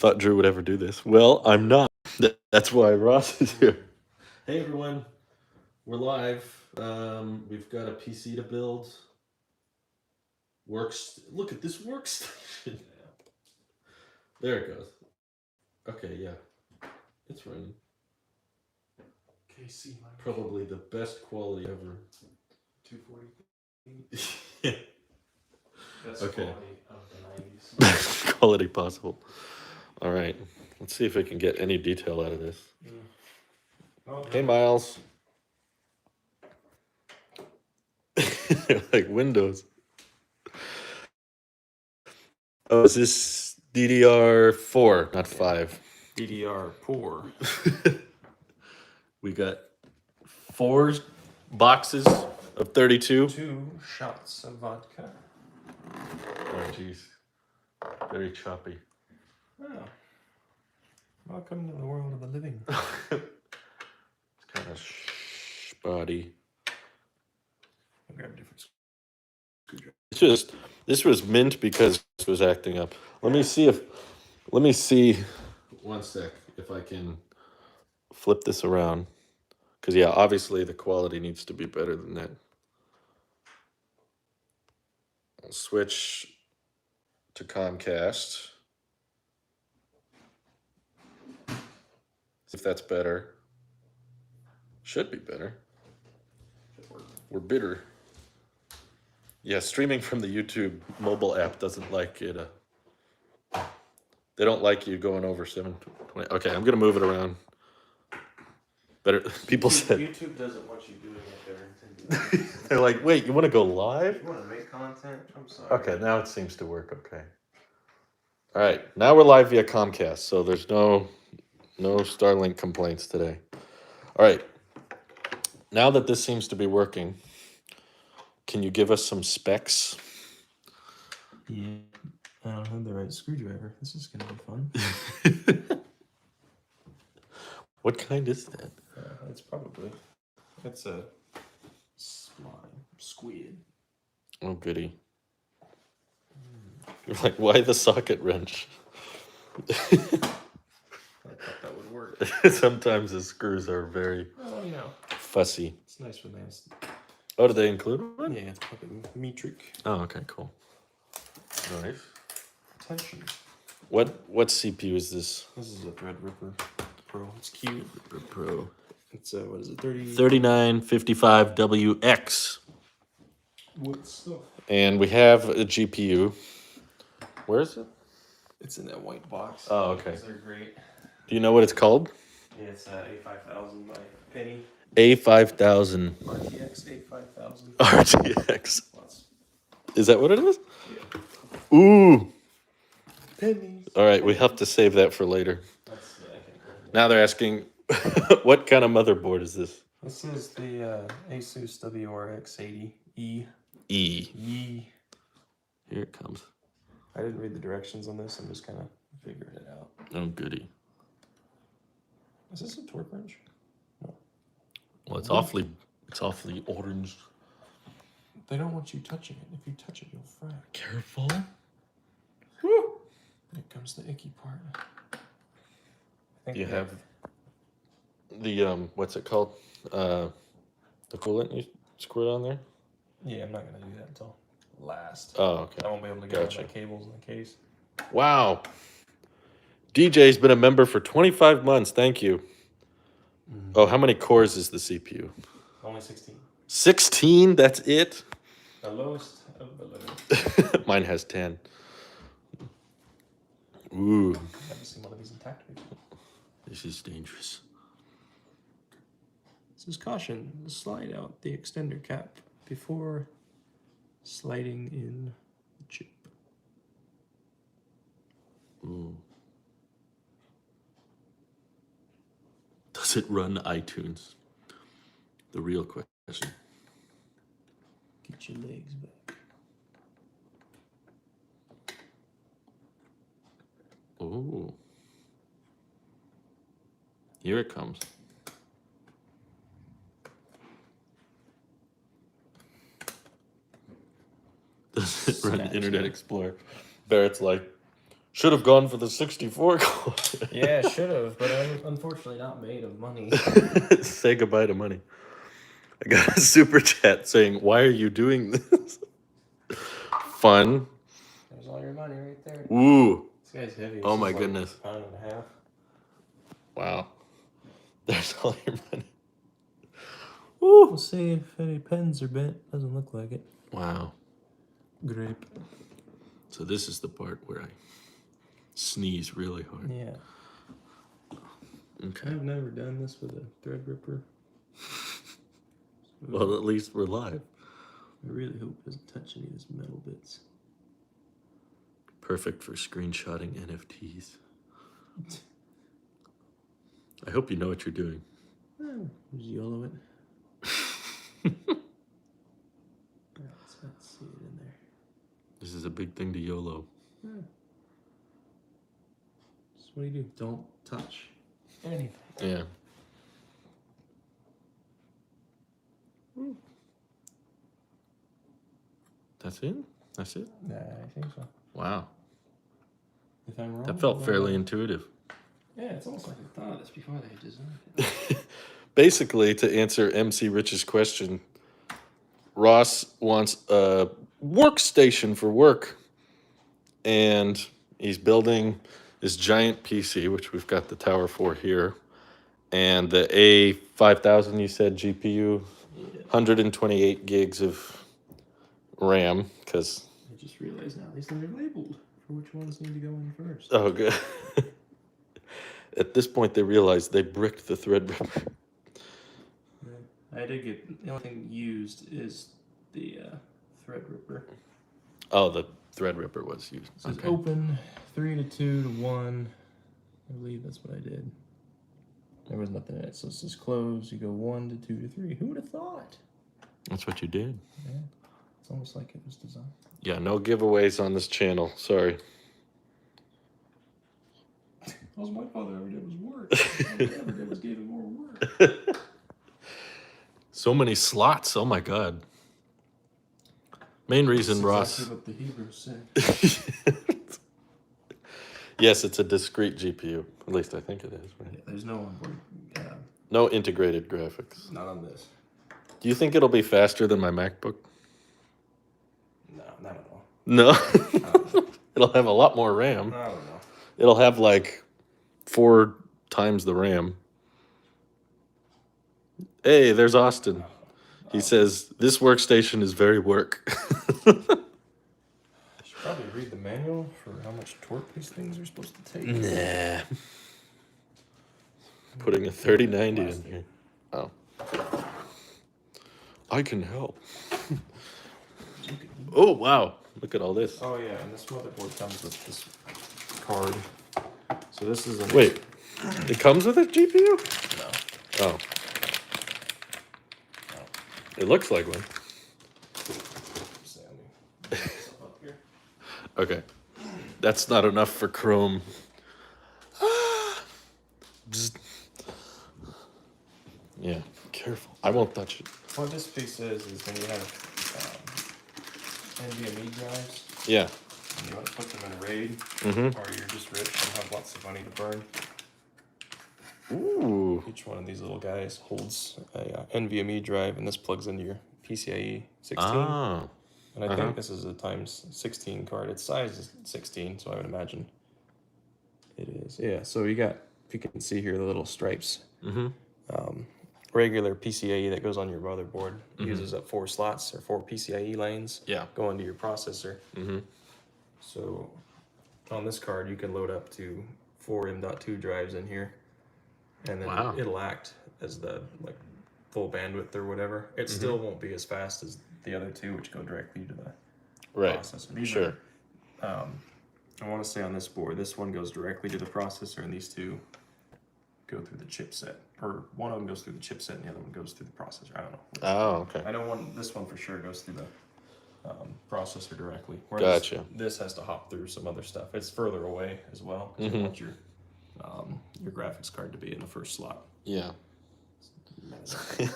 thought Drew would ever do this. Well, I'm not. That's why Ross is here. Hey everyone, we're live. We've got a PC to build. Look at this workstation. There it goes. Okay, yeah, it's running. KC, probably the best quality ever. 240. Best Okay. quality of the 90s. Best quality possible. All right, let's see if we can get any detail out of this. Oh, Hey, Miles. Like Windows. Oh, is this DDR4, not 5? DDR poor. We got 4 boxes of 32. 2 shots of vodka. Oh, jeez. Very choppy. Oh. Welcome to the world of the living. It's kind of spotty. I'll grab a different screwdriver. This was mint because it was acting up. Let me see. One sec, if I can flip this around. Because, yeah, obviously the quality needs to be better than that. I'll switch to Comcast. See if that's better. Should be better. We're bitter. Yeah, streaming from the YouTube mobile app doesn't like it. They don't like you going over 720. Okay, I'm gonna move it around. Better. People said YouTube doesn't want you doing what they're intending. they're like, wait, you want to go live? You want to make content? I'm sorry. Okay, now it seems to work. Okay. All right, now we're live via Comcast, so there's no Starlink complaints today. All right. Now that this seems to be working, can you give us some specs? Yeah. I don't have the right screwdriver. This is going to be fun. What kind is that? It's a slime squid. Oh, goody. You're like, why the socket wrench? I thought that would work. Sometimes the screws are very fussy. It's nice when they have... Oh, do they include one? Yeah, it's probably metric. Oh, okay, cool. Nice. Tension. What CPU is this? This is a Threadripper Pro. It's cute. Pro. It's what is it? 3955WX. What stuff? And we have a GPU. Where is it? It's in that white box. Oh, okay. They're great. Do you know what it's called? Yeah, it's A5000 by Penny. A5000. RTX A5000. RTX. Is that what it is? Yeah. Ooh. Pennies. All right, we have to save that for later. Now they're asking, what kind of motherboard is this? This is the Asus WRX80E. E. E. Here it comes. I didn't read the directions on this. I'm just kind of figuring it out. Oh, goody. Is this a torque wrench? No. Well, it's awfully orange. They don't want you touching it. If you touch it, you'll fry. Careful. Woo! Here comes the icky part. Do you have the what's it called? The coolant you squirt on there? Yeah, I'm not gonna do that until last. Oh, okay. I won't be able to get all my cables in the case. Wow. DJ's been a member for 25 months. Thank you. Mm-hmm. Oh, how many cores is the CPU? Only 16. 16? That's it? The lowest of the low. Mine has 10. Ooh. I've never seen one of these intact before. This is dangerous. This is caution. Slide out the extender cap before sliding in the chip. Ooh. Does it run iTunes? The real question. Get your legs back. Oh. Here it comes. Does it run Internet Explorer? Barrett's like, Should have gone for the 64 core. Yeah, should have, but I'm unfortunately not made of money. Say goodbye to money. I got a super chat saying, "Why are you doing this?" Fun. There's all your money right there. Ooh. This guy's heavy. Oh This my is like goodness. a pound and a half. Wow. There's all your money. We'll see if any pens are bent. Doesn't look like it. Wow. Grape. So this is the part where I sneeze really hard. Yeah. Okay. I've never done this with a Threadripper. Well, at least we're live. I really hope it doesn't touch any of these metal bits. Perfect for screenshotting NFTs. I hope you know what you're doing. Just YOLO it. Let's see it in there. This is a big thing to YOLO. Yeah. So what do? Don't touch anything. Yeah. That's it? That's it? Nah, I think so. Wow. If I'm wrong, That felt well, fairly intuitive. Yeah, it's almost like they thought of this before they designed it. Basically, to answer MC Rich's question, Ross wants a workstation for work. And he's building this giant PC, which we've got the tower for here. And the A5000, you said, GPU, 128 gigs of RAM, because... I just realized now these things are labeled for which ones need to go in first. Oh, good. At this point, they realized they bricked the Threadripper. I did get, the only thing used is the Threadripper. Oh, the Threadripper was used. So it's open 3 to 2 to 1. I believe that's what I did. There was nothing in it. So it's just close. You go 1 to 2 to 3. Who would have thought? That's what you did. Yeah. It's almost like it was designed. Yeah, no giveaways on this channel. Sorry. All my father ever did was work. All he ever did was gave him more work. So many slots. Oh my God. Main reason, That's Ross. exactly what the Hebrews said. Yes, it's a discrete GPU. At least I think it is. Right? Yeah, there's no onboard. No integrated graphics. Not on this. Do you think it'll be faster than my MacBook? No, not at all. No. It'll have a lot more RAM. I don't know. It'll have like 4 times the RAM. Hey, there's Austin. He says, this workstation is very work. I should probably read the manual for how much torque these things are supposed to take. Nah. Putting a 3090 in here. Oh. I can help. Oh, wow. Look at all this. Oh yeah, and this motherboard comes with this card. So this is a... Wait, it comes with a GPU? No. Oh. It looks like one. Okay. That's not enough for Chrome. Bzz. Yeah, careful. I won't touch it. What this piece is when you have NVMe drives, Yeah. and you want to put them in a RAID, or you're just rich and have lots of money to burn. Ooh. Each one of these little guys holds a NVMe drive, and this plugs into your PCIe 16. Ah. And I think this is a times 16 card. Its size is 16, so I would imagine it is. Yeah, so you got, if you can see here, the little stripes. Regular PCIe that goes on your motherboard uses up 4 slots or 4 PCIe lanes. Yeah. Go into your processor. So on this card, you can load up to 4 M.2 drives in here, and then it'll act as the full bandwidth or whatever. It still won't be as fast as the other two, which go directly to the processor. These Sure. I want to say on this board, this one goes directly to the processor, and these two go through the chipset. Or one of them goes through the chipset, and the other one goes through the processor. I don't know. Oh, okay. I know this one for sure goes through the processor directly. Whereas Gotcha. this has to hop through some other stuff. It's further away as well. So you want your graphics card to be in the first slot. Yeah.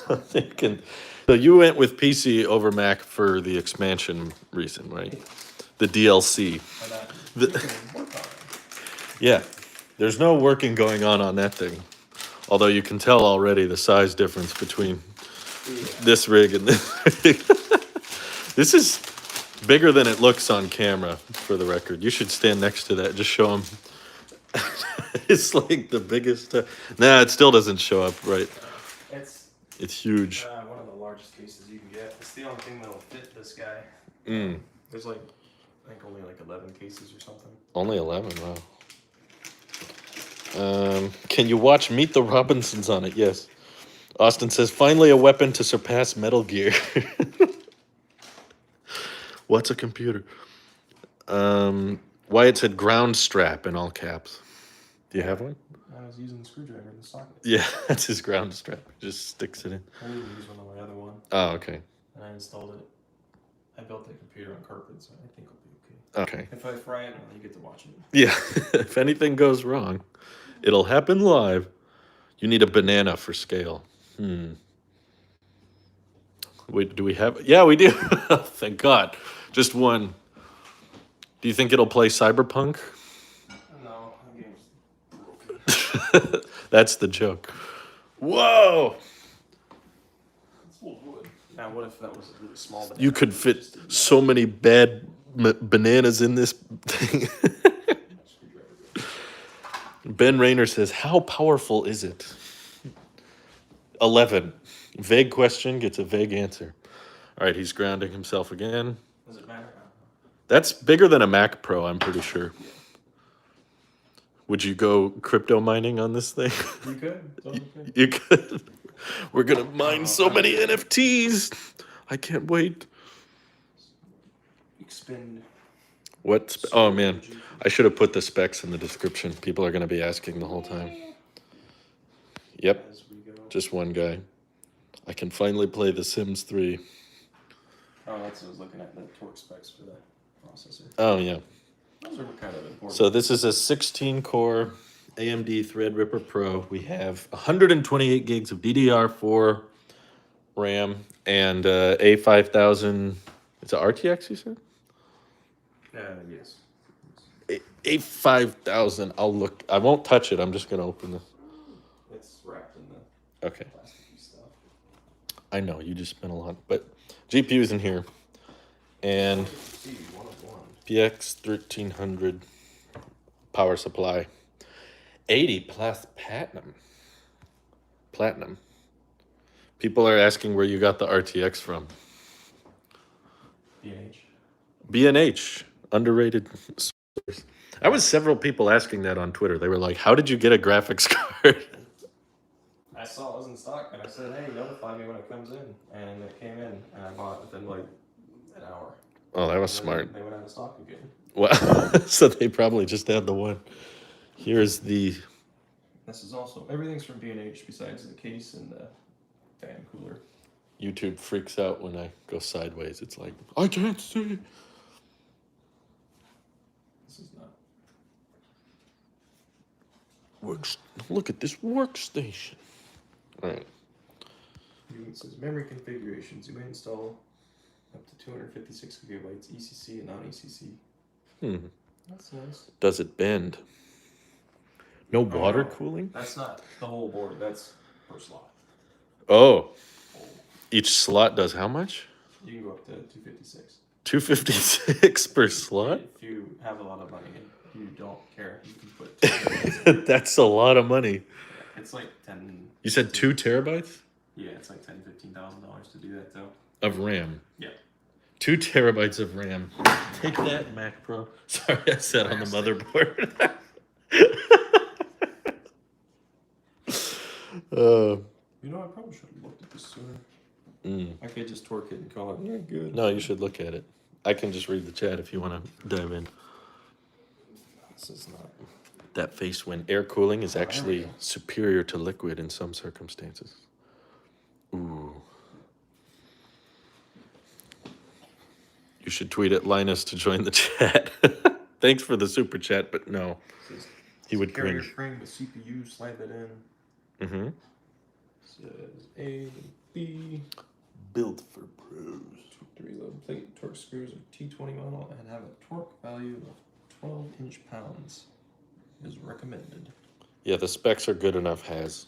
I'm thinking, so you went with PC over Mac for the expansion reason, right? The DLC. And that, you can work on it. Yeah, there's no working going on that thing. Although you can tell already the size difference between this rig and this rig. This is bigger than it looks on camera, for the record. You should stand next to that. Just show them. It's like the biggest. Nah, it still doesn't show up right. It's huge. One of the largest cases you can get. It's the only thing that'll fit this guy. Mm. There's like, I think only like 11 cases or something. Only 11, wow. Can you watch Meet the Robinsons on it? Yes. Austin says, finally a weapon to surpass Metal Gear. What's a computer? Wyatt said ground strap in all caps. Do you have one? I was using the screwdriver in the socket. Yeah, that's his ground strap. Just sticks it in. I didn't use one on my other one. Oh, okay. And I installed it. I built the computer on carpet, so I think it'll be okay. Okay. If I fry it, well, you get to watch it. Yeah, if anything goes wrong, it'll happen live. You need a banana for scale. Wait, do we have? Yeah, we do. Thank God. Just one. Do you think it'll play Cyberpunk? No, the game's broken. That's the joke. Whoa! It's full of wood. Now, what if that was a really small banana? You could fit so many bad bananas in this thing. Ben Rayner says, how powerful is it? 11. Vague question gets a vague answer. All right, he's grounding himself again. Does it matter? That's bigger than a Mac Pro, I'm pretty sure. Would you go crypto mining on this thing? You could. Totally could. You could. We're going to mine so many NFTs. I can't wait. Expend. What? Oh, man. I should have put the specs in the description. People are going to be asking the whole time. Yep. Just one guy. I can finally play The Sims 3. Oh, that's what I was looking at, the torque specs for the processor. Oh, yeah. Those are kind of important. So this is a 16-core AMD Threadripper Pro. We have 128 gigs of DDR4 RAM and A5000. It's a RTX, you said? Yes. A5000. I'll look. I won't touch it. I'm just going to open this. It's wrapped in the Okay. plasticky stuff. I know. You just spent a lot. But GPU's in here. And PX 1300 power supply. 80 plus platinum. People are asking where you got the RTX from. B&H, underrated source. I was several people asking that on Twitter. They were like, how did you get a graphics card? I saw it was in stock, and I said, hey, notify me when it comes in. And it came in, and I bought it within like an hour. Oh, that was smart. They went out of stock again. Well, so they probably just had the one. Here's the... This is also, everything's from B&H besides the case and the fan cooler. YouTube freaks out when I go sideways. It's like, I can't see. This is not. Look at this workstation. All right. It says memory configurations. You may install up to 256 gigabytes ECC and non-ECC. That's nice. Does it bend? No water cooling? That's not the whole board. That's per slot. Oh. Each slot does how much? You can go up to 256. 256 per slot? If you have a lot of money and you don't care, you can put That's a lot of money. It's like 10. You said 2 terabytes? Yeah, it's like $10,000-$15,000 to do that though. Of RAM. Yeah. 2 terabytes of RAM. Take that, Mac Pro. Sorry, I said on the motherboard. You know, I probably should have looked at this sooner. I could just torque it and call it, yeah, good. No, you should look at it. I can just read the chat if you want to dive in. This is not. That face when air cooling is actually superior to liquid in some circumstances. Ooh. You should tweet at Linus to join the chat. Thanks for the super chat, but no. He would carrier cringe. frame, the CPU, slide that in. Mm-hmm. Says A, B. Built for pros. 3-load plate torque screws are T20 model and have a torque value of 12 inch-pounds. is recommended. Yeah, the specs are good enough, Has.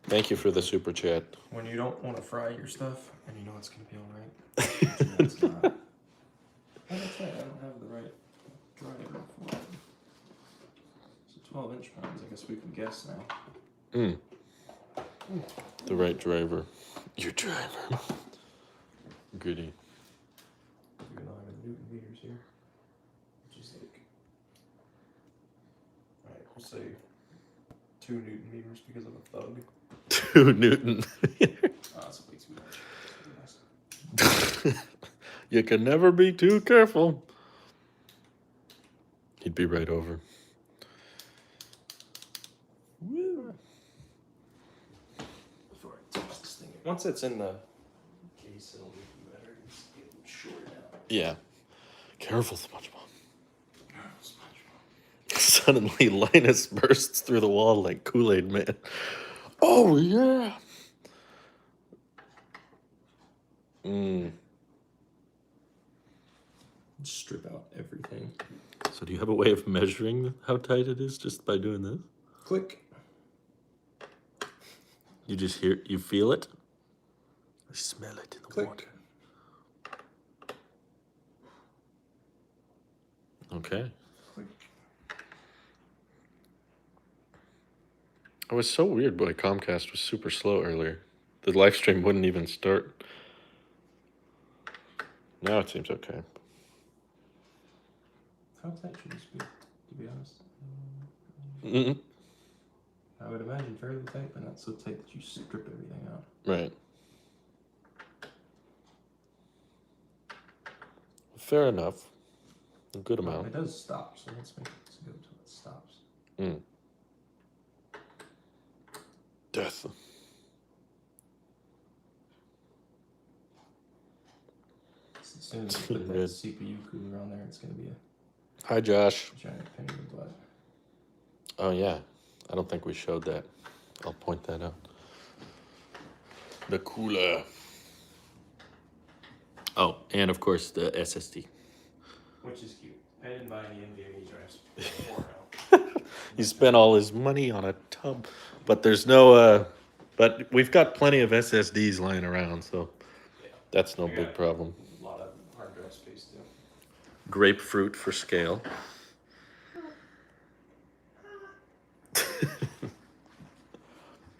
Thank you for the super chat. When you don't want to fry your stuff and you know it's going to be alright, it's not. Oh, that's right, I don't have the right driver for it. So 12-inch pounds, I guess we can guess now. The right driver. Your driver. Goody. Even though I have Newton meters here, which is like, alright, we'll say 2 Newton meters because of a thug. 2 Newton. That's way too much. You can never be too careful. He'd be right over. Woo. Before I touch this thing. Once it's in the case, it'll be better. Just get it shorted out. Yeah. Careful, SpongeBob. Suddenly, Linus bursts through the wall like Kool-Aid Man. Oh, yeah. Strip out everything. So do you have a way of measuring how tight it is just by doing this? Click. You just hear, you feel it? I smell it in the Click. water. Okay. Click. It was so weird, boy. Comcast was super slow earlier. The live stream wouldn't even start. Now it seems okay. How tight should this be, to be honest? Mm-mm. I would imagine fairly tight, but not so tight that you strip everything out. Right. Fair enough. A good amount. It does stop, so let's make it go until it stops. Death. As soon as you put that CPU cooler on there, it's going to be a Hi, Josh. giant pain in the butt. Oh, yeah. I don't think we showed that. I'll point that out. The cooler. Oh, and of course the SSD. Which is cute. I didn't buy any NVMe drives before now. He spent all his money on a tub. But there's no, but we've got plenty of SSDs lying around, so Yeah. that's no big problem. A lot of hard drive space too. Grapefruit for scale.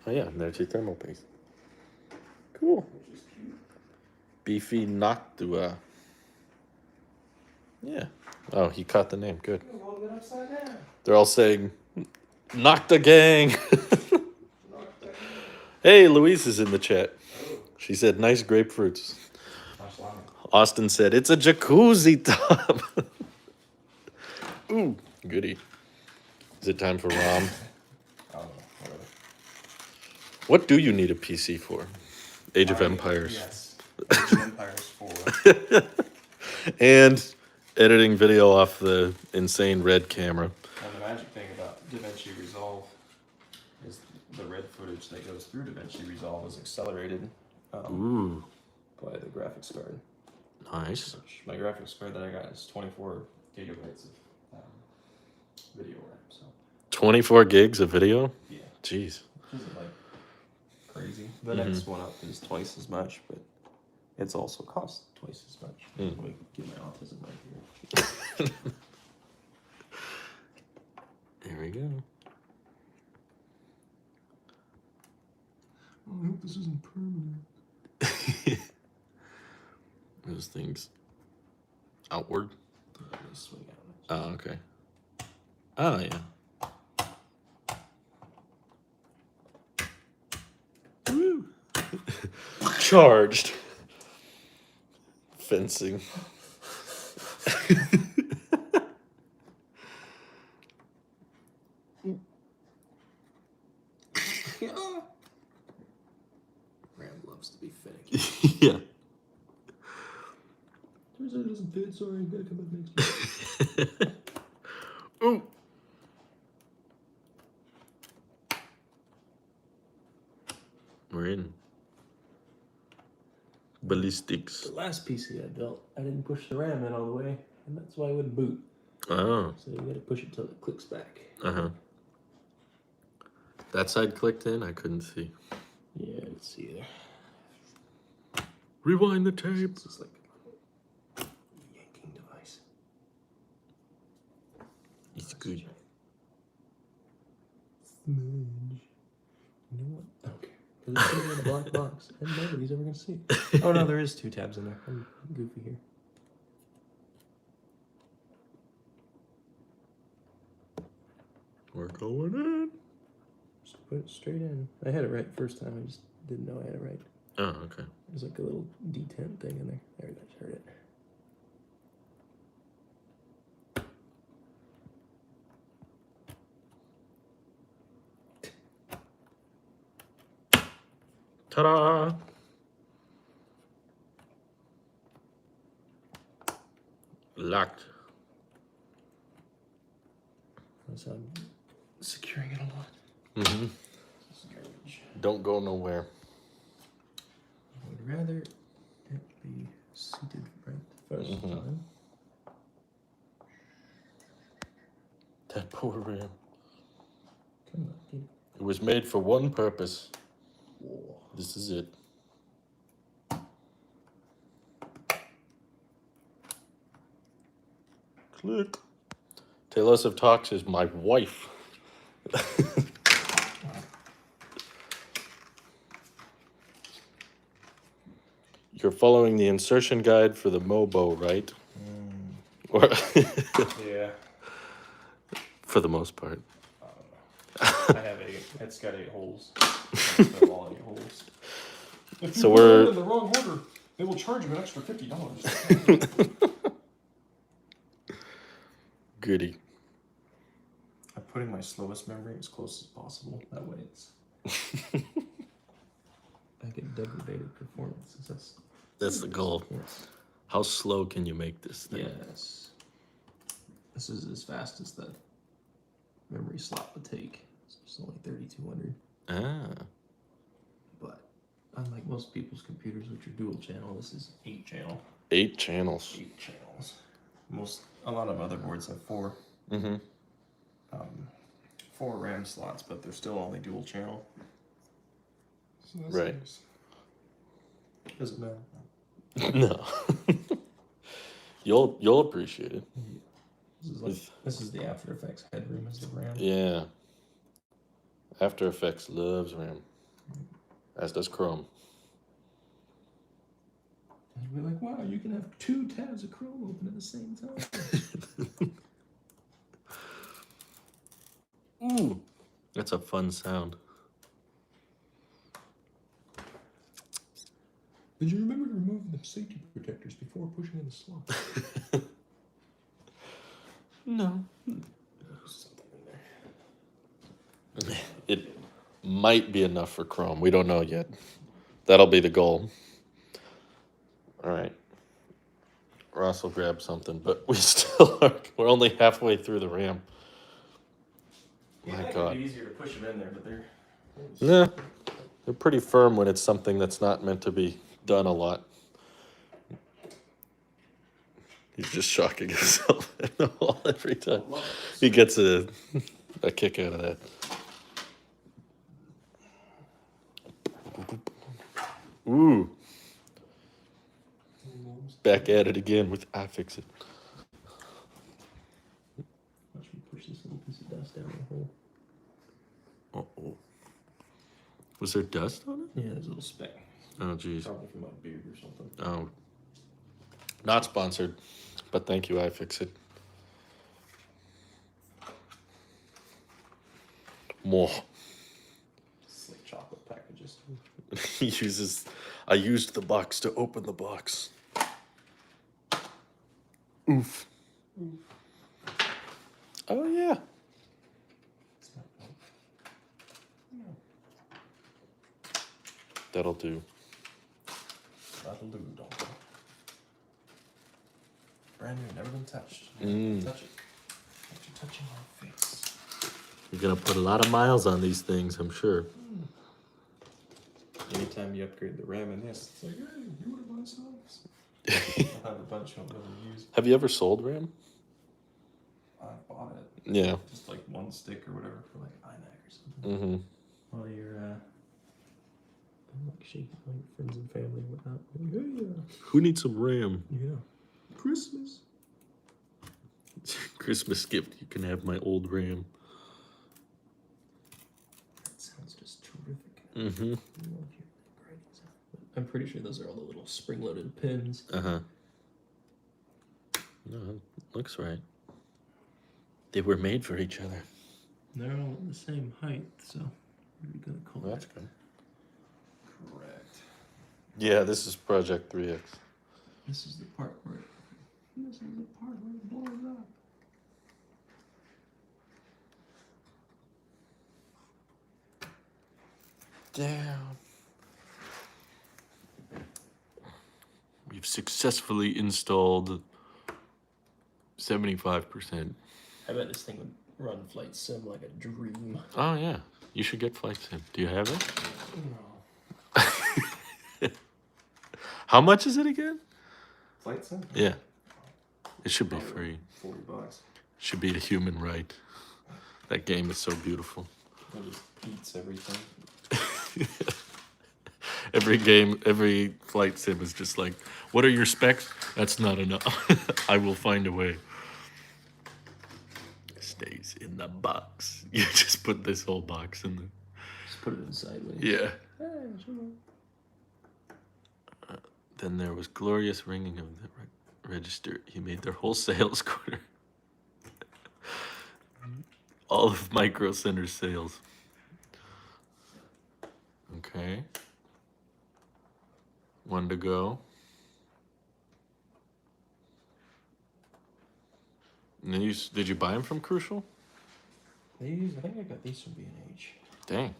Oh yeah, and there's your thermal paste. Cool. Which is cute. Beefy Noctua. Yeah. Oh, he caught the name. Good. You're holding it upside down. They're all saying, Nocta gang. Knock that. Hey, Louise is in the chat. She said, nice grapefruits. Much longer. Austin said, it's a jacuzzi tub. Ooh, goody. Is it time for ROM? I don't know. Whatever. What do you need a PC for? Age of Empires. Yes. Age of Empires 4. And editing video off the insane red camera. And the magic thing about DaVinci Resolve is the red footage that goes through DaVinci Resolve is accelerated Ooh, by the graphics card. nice. Which my graphics card that I got is 24 gigabytes of video RAM. So 24 gigs of video? yeah, Jeez. which isn't like crazy. The next one up is twice as much, but it's also cost twice as much. Let me get my autism right here. Here we go. Oh, I hope this isn't permanent. Those things outward. Let me swing out. Oh, okay. Oh, yeah. Woo. Charged. Fencing. Ram loves to be finicky. Yeah. Turns out it doesn't fit. Sorry, gotta come back next week. Ooh. We're in. Ballistics. The last PC I built, I didn't push the RAM in all the way, and that's why it wouldn't boot. Oh. So you gotta push it till it clicks back. Uh-huh. That side clicked in? I couldn't see. Yeah, let's see there. Rewind the tape. This is like a yanking device. It's good. Smudge. You know what? Okay. Because it's gonna be in a black box, and nobody's ever gonna see it. Oh no, there is 2 tabs in there. I'm goofy here. We're going in. Just put it straight in. I had it right first time. I just didn't know I had it right. Oh, okay. There's like a little detent thing in there. There it is. Heard it. Ta-da! Locked. So I'm securing it a lot. Mm-hmm. This is garbage. Don't go nowhere. I would rather it be seated right the first time. That poor RAM. Come on, get it. It was made for one purpose. Whoa. This is it. Click. Tailosive Talks is my wife. You're following the insertion guide for the Mobo, right? Or Yeah. for the most part. I have 8. It's got 8 holes. They're all 8 holes. If So you we're- put it in the wrong order, they will charge you an extra $50. Goody. I'm putting my slowest memory as close as possible. That way it's I get degraded performance. That's the goal. Yes. How slow can you make this thing? Yes. This is as fast as the memory slot would take. It's only 3200. Ah. But unlike most people's computers, which are dual channel, this is 8 channel. 8 channels. 8 channels. A lot of motherboards have 4. Mm-hmm. 4 RAM slots, but they're still only dual channel. So that's Right. nice. Doesn't matter. No. You'll appreciate it. This is the After Effects headroom as the RAM. Yeah. After Effects loves RAM. As does Chrome. And we're like, wow, you can have 2 tabs of Chrome open at the same time. Ooh. That's a fun sound. Did you remember to remove the safety protectors before pushing in the slot? No. There's something in there. It might be enough for Chrome. We don't know yet. That'll be the goal. All right. Ross will grab something, but we still are. We're only halfway through the RAM. Yeah, My it God. could be easier to push them in there, but they're... Nah. They're pretty firm when it's something that's not meant to be done a lot. He's just shocking himself at the wall every time. He gets a kick out of that. Ooh. Back at it again with iFixit. Watch me push this little piece of dust down the hole. Uh-oh. Was there dust on it? Yeah, there's a little speck. Oh, geez. Probably from my beard or something. Oh. Not sponsored, but thank you, iFixit. More. It's like chocolate packages. He uses... I used the box to open the box. Oof. Oh, yeah. That'll do. That'll do, don't it? Brand new, never been touched. Mm. Touch it. What you touching my face? You're going to put a lot of miles on these things, I'm sure. Anytime you upgrade the RAM in this, it's like, hey, you want to buy some? I'll have a bunch I'll never use. Have you ever sold RAM? bought it. Yeah. Just like one stick or whatever for like iMac or something. Mm-hmm. While you're like shaking like friends and family and whatnot. Like, hey, Who needs some RAM? yeah. Christmas. Christmas gift. You can have my old RAM. That sounds just terrific. Mm-hmm. I'm pretty sure those are all the little spring-loaded pins. Uh-huh. No, it looks right. They were made for each other. They're all the same height, so what are we gonna call That's that? good. Correct. Yeah, this is Project 3X. This is the part where it blows up. Damn. We've successfully installed 75%. I bet this thing would run Flight Sim like a dream. Oh, yeah. You should get Flight Sim. Do you have it? No. How much is it again? Flight Sim? Yeah. It should be free. $40. Should be a human right. That game is so beautiful. It just eats everything. Every Flight Sim is just like, what are your specs? That's not enough. I will find a way. Stays in the box. You just put this whole box in there. Just put it in sideways. Yeah. Hey, sure. Then there was glorious ringing of the register. He made their whole sales quarter. All of Micro Center's sales. Okay. One to go. And then did you buy them from Crucial? These, I think I got these from B&H. Dang.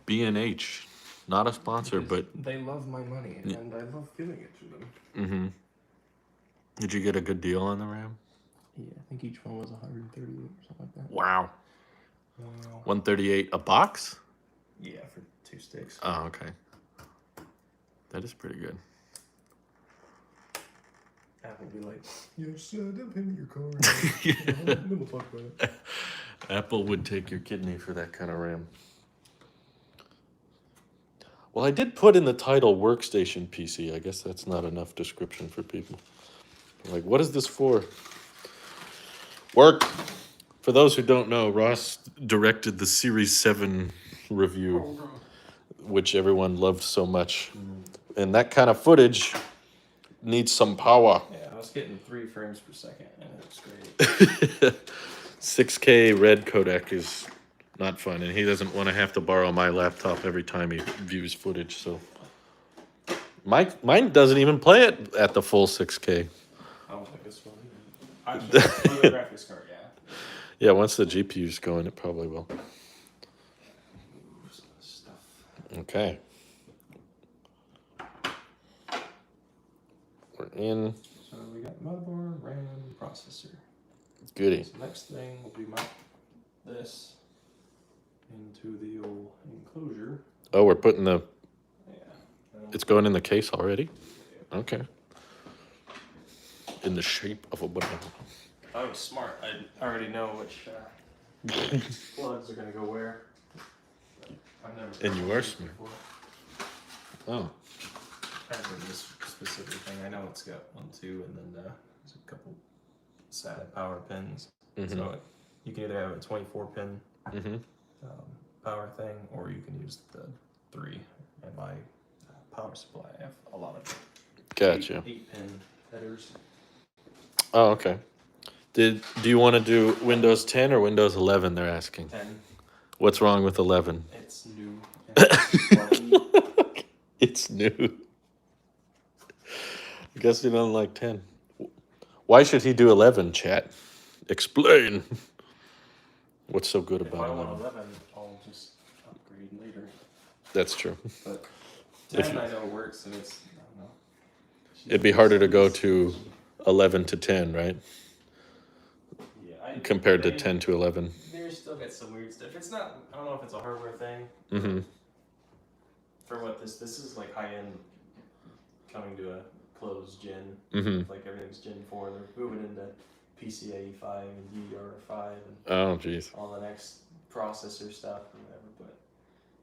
B&H. Not a sponsor, Because but... they love my money, and I love giving it to them. Mm-hmm. Did you get a good deal on the RAM? Yeah, I think each one was 138 or something like that. Wow. Wow. 138 a box? Yeah, for 2 sticks. Oh, okay. That is pretty good. Apple will be like, yes, don't pay me your card. Then we'll talk about it. Apple would take your kidney for that kind of RAM. Well, I did put in the title Workstation PC. I guess that's not enough description for people. Like, what is this for? Work. For those who don't know, Ross directed the Series 7 review, which everyone loved so much. And that kind of footage needs some power. Yeah, I was getting 3 frames per second, and it looks great. 6K red codec is not fun, and he doesn't want to have to borrow my laptop every time he views footage, so... Mine doesn't even play it at the full 6K. I don't think this one. I should have a graphics card, yeah. Yeah, once the GPU's going, it probably will. Stuff. Okay. We're in. So we got motherboard, RAM, processor. Goody. So next thing will be mount this into the old enclosure. Oh, we're putting the... Yeah. It's going in the case already? Okay. In the shape of a banana. I was smart. I already know which plugs are going to go where. I've never. And you are smart. Before. Oh. As in this specific thing, I know it's got 1, 2, and then there's a couple SATA power pins. Mm-hmm. So you can either have a 24-pin Mm-hmm. power thing, or you can use the 3. And my power supply, I have a lot of Gotcha. 8-pin headers. Oh, okay. Do you want to do Windows 10 or Windows 11, they're asking? 10. What's wrong with 11? It's new. And it's It's new. I guess you don't like 10. Why should he do 11, chat? Explain. What's so good if I about want 11? 11, I'll just upgrade later. That's true. But If 10 you- I know works, and it's, I don't know. It'd be harder to go to 11 to 10, right? Yeah, Compared to they- 10 to 11. They still get some weird stuff. It's not, I don't know if it's a hardware thing. Mm-hmm. For what this is like high-end coming to a closed gen. Mm-hmm. Like everything's Gen 4. They're moving into PCIe 5 and DDR5 and Oh, jeez. all the next processor stuff and whatever, but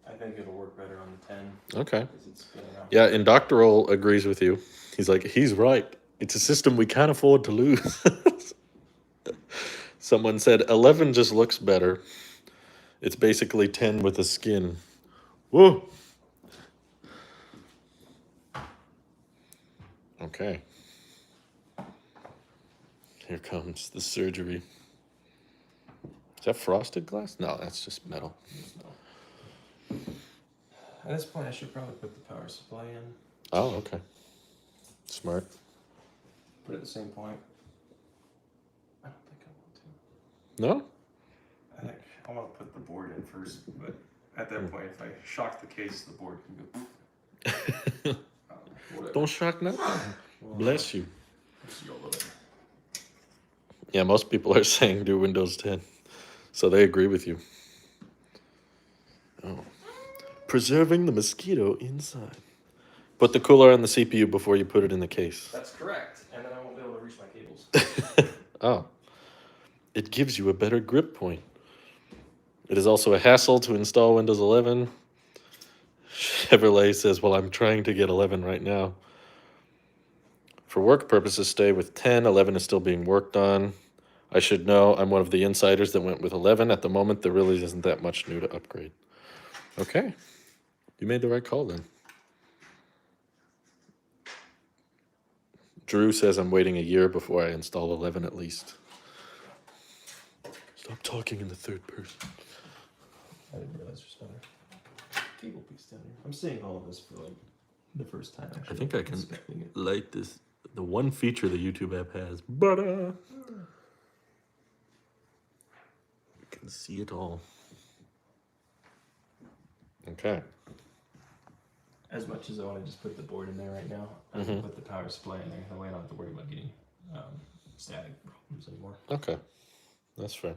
I think it'll work better on the 10. Okay. It's been around. Yeah, and Doctoral agrees with you. He's like, he's right. It's a system we can't afford to lose. Someone said 11 just looks better. It's basically 10 with a skin. Whoa. Okay. Here comes the surgery. Is that frosted glass? No, that's just metal. At this point, I should probably put the power supply in. Oh, okay. Smart. Put it at the same point. I don't think I want to. No? I think I want to put the board in first, but at that point, if I shock the case, the board can go. Don't shock nothing. Well, Bless you. see all of it. Yeah, most people are saying do Windows 10. So they agree with you. Oh. Preserving the mosquito inside. Put the cooler on the CPU before you put it in the case. That's correct. And then I won't be able to reach my cables. Oh. It gives you a better grip point. It is also a hassle to install Windows 11. Chevrolet says, well, I'm trying to get 11 right now. For work purposes, stay with 10. 11 is still being worked on. I should know. I'm one of the insiders that went with 11. At the moment, there really isn't that much new to upgrade. Okay. You made the right call then. Drew says I'm waiting a year before I install 11 at least. Stop talking in the third person. I didn't realize there's another cable piece down here. I'm seeing all of this for like the first time. Actually, I think I can inspecting it. light this. The one feature the YouTube app has. But you can see it all. Okay. As much as I want to just put the board in there right now, I'm gonna put the power supply in there. That way I don't have to worry about getting static problems anymore. Okay. That's fair.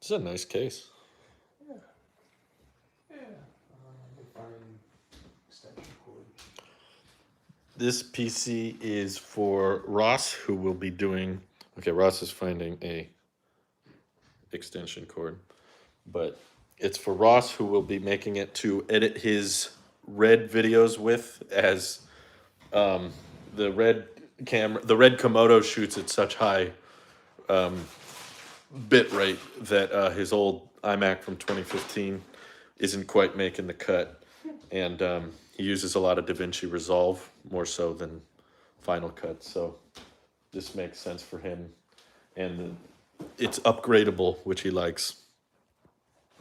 It's a nice case. Yeah. Yeah. Fine extension cord. This PC is for Ross, who will be doing... Okay, Ross is finding a extension cord. But it's for Ross, who will be making it to edit his red videos with, as the red Komodo shoots at such high bit rate that his old iMac from 2015 isn't quite making the cut. And he uses a lot of DaVinci Resolve, more so than Final Cut. So this makes sense for him. And it's upgradable, which he likes.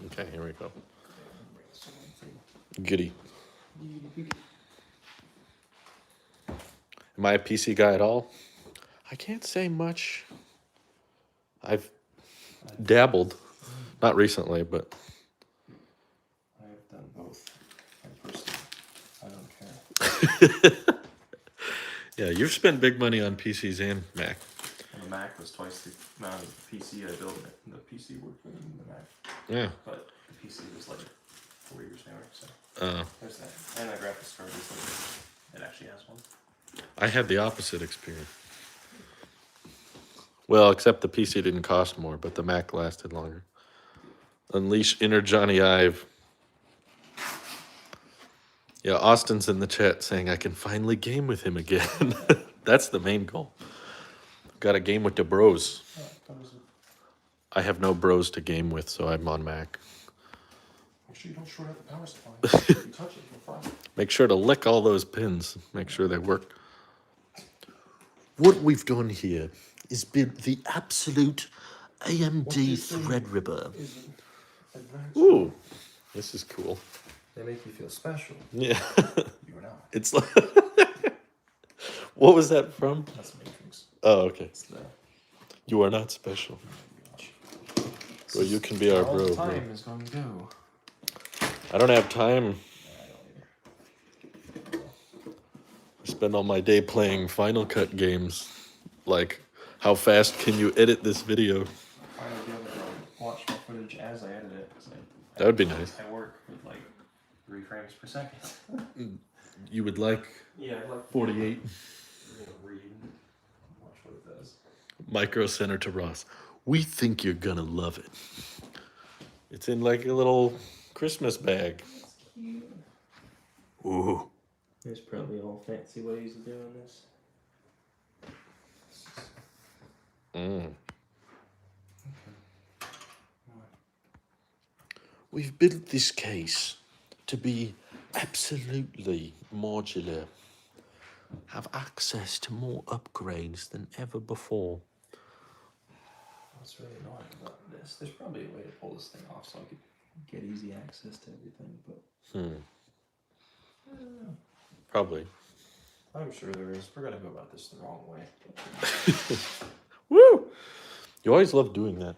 Okay, here we go. Goody. Am I a PC guy at all? I can't say much. I've dabbled. Not recently, but... I've done both. I don't care. Yeah, you've spent big money on PCs and Mac. And the Mac was twice the amount of the PC I built. The PC worked better than the Mac. Yeah. But the PC was like 4 years newer, so Uh, there's that. And the graphics card is like, it actually has one. I had the opposite experience. Well, except the PC didn't cost more, but the Mac lasted longer. Unleash inner Johnny Ive. Yeah, Austin's in the chat saying I can finally game with him again. That's the main goal. Got a game with the bros. I have no bros to game with, so I'm on Mac. Make sure you don't short out the power supply. If you touch it, you'll fry. Make sure to lick all those pins. Make sure they work. What we've done here is build the absolute AMD Threadripper. Ooh, this is cool. They make you feel special. Yeah. You are not. It's like... What was that from? That's Matrix. Oh, okay. It's the... You are not special. Well, you can be our all bro. the Bro. time is going to go. I don't have time. I don't either. I spend all my day playing Final Cut games. Like, how fast can you edit this video? I'll finally be able to watch my footage as I edit it. That would be nice. I work with like 3 frames per second. You would like Yeah, I'd like 48. read and watch what it does. Micro Center to Ross. We think you're gonna love it. It's in like a little Christmas bag. Ooh. There's probably all fancy ways of doing this. Mm. We've built this case to be absolutely modular. Have access to more upgrades than ever before. What's really annoying about this? There's probably a way to pull this thing off so I could get easy access to everything, but I don't know. Probably. I'm sure there is. We're gonna go about this the wrong way. Woo! You always love doing that.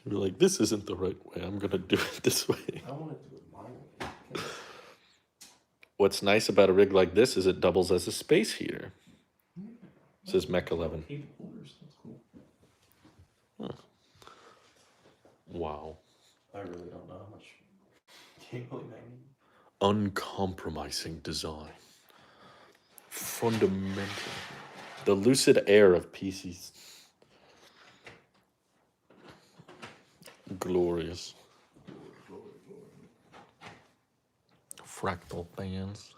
You're like, this isn't the right way. I'm gonna do it this way. I want to do it my way. Okay. What's nice about a rig like this is it doubles as a space heater. It says Mech 11. Cable holders. That's cool. Huh. Wow. I really don't know how much cabling I need. Uncompromising design. Fundamental. The lucid air of PCs. Glorious. Fractal bands.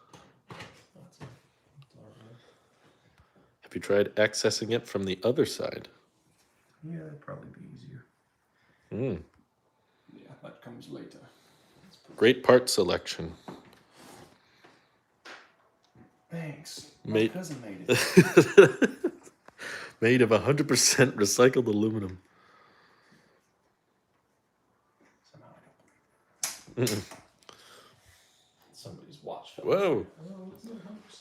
Have you tried accessing it from the other side? Yeah, that'd probably be easier. Mm. Yeah, that comes later. Great part selection. Thanks. My cousin made it. Made of 100% recycled aluminum. Somehow I don't believe it. Somebody's watch. Whoa.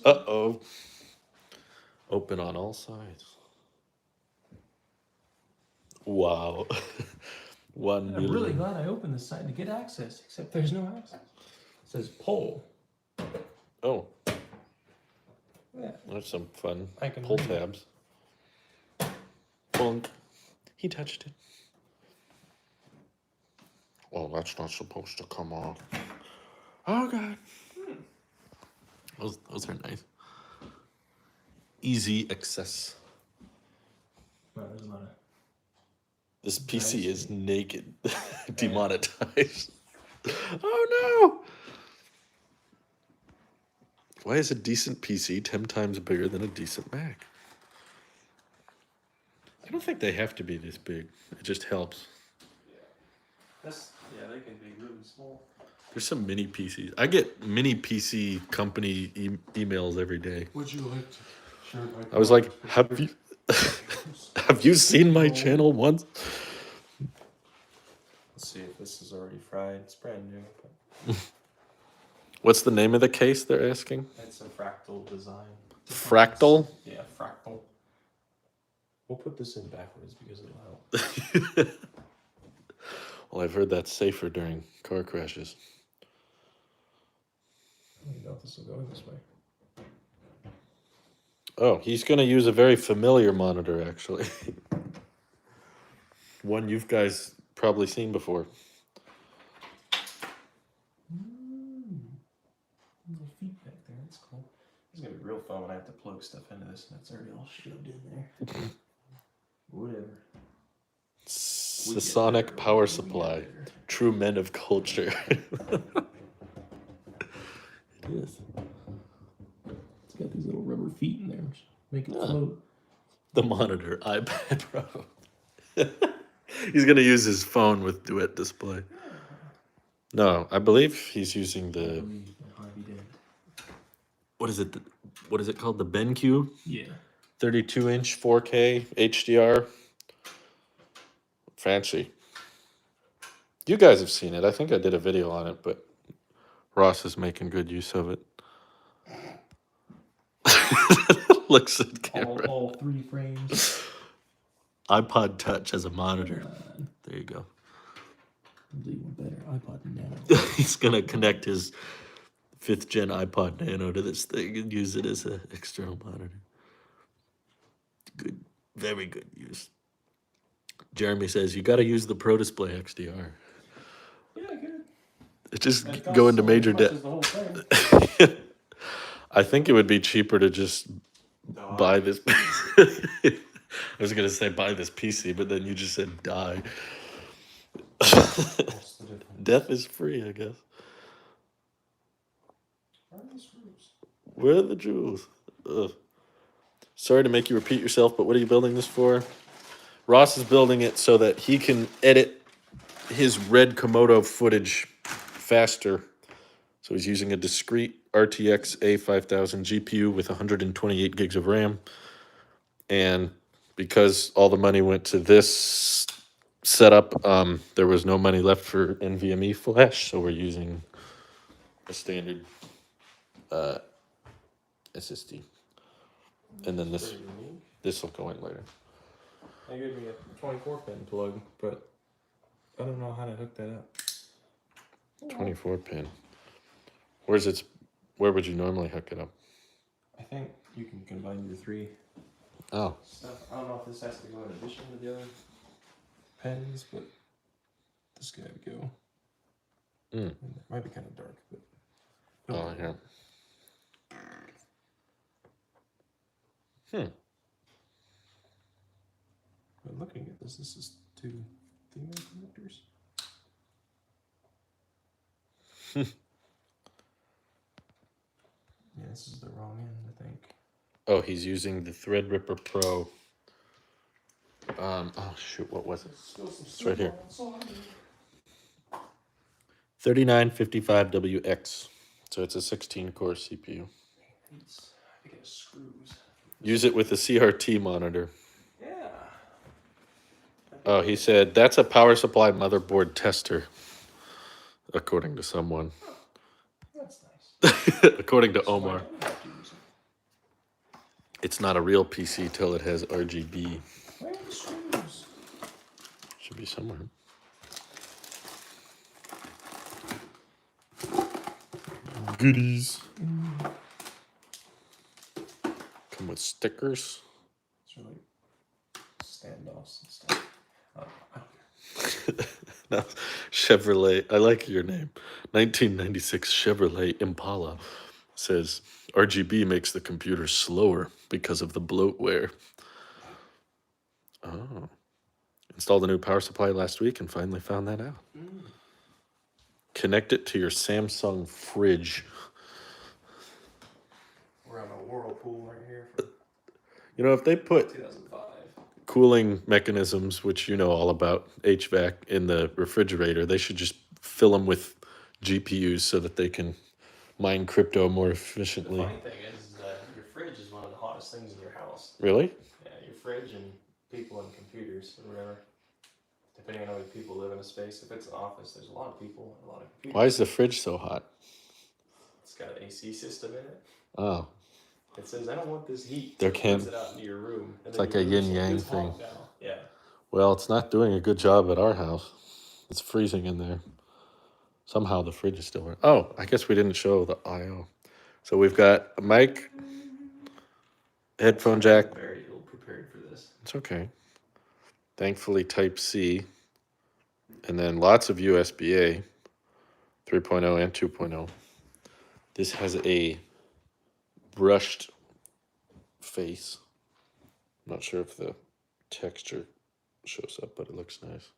Uh-oh. Open on all sides. Wow. I'm really glad I opened this side to get access, except there's no access. It says pull. Oh. Yeah. There's some fun I can pull read it. tabs. Plunk. He touched it. Oh, that's not supposed to come off. Oh, God. Those are nice. Easy access. Well, there's a lot of... This PC Nice. is naked. Demonetized. Oh, no. Why is a decent PC 10 times bigger than a decent Mac? I don't think they have to be this big. It just helps. Yeah, they can be really small. There's some mini PCs. I get mini PC company emails every day. Would you like to share my... I was like, have you have you seen my channel once? Let's see if this is already fried. It's brand new. But What's the name of the case they're asking? it's a fractal design. Fractal? Yeah, fractal. We'll put this in backwards because it'll help. Well, I've heard that's safer during car crashes. I don't know if this will go this way. Oh, he's going to use a very familiar monitor, actually. One you guys probably seen before. Little feedback there. That's cool. It's gonna be real fun when I have to plug stuff into this and it's already all shoved in there. Whatever. Sonic power supply. True men of culture. It is. It's got these little rubber feet in there which make it float. The monitor, iPad Pro. He's going to use his phone with Duet Display. No, I believe he's using the... What is it? What is it called? The BenQ? Yeah. 32-inch 4K HDR. Fancy. You guys have seen it. I think I did a video on it, but Ross is making good use of it. Looks at camera. All three frames. iPod Touch as a monitor. There you go. Do one better. iPod Nano. He's going to connect his 5th gen iPod Nano to this thing and use it as an external monitor. Good. Very good use. Jeremy says, you got to use the Pro Display XDR. Yeah, good. It just go into major debt. I think it would be cheaper to just buy this. I was gonna say buy this PC, but then you just said die. What's the difference? Death is free, I guess. Where are the screws? Where are the jewels? Ugh. Sorry to make you repeat yourself, but what are you building this for? Ross is building it so that he can edit his red Komodo footage faster. So he's using a discrete RTX A5000 GPU with 128 gigs of RAM. And because all the money went to this setup, there was no money left for NVMe flash, so we're using a standard SSD. And then this will go in later. They gave me a 24-pin plug, but I don't know how to hook that up. 24 pin. Where would you normally hook it up? I think you can combine your 3 stuff. I don't know if this has to go in addition to the other pens, but this got to go. It might be kind of dark, but. Oh, yeah. But looking at this is 2 female connectors. Yeah, this is the wrong end, I think. Oh, he's using the Threadripper Pro. Oh shoot, what was it? It's right here. 3955WX. So it's a 16-core CPU. Use it with a CRT monitor. Yeah. Oh, he said that's a power supply motherboard tester, according to someone. Oh, that's nice. According to Omar. It's not a real PC till it has RGB. Where are the screws? Should be somewhere. Goodies. Come with stickers. It's really standoffs and stuff. I don't care. No, Chevrolet. I like your name. 1996 Chevrolet Impala says RGB makes the computer slower because of the bloatware. Oh. Installed a new power supply last week and finally found that out. Connect it to your Samsung fridge. We're on a whirlpool right here for You know, if they put 2005. cooling mechanisms, which you know all about, HVAC, in the refrigerator, they should just fill them with GPUs so that they can mine crypto more efficiently. The funny thing is that your fridge is one of the hottest things in your house. Really? Yeah, your fridge and people and computers or whatever. Depending on how many people live in a space. If it's an office, there's a lot of people and a lot of computers. Why is the fridge so hot? It's got an AC system in it. Oh. It says, I don't want this heat. There so it can't. puts it out into your room. And It's then like your a room's yin-yang it's hot thing. now. Yeah. Well, it's not doing a good job at our house. It's freezing in there. Somehow the fridge is still working. Oh, I guess we didn't show the I/O. So we've got a mic, headphone jack. Very ill prepared for this. It's okay. Thankfully, Type-C. And then lots of USB-A, 3.0 and 2.0. This has a brushed face. I'm not sure if the texture shows up, but it looks nice.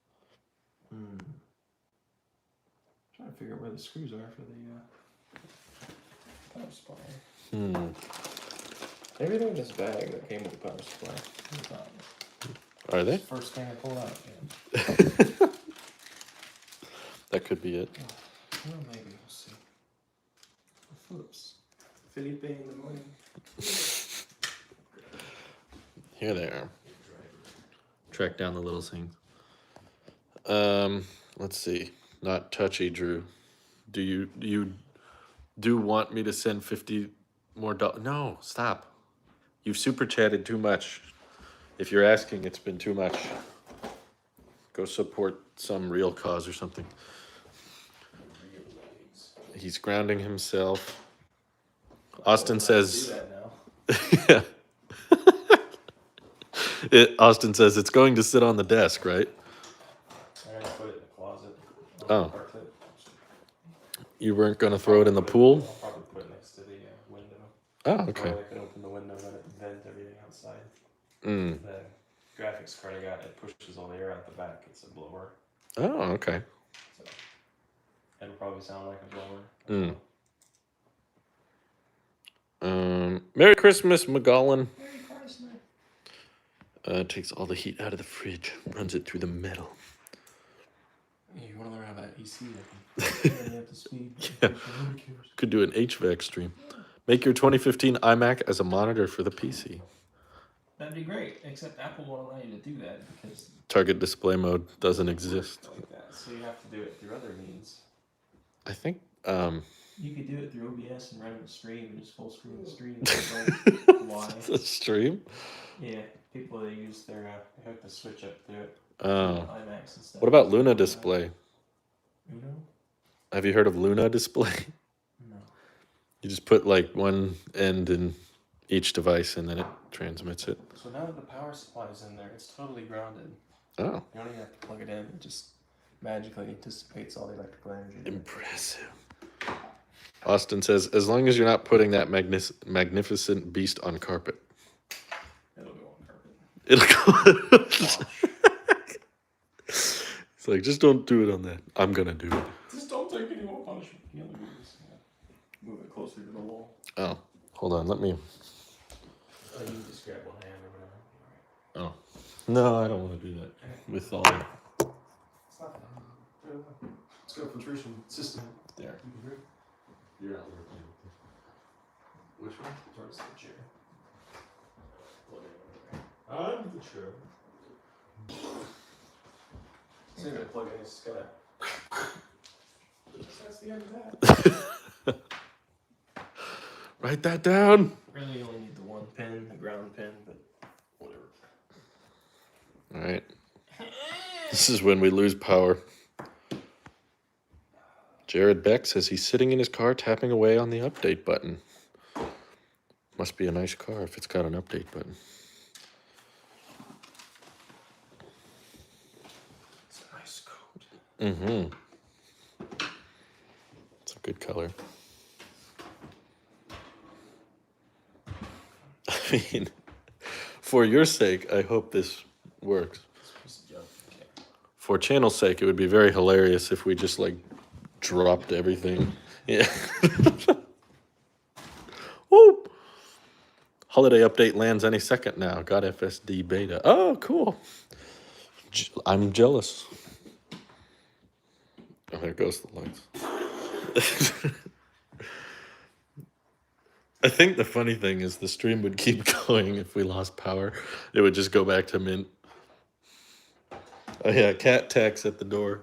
Trying to figure out where the screws are for the power supply. Maybe they're in this bag that came with the power supply. Are they? First thing I pulled out. Yeah. That could be it. Well, maybe we'll see. Flips. Felipe in the morning. Here they are. Track down the little things. Let's see. Not touchy, Drew. Do you want me to send 50 more dollars? No, stop. You've super chatted too much. If you're asking, it's been too much. Go support some real cause or something. He's grounding himself. Austin says. Yeah. Austin says it's going to sit on the desk, right? I'm gonna put it in the closet. Oh. You weren't going to throw it in the pool? I'll probably put it next to the window. Oh, okay. Or I can open the window and let it vent everything outside. graphics card I got, it pushes all the air out the back. It's a blower. Oh, okay. So it'll probably sound like a blower. Merry Christmas, McGowan. Merry Christmas. Takes all the heat out of the fridge, runs it through the metal. Yeah, you want to learn how that AC up to speed. Yeah. Could do an HVAC stream. Make your 2015 iMac as a monitor for the PC. That'd be great, except Apple won't allow you to do that because Target display mode doesn't exist. like that. So you have to do it through other means. I think You could do it through OBS and run a stream and just full screen the stream. Like, why? a stream? Yeah, people they use their they hook the switch up to it. Oh. iMacs and stuff. What about Luna display? Uno? Have you heard of Luna display? No. You just put like one end in each device and then it transmits it. So now that the power supply's in there, it's totally grounded. Oh. You don't even have to plug it in. It just magically dissipates all the electrical energy. Impressive. Austin says, as long as you're not putting that magnificent beast on carpet. It'll go on carpet. It'll go. It's like, just don't do it on that. I'm going to do it. Just don't take any more punishment. You only move it closer to the wall. Oh, hold on. Let me. Oh, you can just grab one hand or whatever. Oh. No, I don't want to do that. With all that. It's not that. Let's go filtration system. There. You're not working. Which one? Towards the chair. I'm the chair. So you're going to plug in, it's just that's the end of that. Write that down. Really, you only need the one pin, the ground pin, but whatever. All right. This is when we lose power. Jared Beck says he's sitting in his car tapping away on the update button. Must be a nice car if it's got an update button. It's a nice coat. Mm-hmm. It's a good color. I mean, for your sake, I hope this works. For channel's sake, it would be very hilarious if we just like dropped everything. Yeah. Woo! Holiday update lands any second now. Got FSD beta. Oh, cool. I'm jealous. Oh, there goes the lights. I think the funny thing is the stream would keep going if we lost power. It would just go back to mint. Oh yeah, cat tax at the door.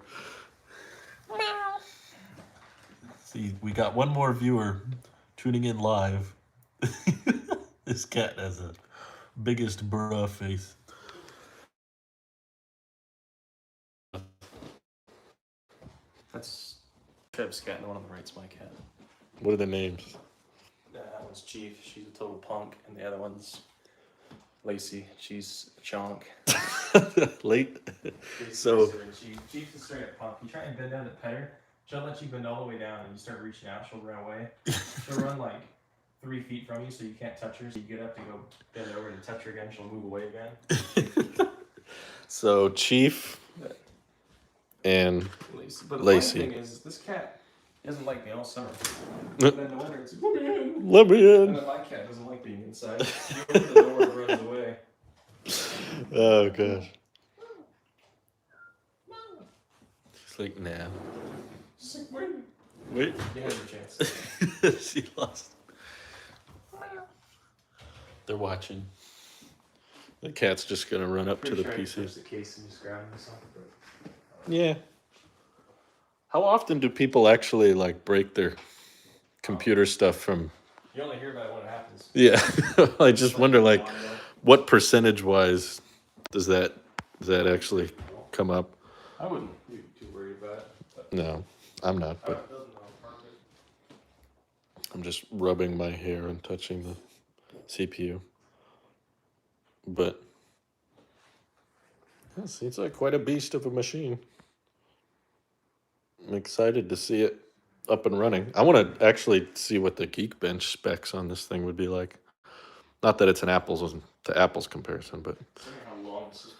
See, we got one more viewer tuning in live. This cat has a biggest bra face. That's Trev's cat, and the one on the right's my cat. What are the names? That one's Chief, she's a total punk, and the other one's Lacey, she's a chonk. Late. So Chief's a straight up punk. You try and bend down to pet her, she'll let you bend all the way down, and you start reaching out, she'll run away. She'll run like 3 feet from you, so you can't touch her. So you get up to go bend over and touch her again, she'll move away again. So Chief and Lacey. But the Lacey. funny thing is, this cat doesn't like me all summer. But in the winter, it's like, let me in. Let me And in. then my cat doesn't like being inside. She opens the door and runs away. Oh gosh. She's like, nah. She's like, wait. Wait. You had your chance. She lost. They're watching. The cat's just gonna run up to the Pretty sure I PC. touched the case and just grabbed myself. Yeah. How often do people actually like break their computer stuff from? You only hear about it when it happens. Yeah. I just wonder like what percentage wise does that actually come up? I wouldn't be too worried about it. But No, I'm not, but it doesn't harm it. I'm just rubbing my hair and touching the CPU. But yeah, seems like quite a beast of a machine. I'm excited to see it up and running. I want to actually see what the Geekbench specs on this thing would be like. Not that it's an apples to apples comparison, but Considering how long this is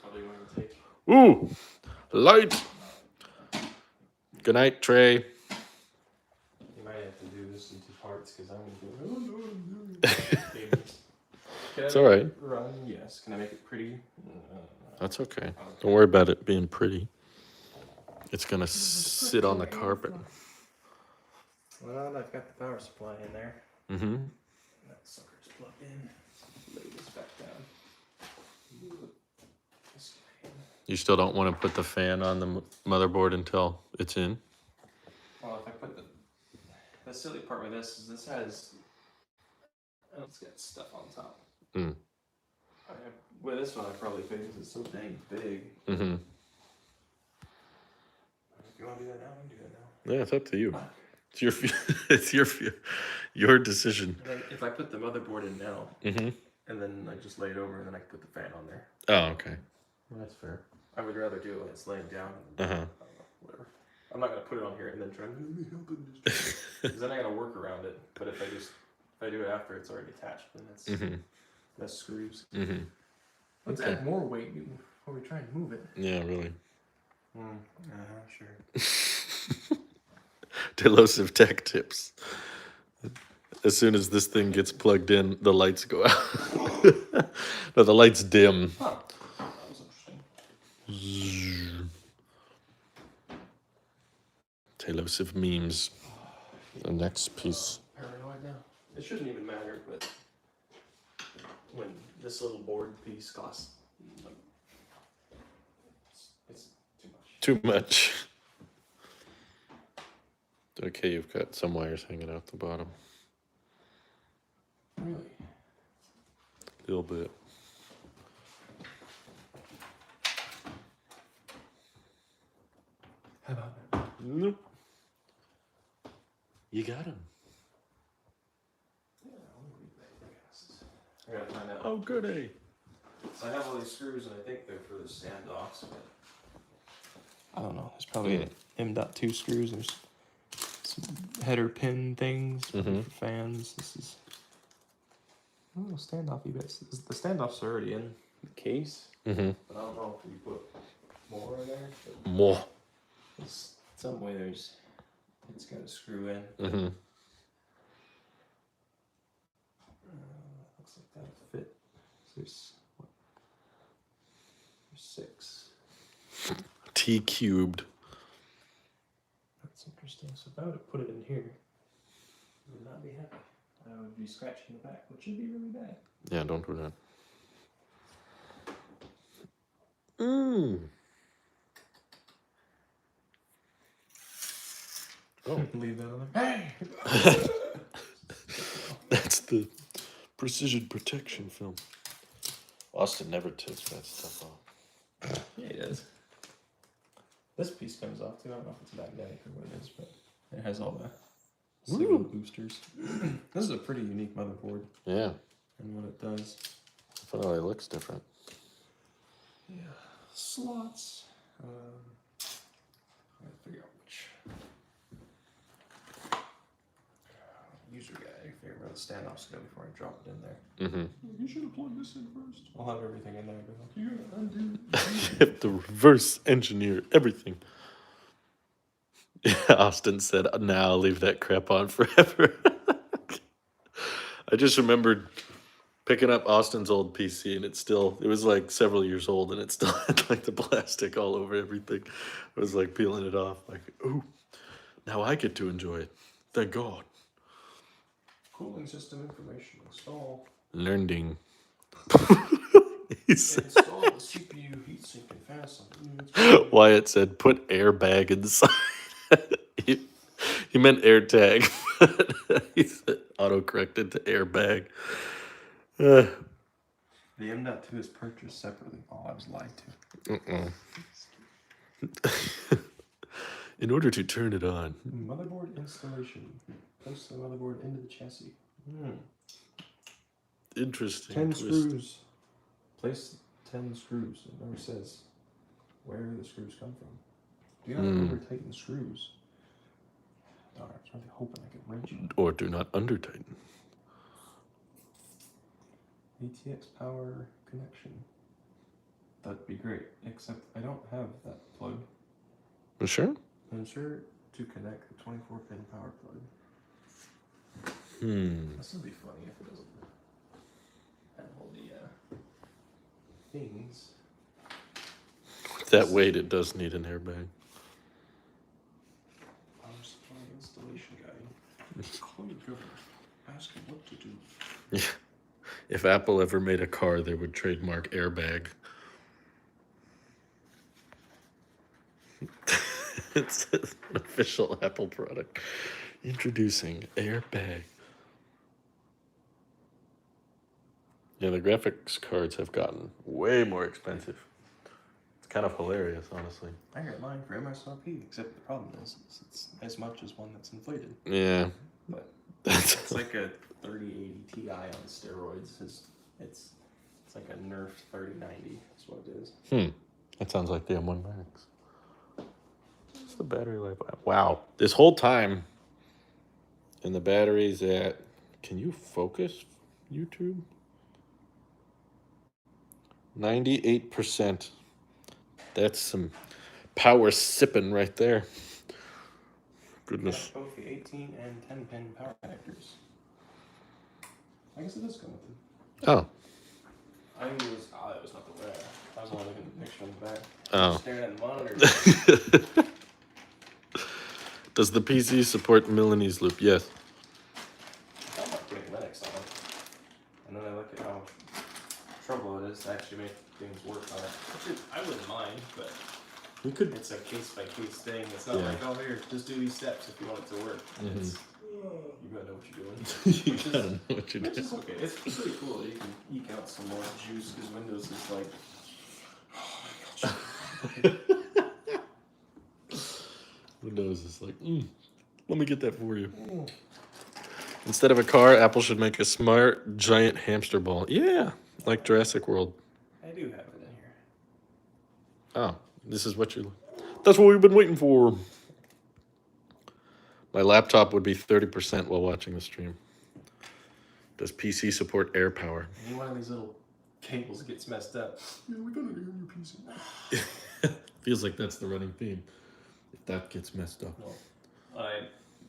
Ooh, light. Good night, Trey. You might have to do this in 2 parts because I'm going to do It's all right. Run, yes. Can I make it pretty? That's okay. Don't worry about it being pretty. It's going to sit on the carpet. Well, I've got the power supply in there. Mm-hmm. That sucker's plugged in. Lay this back down. You still don't want to put the fan on the motherboard until it's in? Well, if I put the silly part with this is this has, it's got stuff on top. Mm. With this one, I probably could because it's so dang big. Mm-hmm. If you want to do that now, we can do that now. Yeah, it's up to you. It's your decision. If I put the motherboard in now, mm-hmm. and then I just lay it over, and then I can put the fan on there. Oh, okay. Well, that's fair. I would rather do it when it's laying down. Uh-huh. Whatever. I'm not gonna put it on here and then try to because then I gotta work around it. But if I do it after it's already attached, then that's less screws. Mm-hmm. Let's add more weight before we try and move it. Yeah, really. Sure. Tailosive tech tips. As soon as this thing gets plugged in, the lights go out. No, the lights dim. Huh. That was interesting. Tailosive memes. The next piece. Paranoid now. It shouldn't even matter, but when this little board piece costs, it's too much. Too much. Okay, you've got some wires hanging out the bottom. Really? A little bit. How about that? Nope. You got him. Yeah, I gotta find out. Oh, goody. So I have all these screws, and I think they're for the standoffs, but I don't know. There's probably M.2 screws. There's some header pin things for fans. This is standoffy bits. The standoffs are already in the case, but I don't know if you put more in there. More. There's some way it's got to screw in. Looks like that'll fit. So there's 6. T cubed. That's interesting. So if I were to put it in here, I would not be happy. I would be scratching the back, which would be really bad. Yeah, don't do that. Oh. Leave that on there. Hey! That's the precision protection film. Austin never takes that stuff off. Yeah, he does. This piece comes off too. I don't know if it's magnetic or what it is, but it has all the signal boosters. This is a pretty unique motherboard. Yeah. And what it does. Definitely looks different. Yeah. Slots. I gotta figure out which. User guy, figure out the standoff's go before I drop it in there. You should have plugged this in first. I'll have everything in there. But you gotta undo. You have to reverse engineer everything. Yeah, Austin said, "Now I'll leave that crap on forever." I just remembered picking up Austin's old PC, and it was like several years old, and it still had like the plastic all over everything. I was like peeling it off, like, "Ooh, now I get to enjoy it. Thank God." Cooling system information install. Learning. Install the CPU heatsink and fan assembly. Wyatt said, "Put airbag inside." he meant AirTag. He said auto-corrected to airbag. The M.2 is purchased separately. Oh, I was lied to. In order to turn it on. Motherboard installation. Place the motherboard into the chassis. Interesting. 10 twist. screws. Place 10 screws. It never says where the screws come from. Do not over tighten screws. Darn, I was really hoping I could wrench it. Or do not under tighten. ATX power connection. That'd be great. Except I don't have that plug. You sure? I'm sure to connect the 24-pin power plug. This would be funny if it doesn't have all the things. With that weight, it does need an airbag. Power supply installation guide. Call your governor. Ask him what to do. Yeah. If Apple ever made a car, they would trademark airbag. It's an official Apple product. Introducing airbag. Yeah, the graphics cards have gotten way more expensive. It's kind of hilarious, honestly. I got mine for MSRP, except the problem is it's as much as one that's inflated. Yeah. But it's like a 3080 Ti on steroids. It's like a Nerf 3090 is what it is. That sounds like the M1 Max. What's the battery life? Wow. This whole time, and the battery's at... Can you focus, YouTube? 98%. That's some power sipping right there. Goodness. Yeah, both the 18 and 10-pin power connectors. I guess it does come with them. Oh. I think it was... Oh, that was not the way. I was only looking at the picture on the back. Oh. Staring at the monitor. Does the PC support Milanese loop? Yes. I might put Linux on it. And then I look at how trouble it is to actually make things work on it. Which I wouldn't mind, but You could. it's a case-by-case thing. It's not like, oh, here, just do these steps if you want it to work. It's, you gotta know what you're doing. You gotta know what you're Which doing. is okay. It's pretty cool that you can eke out some more juice because Windows is like, Windows is like, let me get that for you. Instead of a car, Apple should make a smart, giant hamster ball. Yeah, like Jurassic World. I do have it in here. Oh, this is what you... That's what we've been waiting for. My laptop would be 30% while watching the stream. Does PC support air power? Any one of these little cables gets messed up. Yeah, we got it here in your PC. Feels like that's the running theme. If that gets messed up. No.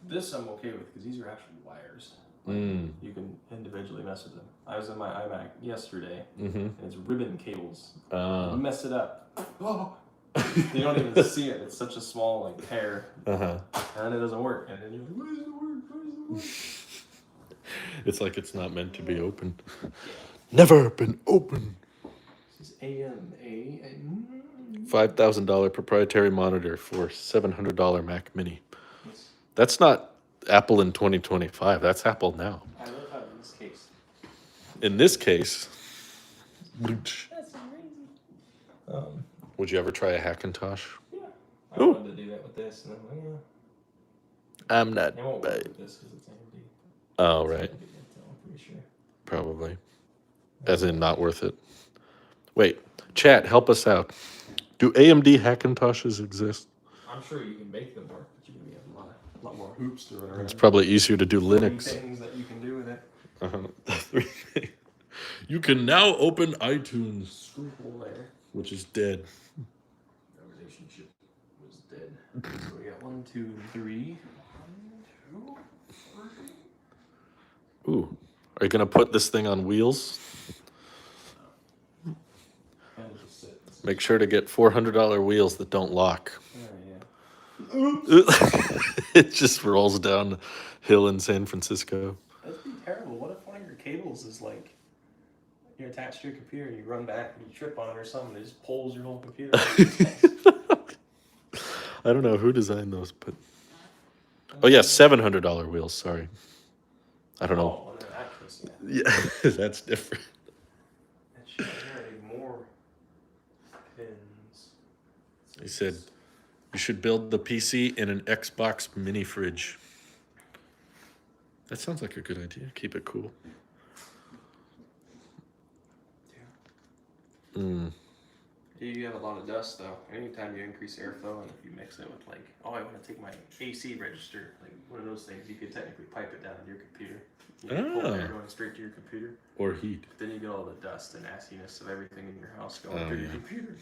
This I'm okay with because these are actually wires. You can individually mess with them. I was in my iMac yesterday, and it's ribbon cables. You mess it up. Oh. You don't even see it. It's such a small like hair, and then it doesn't work. And then you're like, "Why does it work? Why does it work?" It's like it's not meant to be opened. Never been opened. This is AMA. $5,000 proprietary monitor for $700 Mac Mini. That's not Apple in 2025. That's Apple now. I love how in this case. In this case, That's amazing. would you ever try a Hackintosh? Yeah. I wanted to do that with this, and I'm like, yeah. I'm not. It won't work with this because it's AMD. Oh, right. I'm pretty sure. Probably. As in, not worth it. Wait, chat, help us out. Do AMD Hackintoshes exist? I'm sure you can make them work, but you're gonna have a lot more hoops to run around. It's probably easier to do Linux. Things that you can do with it. You can now open iTunes, Screw hole there. which is dead. The relationship was dead. So we got 1, 2, 3. 1, 2, 3. Ooh, are you gonna put this thing on wheels? Make sure to get $400 wheels that don't lock. It just rolls down the hill in San Francisco. That'd be terrible. What if one of your cables is like you're attached to your computer and you run back and you trip on it or something, it just pulls your whole computer. I don't know who designed those, but oh yeah, $700 wheels. Sorry, I don't know. Oh, in that case, Yeah, that's different. That should carry more pins. He said you should build the PC in an Xbox mini fridge. That sounds like a good idea. Keep it cool. You have a lot of dust though. Anytime you increase airflow and if you mix it with like, oh, I want to take my AC register, like one of those things, you could technically pipe it down to your computer. You know, pull air going straight to your computer. Or heat. But then you get all the dust and nastiness of everything in your house going through your computer.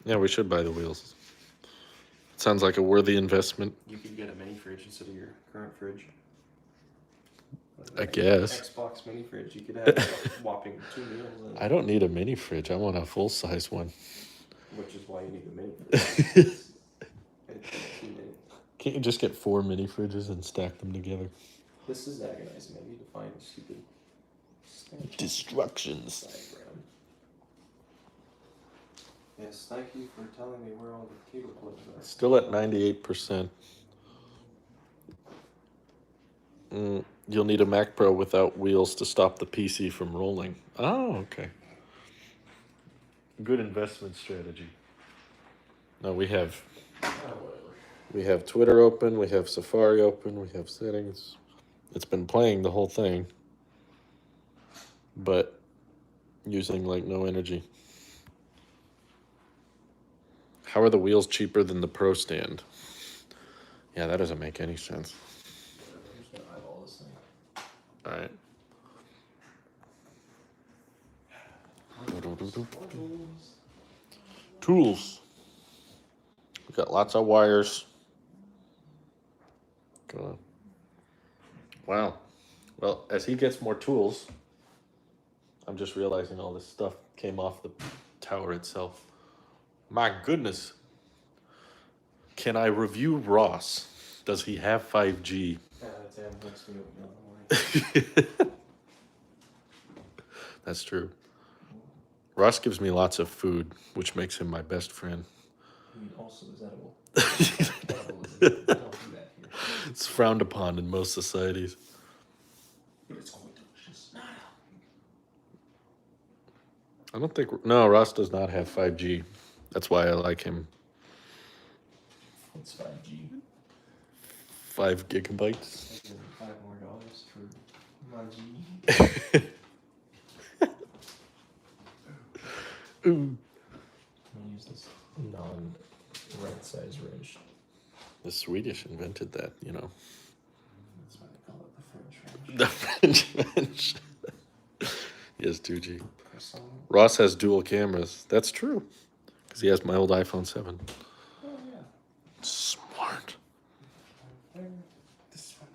Yeah, we should buy the wheels. Sounds like a worthy investment. You could get a mini fridge instead of your current fridge. I guess. Xbox mini fridge, you could have a whopping 2 meals. I don't need a mini fridge. I want a full size one. Which is why you need a mini fridge. Can't you just get 4 mini fridges and stack them together? This is agonizing. I need to find a stupid destructions. diagram. Yes, thank you for telling me where all the cable plugs are. Still at 98%. You'll need a Mac Pro without wheels to stop the PC from rolling. Oh, okay. Good investment strategy. No, we have Twitter open, we have Safari open, we have settings. It's been playing the whole thing, but using like no energy. How are the wheels cheaper than the Pro stand? Yeah, that doesn't make any sense. I'm just gonna eyeball this thing. All right. Tools. We got lots of wires. Wow. Well, as he gets more tools, I'm just realizing all this stuff came off the tower itself. My goodness. Can I review Ross? Does he have 5G? That's true. Ross gives me lots of food, which makes him my best friend. He also is edible. Don't do that here. It's frowned upon in most societies. But it's quite delicious. I don't think... No, Ross does not have 5G. That's why I like him. It's 5G. 5 gigabytes. $5 more for my G. Ooh. I'm gonna use this non-right size wrench. The Swedish invented that, you know. That's why they call it the French wrench. The French wrench. He has 2G. Croissant. Ross has dual cameras. That's true. Because he has my old iPhone 7. Oh, yeah. Smart. There. This one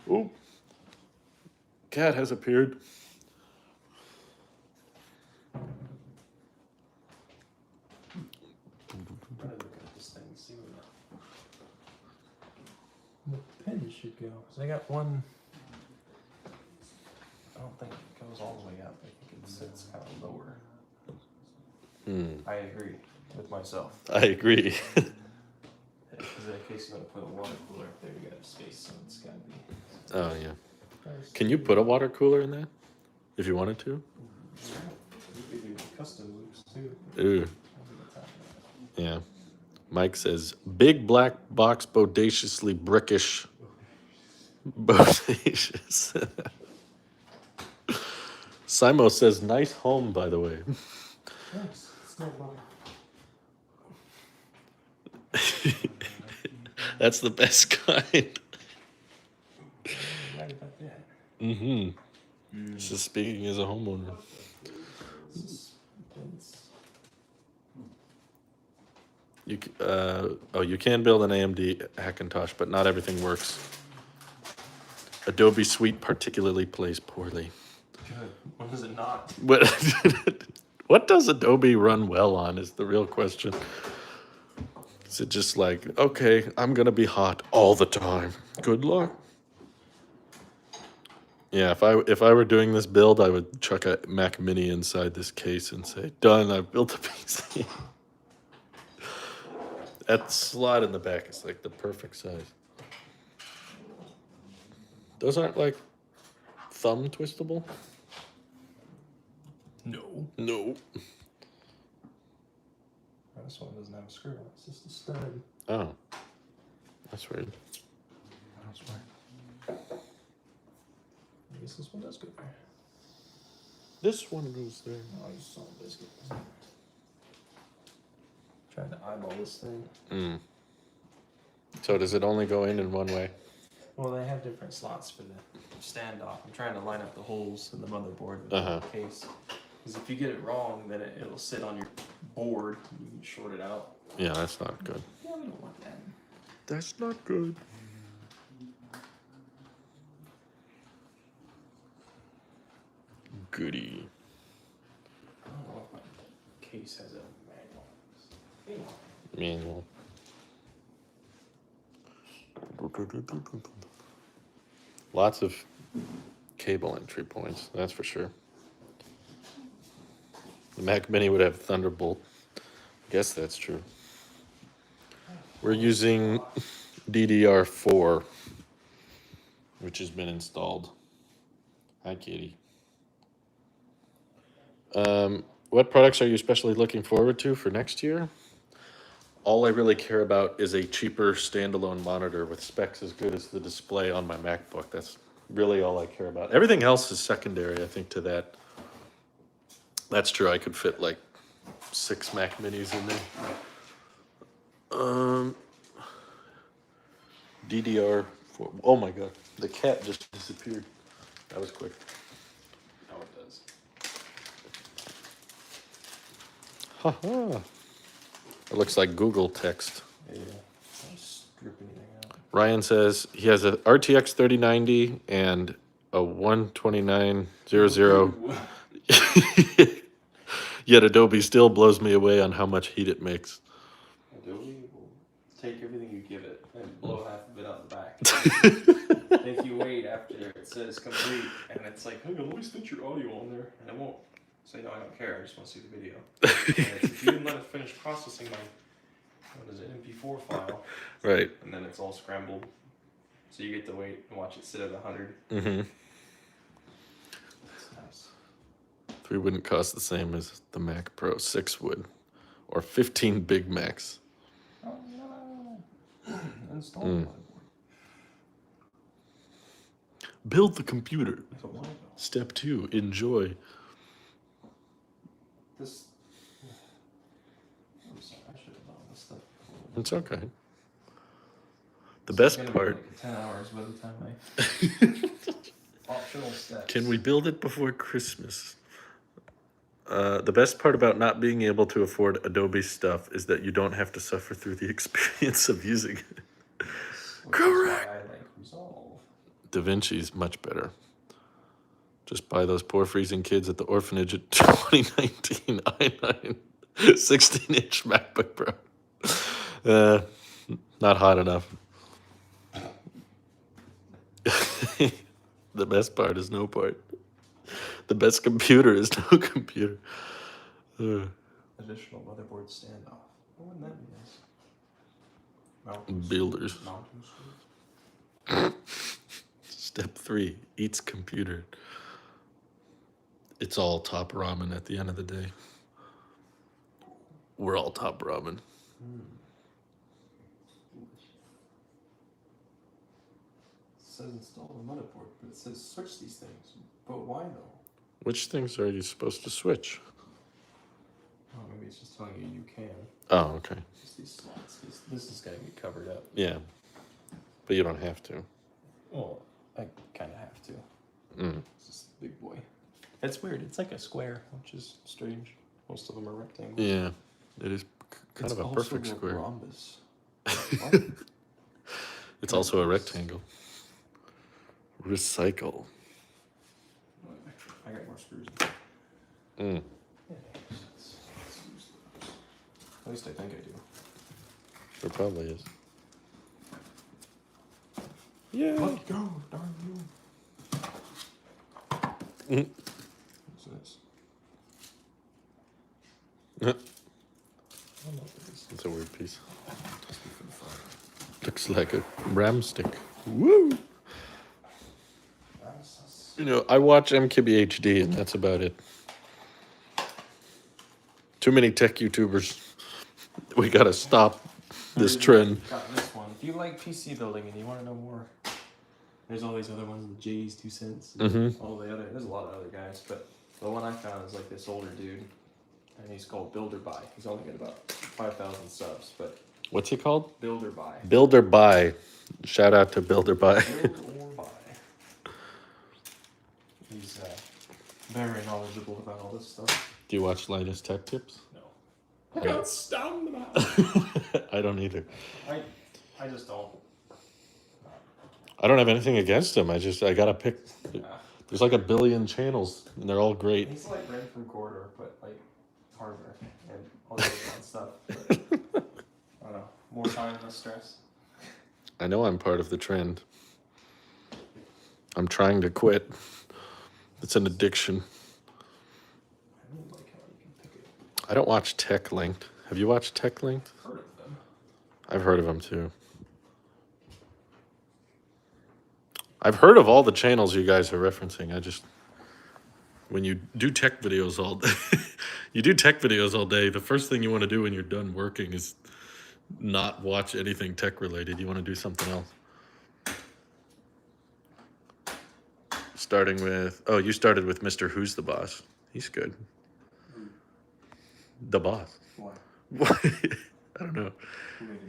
there. Ooh. Cat has appeared. Look at this thing, see where the pin should go. So I got one. I don't think it goes all the way up. I think it sits kind of lower. I agree with myself. I agree. Because in case you want to put a water cooler up there, you got space, so it's got to be. Oh, yeah. Can you put a water cooler in that? If you wanted to? You could do custom loops too. Ooh. Yeah. Mike says, big black box, bodaciously brickish. Bodacious. Simo says, nice home, by the way. Nice. Still low. That's the best kind. Right about that. Mm-hmm. This is speaking as a homeowner. You can build an AMD Hackintosh, but not everything works. Adobe Suite particularly plays poorly. Good. When does it not? What does Adobe run well on is the real question. Is it just like, okay, I'm going to be hot all the time. Good luck. Yeah, if I were doing this build, I would chuck a Mac Mini inside this case and say, done, I've built a PC. That slot in the back is like the perfect size. Those aren't like thumb twistable? No. No. This one doesn't have a screw. It's just a stud. Oh. That's weird. That's weird. guess this one does go there. This one goes there. Oh, you saw biscuit. Trying to eyeball this thing. Mm. So does it only go in one way? Well, they have different slots for the standoff. I'm trying to line up the holes in the motherboard with the case. Because if you get it wrong, then it'll sit on your board. You can short it out. Yeah, that's not good. Yeah, we don't want that. That's not good. Goody. I don't know if my case has a manual. Manual. Lots of cable entry points, that's for sure. The Mac Mini would have Thunderbolt. I guess that's true. We're using DDR4, which has been installed. Hi, Kitty. What products are you especially looking forward to for next year? All I really care about is a cheaper standalone monitor with specs as good as the display on my MacBook. That's really all I care about. Everything else is secondary, I think, to that. That's true. I could fit like 6 Mac Minis in there. DDR4. Oh my god, the cat just disappeared. That was quick. Now it does. Haha. It looks like Google text. Yeah. I'll strip anything out. Ryan says he has a RTX 3090 and a 12900. Yet Adobe still blows me away on how much heat it makes. Adobe will take everything you give it and blow half of it out the back. If you wait after it says complete and it's like, hey, let me stitch your audio on there, and it won't. Say, no, I don't care. I just want to see the video. If you didn't let it finish processing my, what is it, MP4 file. Right. And then it's all scrambled. So you get to wait and watch it sit at 100. Mm-hmm. That's nice. 3 wouldn't cost the same as the Mac Pro. 6 would. Or 15 Big Macs. Oh, no. Install the motherboard. Build the computer. It's a while ago. Step 2, enjoy. This. I'm sorry, I should have done this stuff. It's okay. The It's best gonna be part. like 10 hours by the time I. Optional steps. Can we build it before Christmas? The best part about not being able to afford Adobe stuff is that you don't have to suffer through the experience of using it. Correct. I like Resolve. DaVinci's much better. Just buy those poor freezing kids at the orphanage at 2019 i9 16-inch MacBook Pro. Not hot enough. The best part is no part. The best computer is no computer. Additional motherboard standoff. What wouldn't that be nice? Mountain Builders. screws, mountain screws. Step 3, eats computer. It's all top ramen at the end of the day. We're all top ramen. It says install the motherboard, but it says switch these things. But why though? Which things are you supposed to switch? Oh, maybe it's just telling you you can. Oh, okay. Just these slots. This is going to be covered up. Yeah. But you don't have to. Well, I kind of have to. Mm. It's just a big boy. It's weird. It's like a square, which is strange. Most of them are rectangles. Yeah. It is kind It's of a also perfect a square. rhombus. What? It's also a rectangle. Recycle. I got more screws. Mm. Yeah, let's use those. At least I think I do. There probably is. Yeah. Let go, darn you. Mm. What's this? Uh, I don't know what it is. It's a weird piece. Must be for the fire. Looks like a ram stick. Woo! You know, I watch MKBHD and that's about it. Too many tech YouTubers. We gotta stop this trend. Got this one. If you like PC building and you want to know more, There's all these other ones, the J's 2 cents, all the other. There's a lot of other guys, but the one I found is like this older dude, and he's called Builder Buy. He's only got about 5,000 subs, but what's he called? Builder Buy. Builder Buy. Shout out to Builder Buy. Build or buy. He's very knowledgeable about all this stuff. Do you watch Linus Tech Tips? No. I got stung in the mouth. I don't either. I just don't. I don't have anything against him. I gotta pick. There's like a billion channels, and they're all great. He's like Red from Corridor, but like hardware and all that fun stuff. But, I don't know. More time, less stress. I know I'm part of the trend. I'm trying to quit. It's an addiction. I don't like how you can pick it. I don't watch Tech Linked. Have you watched Tech Linked? Heard of them. I've heard of them too. I've heard of all the channels you guys are referencing. When you do tech videos all day, the first thing you want to do when you're done working is not watch anything tech related. You want to do something else. You started with Mr. Who's the Boss. He's good. The Boss. Why? I don't know.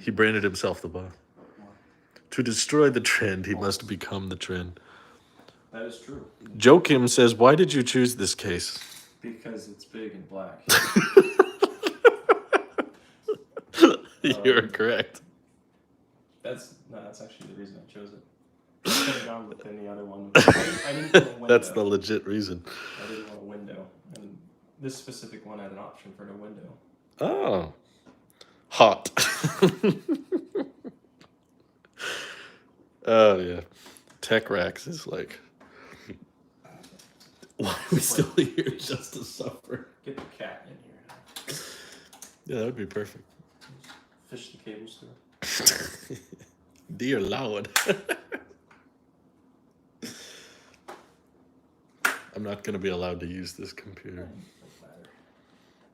He branded himself the Boss. To destroy the trend, he must become the trend. That is true. Joe Kim says, why did you choose this case? Because it's big and black. You're correct. That's actually the reason I chose it. I could have gone with any other one. I didn't want a window. That's the legit reason. I didn't want a window. And this specific one had an option for no window. Oh. Hot. Oh, yeah. Tech Racks is like, why are we still here just to suffer? Get the cat in here. Yeah, that would be perfect. Fish the cables through. Dear Lord. I'm not going to be allowed to use this computer.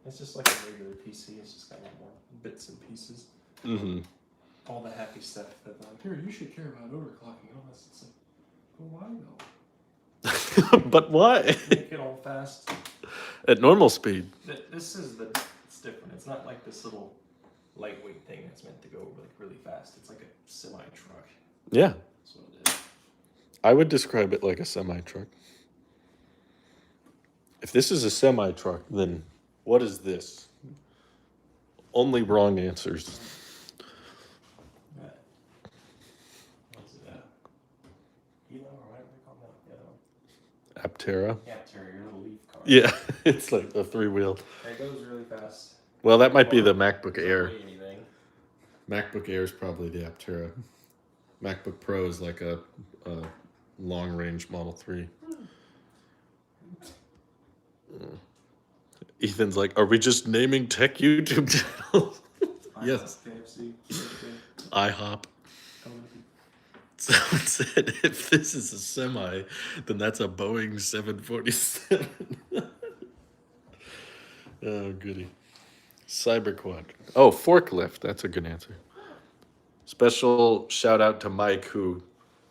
It's just like a regular PC. It's just got a lot more bits and pieces. Mm-hmm. All the happy stuff that here, you should care about overclocking and all this. It's like, well, why though? But why? Make it all fast. At normal speed. It's different. It's not like this little lightweight thing that's meant to go like really fast. It's like a semi truck. Yeah. That's what it is. I would describe it like a semi truck. If this is a semi truck, then what is this? Only wrong answers. Aptera. Yeah, Terry, your little leaf car. Yeah, it's like a 3-wheel. It goes really fast. Well, that might be the MacBook Air. Anything. MacBook Air is probably the Aptera. MacBook Pro is like a long-range Model 3. Ethan's like, are we just naming tech YouTube channels? Yes. KFC. IHOP. Someone said, if this is a semi, then that's a Boeing 747. Oh, goody. Cyberquad. Oh, forklift. That's a good answer. Special shout out to Mike, who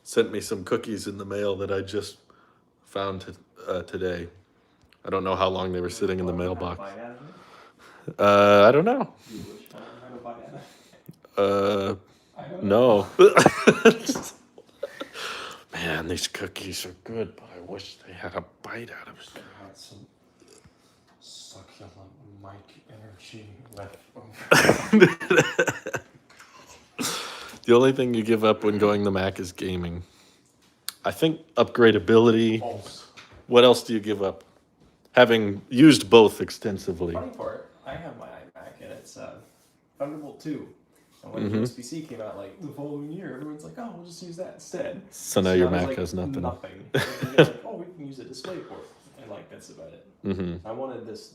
sent me some cookies in the mail that I just found today. I don't know how long they were sitting in the mailbox. I don't know. No. Man, these cookies are good, but I wish they had a bite out of it. Had some succulent mic energy left. The only thing you give up when going the Mac is gaming. I think upgradability. False. What else do you give up? Having used both extensively. Funny part, I have my iMac and it's Thunderbolt 2. And when USB-C came out like the following year, everyone's like, oh, we'll just use that instead. So now your Mac has nothing. Nothing. And they're like, oh, we can use a display port. And like, that's about it. Mm-hmm. I wanted this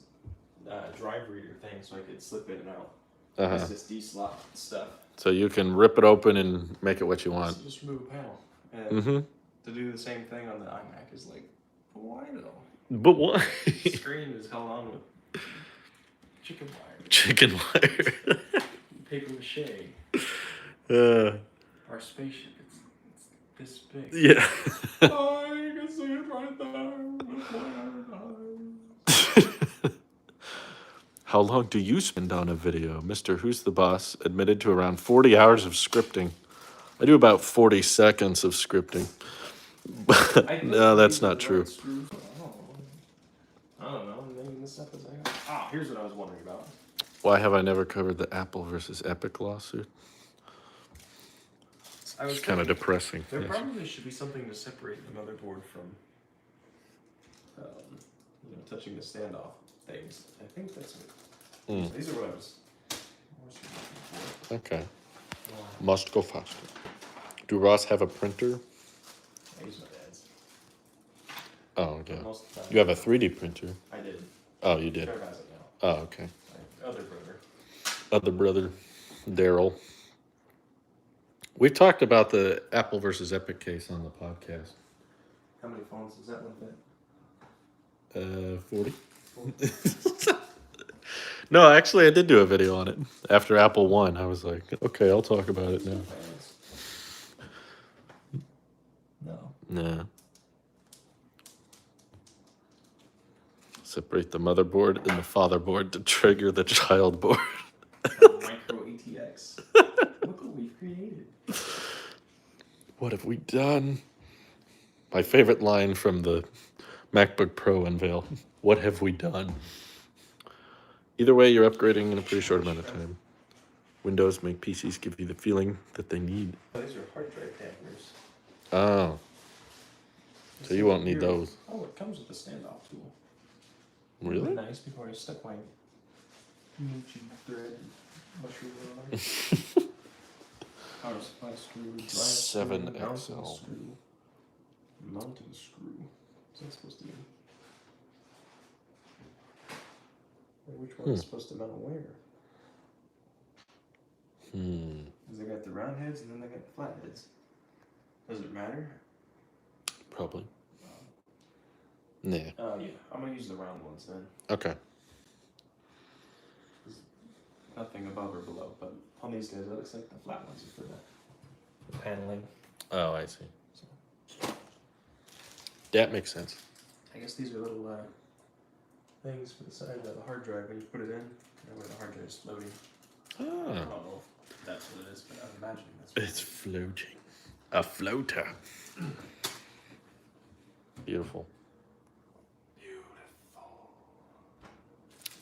drive reader thing so I could slip in and out. Uh-huh. SSD slot stuff. So you can rip it open and make it what you want. So just remove a panel. And to do the same thing on the iMac is like, but why though? But why? The screen is held on with chicken wire. Chicken wire. Paper mache. Uh, Our spaceship. It's this big. Yeah. I can see it right there. How long do you spend on a video? Mr. Who's the Boss admitted to around 40 hours of scripting. I do about 40 seconds of scripting. But no, that's not true. I don't know. Maybe this stuff is like, ah, here's what I was wondering about. Why have I never covered the Apple versus Epic lawsuit? It's kind of depressing. There probably should be something to separate the motherboard from, touching the standoff things. I think that's what. These are what I was. Okay. Must go faster. Do Ross have a printer? I use my dad's. Oh, yeah. You have a 3D printer? I did. Oh, you did? Trev has it now. Oh, okay. My other brother. Other brother, Daryl. We've talked about the Apple versus Epic case on the podcast. How many phones does that one fit? 40. No, actually, I did do a video on it. After Apple won, I was like, okay, I'll talk about it now. No. Nah. Separate the motherboard and the fatherboard to trigger the child board. Micro ATX. Look what we've created. What have we done? My favorite line from the MacBook Pro unveil. What have we done? Either way, you're upgrading in a pretty short amount of time. Windows make PCs give you the feeling that they need. These are hard drive dampeners. Oh. So you won't need those. Oh, it comes with a standoff tool. Really? Nice before I stuck my Moochie thread mushroom on it. Power supply screw, drive 7XL. mounting screw. Mounting screw. What's that supposed to mean? Or which one is supposed to mount where? Because they got the round heads and then they got the flat heads. Does it matter? Probably. Nah. Yeah, I'm gonna use the round ones then. Okay. Nothing above or below, but on these guys it looks like the flat ones are for the paneling. Oh, I see. That makes sense. I guess these are little things for the side of the hard drive when you put it in. Where the hard drive is floating. I don't know if that's what it is, but I'm imagining that's what It's floating. A floater. Beautiful.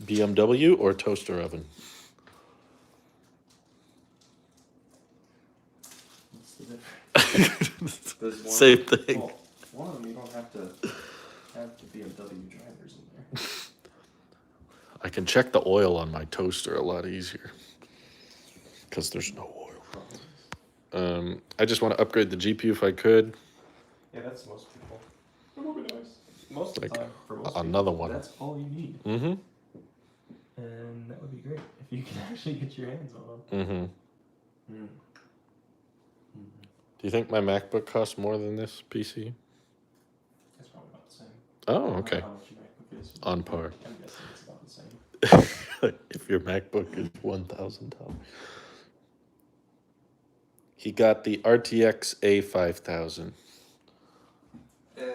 BMW or toaster oven? What's the difference? Same thing. Well, one of them you don't have to have the BMW drivers in there. I can check the oil on my toaster a lot easier because there's no oil. I just want to upgrade the GPU if I could. Yeah, that's most people. It would be nice. Most of the time, for most another people, one. that's all you need. Mm-hmm. And that would be great if you can actually get your hands on them. Mm-hmm. Do you think my MacBook costs more than this PC? It's probably about the same. Oh, okay. How much your MacBook is. On par. I'm guessing it's about the same. If your MacBook is $1,000. He got the RTX A5000,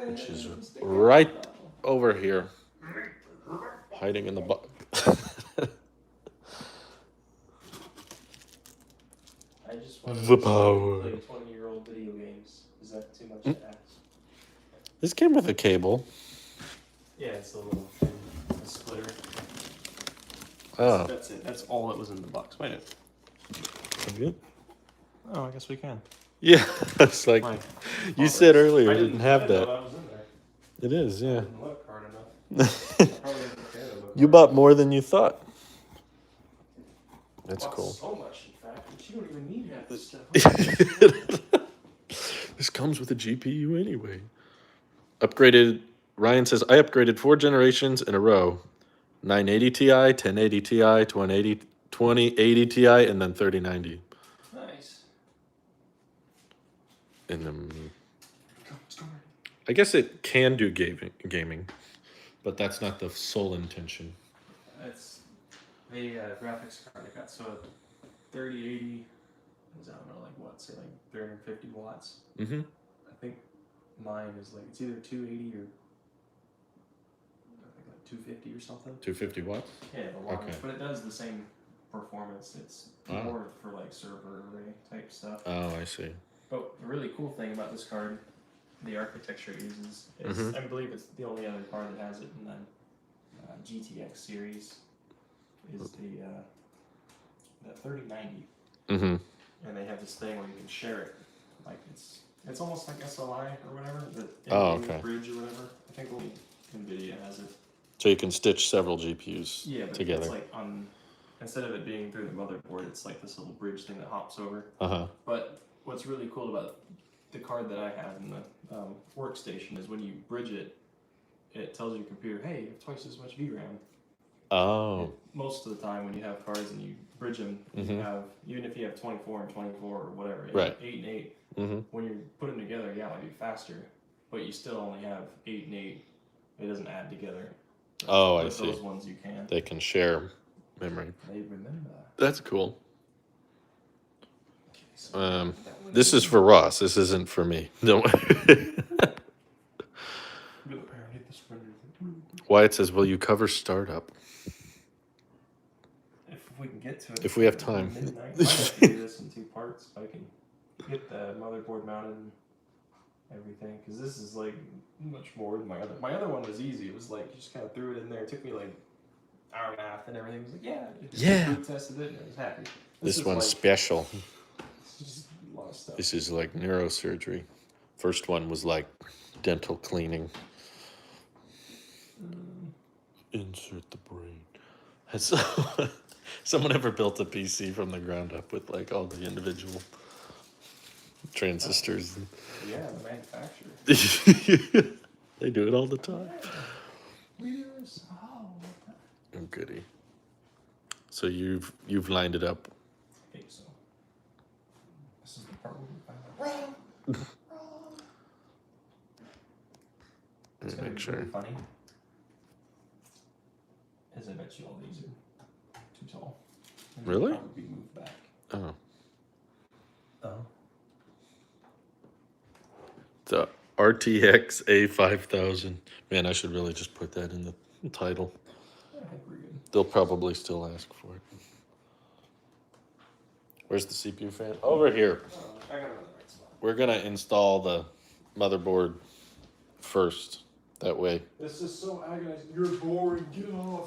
which is right over here, hiding in the box. I just want The to power. play 20-year-old video games. Is that too much to ask? This came with a cable. Yeah, it's a little thin splitter. Oh. That's it. That's all that was in the box. Wait a minute. Good. Oh, I guess we can. Yeah, it's like you said earlier, I didn't have know that. that was in there. It is, yeah. I didn't look hard enough. I probably didn't prepare to look You hard bought enough. more than you thought. That's Bought cool. So much, in fact, that you don't even need half this stuff. This comes with a GPU anyway. Upgraded, Ryan says, I upgraded 4 generations in a row. 980 Ti, 1080 Ti, 2080 Ti, and then 3090. Nice. And I guess it can do gaming, but that's not the sole intention. It's the graphics card I got. So 3080 is, I don't know, like what, say like 350 watts. Mm-hmm. think mine is like, it's either 280 or I think like 250 or something. 250 watts? Yeah, the longest, but it does the same performance. It's more for like server array type stuff. Oh, I see. But the really cool thing about this card, the architecture it uses, is I believe it's the only other card that has it in the GTX series, is the 3090. Mm-hmm. And they have this thing where you can share it, like it's almost like SLI or whatever. The bridge or whatever. I think only NVIDIA has it. So you can stitch several GPUs together. It's like instead of it being through the motherboard, it's like this little bridge thing that hops over. But what's really cool about the card that I have in the workstation is when you bridge it, it tells your computer, hey, you have twice as much VRAM. Oh. Most of the time when you have cards and you bridge them, you have, even if you have 24 and 24 or whatever, 8 and 8, when you put them together, it might be faster, but you still only have 8 and 8. It doesn't add together. Oh, but I see. Those ones you can. They can share memory. They remember. That's cool. Okay, so this is for Ross. This isn't for me. Don't Wyatt says, will you cover startup? If we can get to it. If we have time. Midnight. I have to do this in 2 parts. I can get the motherboard mounted and everything. Because this is like much more than my other. My other one was easy. It was like, you just kind of threw it in there. It took me like an hour and a half and everything. It was like, yeah. Boot tested it and I was happy. This one's like, special. It's just a lot of stuff. This is like neurosurgery. First one was like dental cleaning. Insert the brain. Has someone ever built a PC from the ground up with like all the individual transistors? Yeah, the manufacturer. They do it all the time. Oh, goody. So you've lined it up. I think so. This is the part where we find out. It's gonna be really funny. As I bet you all these are too tall. Really? Probably be moved back. Oh. Oh. The RTX A5000. Man, I should really just put that in the title. I think we're good. They'll probably still ask for it. Where's the CPU fan? Over here. I got it on the right spot. We're gonna install the motherboard first. That way. This is so agonizing. You're boring. Get off.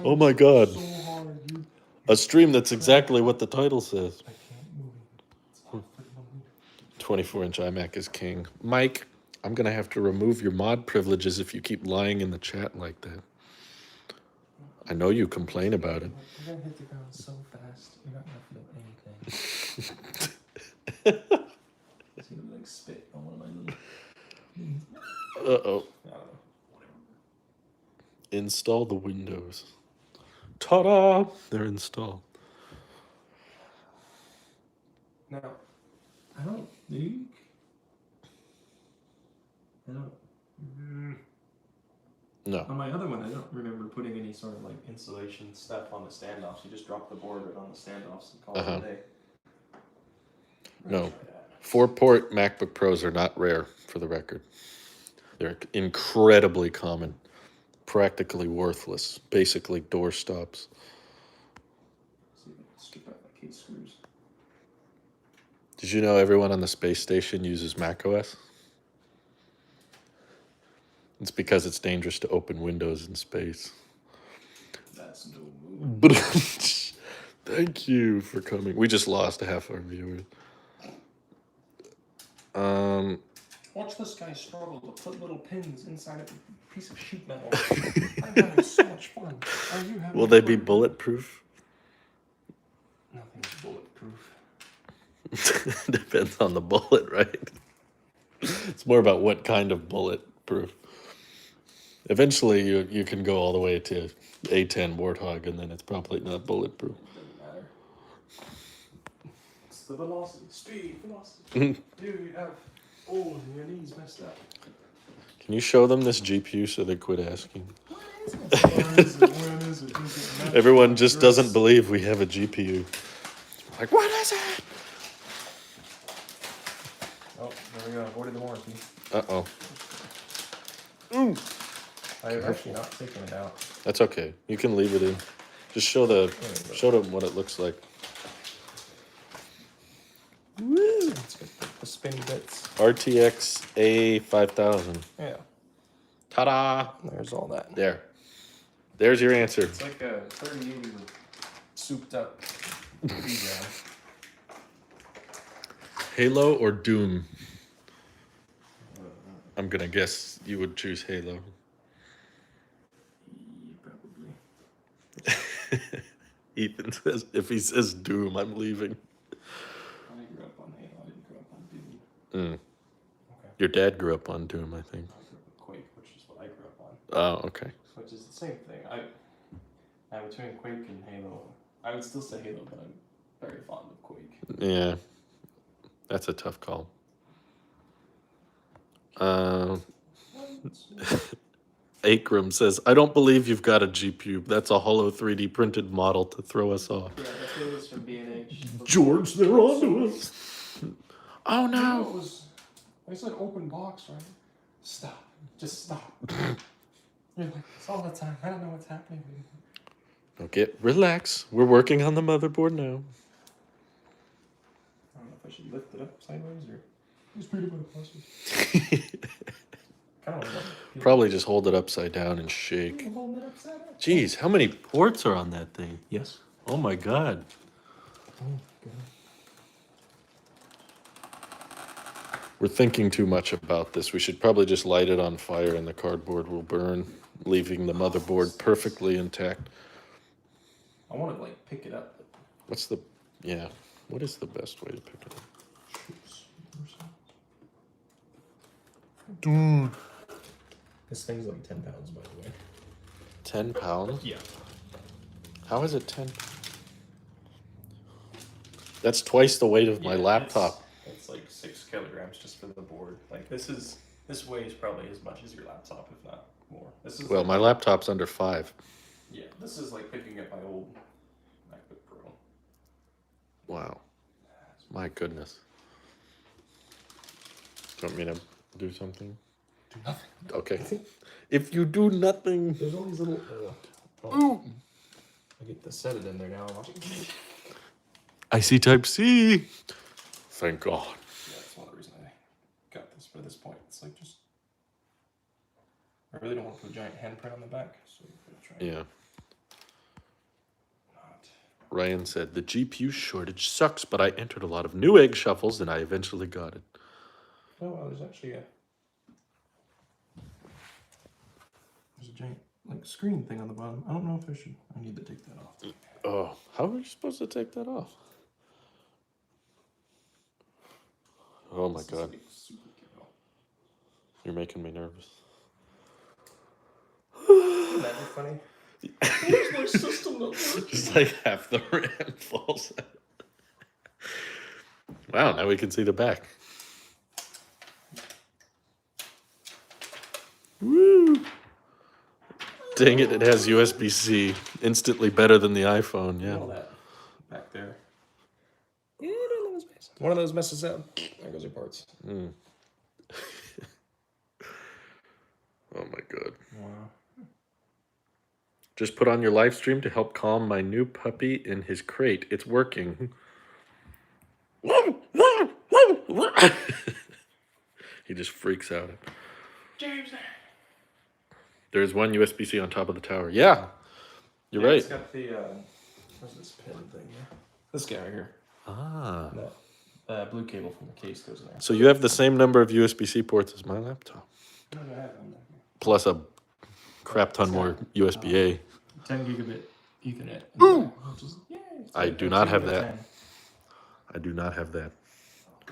Oh my God. So hard, dude. A stream that's exactly what the title says. I can't move. 24-inch iMac is king. Mike, I'm going to have to remove your mod privileges if you keep lying in the chat like that. I know you complain about it. You're going to hit the ground so fast, you're not going to feel anything. It's going to be like spit on one of my little... Uh-oh. Install the Windows. Ta-da! They're installed. Now, I don't think... No. On my other one, I don't remember putting any sort of like insulation stuff on the standoffs. You just drop the board right on the standoffs and call it a day. No. 4-port MacBook Pros are not rare, for the record. They're incredibly common. Practically worthless. Basically door stops. See if I can skip out my case screws. Did you know everyone on the space station uses macOS? It's because it's dangerous to open windows in space. That's no move. But thank you for coming. We just lost half our viewers. Watch this guy struggle to put little pins inside of a piece of sheet metal. I'm having so much fun. Are you having Will they fun? be bulletproof? Nothing's bulletproof. Depends on the bullet, right? It's more about what kind of bulletproof. Eventually, you can go all the way to A10 Warthog, and then it's probably not bulletproof. Doesn't matter. It's the velocity. Speed, velocity. Dude, you have holes in your knees messed up. Can you show them this GPU so they quit asking? Where is it? Everyone just doesn't believe we have a GPU. Like, what is it? There we go. Avoided the warranty. Uh-oh. Ooh. I'm actually not taking it out. That's okay. You can leave it in. Just show them what it looks like. Woo! Let's get the spinny bits. RTX A5000. Yeah. Ta-da! There's all that. There's your answer. It's like a 3080 with souped up VRAM. Halo or Doom? I'm gonna guess you would choose Halo. Probably. Ethan says, if he says Doom, I'm leaving. I grew up on Halo. I didn't grow up on Doom. Okay. Your dad grew up on Doom, I think. I grew up on Quake, which is what I grew up on. Oh, okay. Which is the same thing. I'm between Quake and Halo. I would still say Halo, but I'm very fond of Quake. Yeah. That's a tough call. Akram says, I don't believe you've got a GPU. That's a hollow 3D printed model to throw us off. Yeah, that's what it is from B&H. George, they're onto us. Oh no. It was, I said open box, right? Stop. Just stop. You're like, it's all the time. I don't know what's happening. Okay, relax. We're working on the motherboard now. I don't know if I should lift it up sideways or just put it on the Kind of Probably just hold it upside down and shake. Jeez, how many ports are on that thing? Yes. Oh my god. We're thinking too much about this. We should probably just light it on fire and the cardboard will burn, leaving the motherboard perfectly intact. I want to like pick it up. What's the, yeah, what is the best way to pick it up? Dude. This thing's like 10 pounds, by the way. 10 pounds? Yeah. How is it 10? That's twice the weight of my laptop. It's like 6 kilograms just for the board. Like this weighs probably as much as your laptop, if not more. This is well, like, my laptop's under 5. Yeah, this is like picking up my old MacBook Pro. Wow. My goodness. Do you want me to do something? Do nothing. Okay. If you do nothing. There's all these little. Ooh. I get to set it in there now. I see Type C. Thank God. Yeah, that's one of the reasons I got this for this point. It's like just. I really don't want to put a giant handprint on the back, so I'm gonna try. Yeah. Not. Ryan said the GPU shortage sucks, but I entered a lot of new egg shuffles and I eventually got it. Oh, well, there's actually a giant like screen thing on the bottom. I don't know if I need to take that off. Oh, how are you supposed to take that off? Oh my God. You're making me nervous. Isn't that funny? Where's my system not working? Just like half the RAM falls out. Wow, now we can see the back. Woo! Dang it, it has USB-C. Instantly better than the iPhone, yeah. All that back there. One of those messes up. There goes your parts. Mm. Oh my God. Wow. Just put on your live stream to help calm my new puppy in his crate. It's working. He just freaks out. James. There's one USB-C on top of the tower. Yeah, you're right. It's got the, where's this pin thing here? This guy right here. Ah. That blue cable from the case goes in there. So you have the same number of USB-C ports as my laptop. What do I have on there? Plus a crap ton more USB-A. 10 gigabit Ethernet. Ooh! Yay, I do not have that. I do not have that.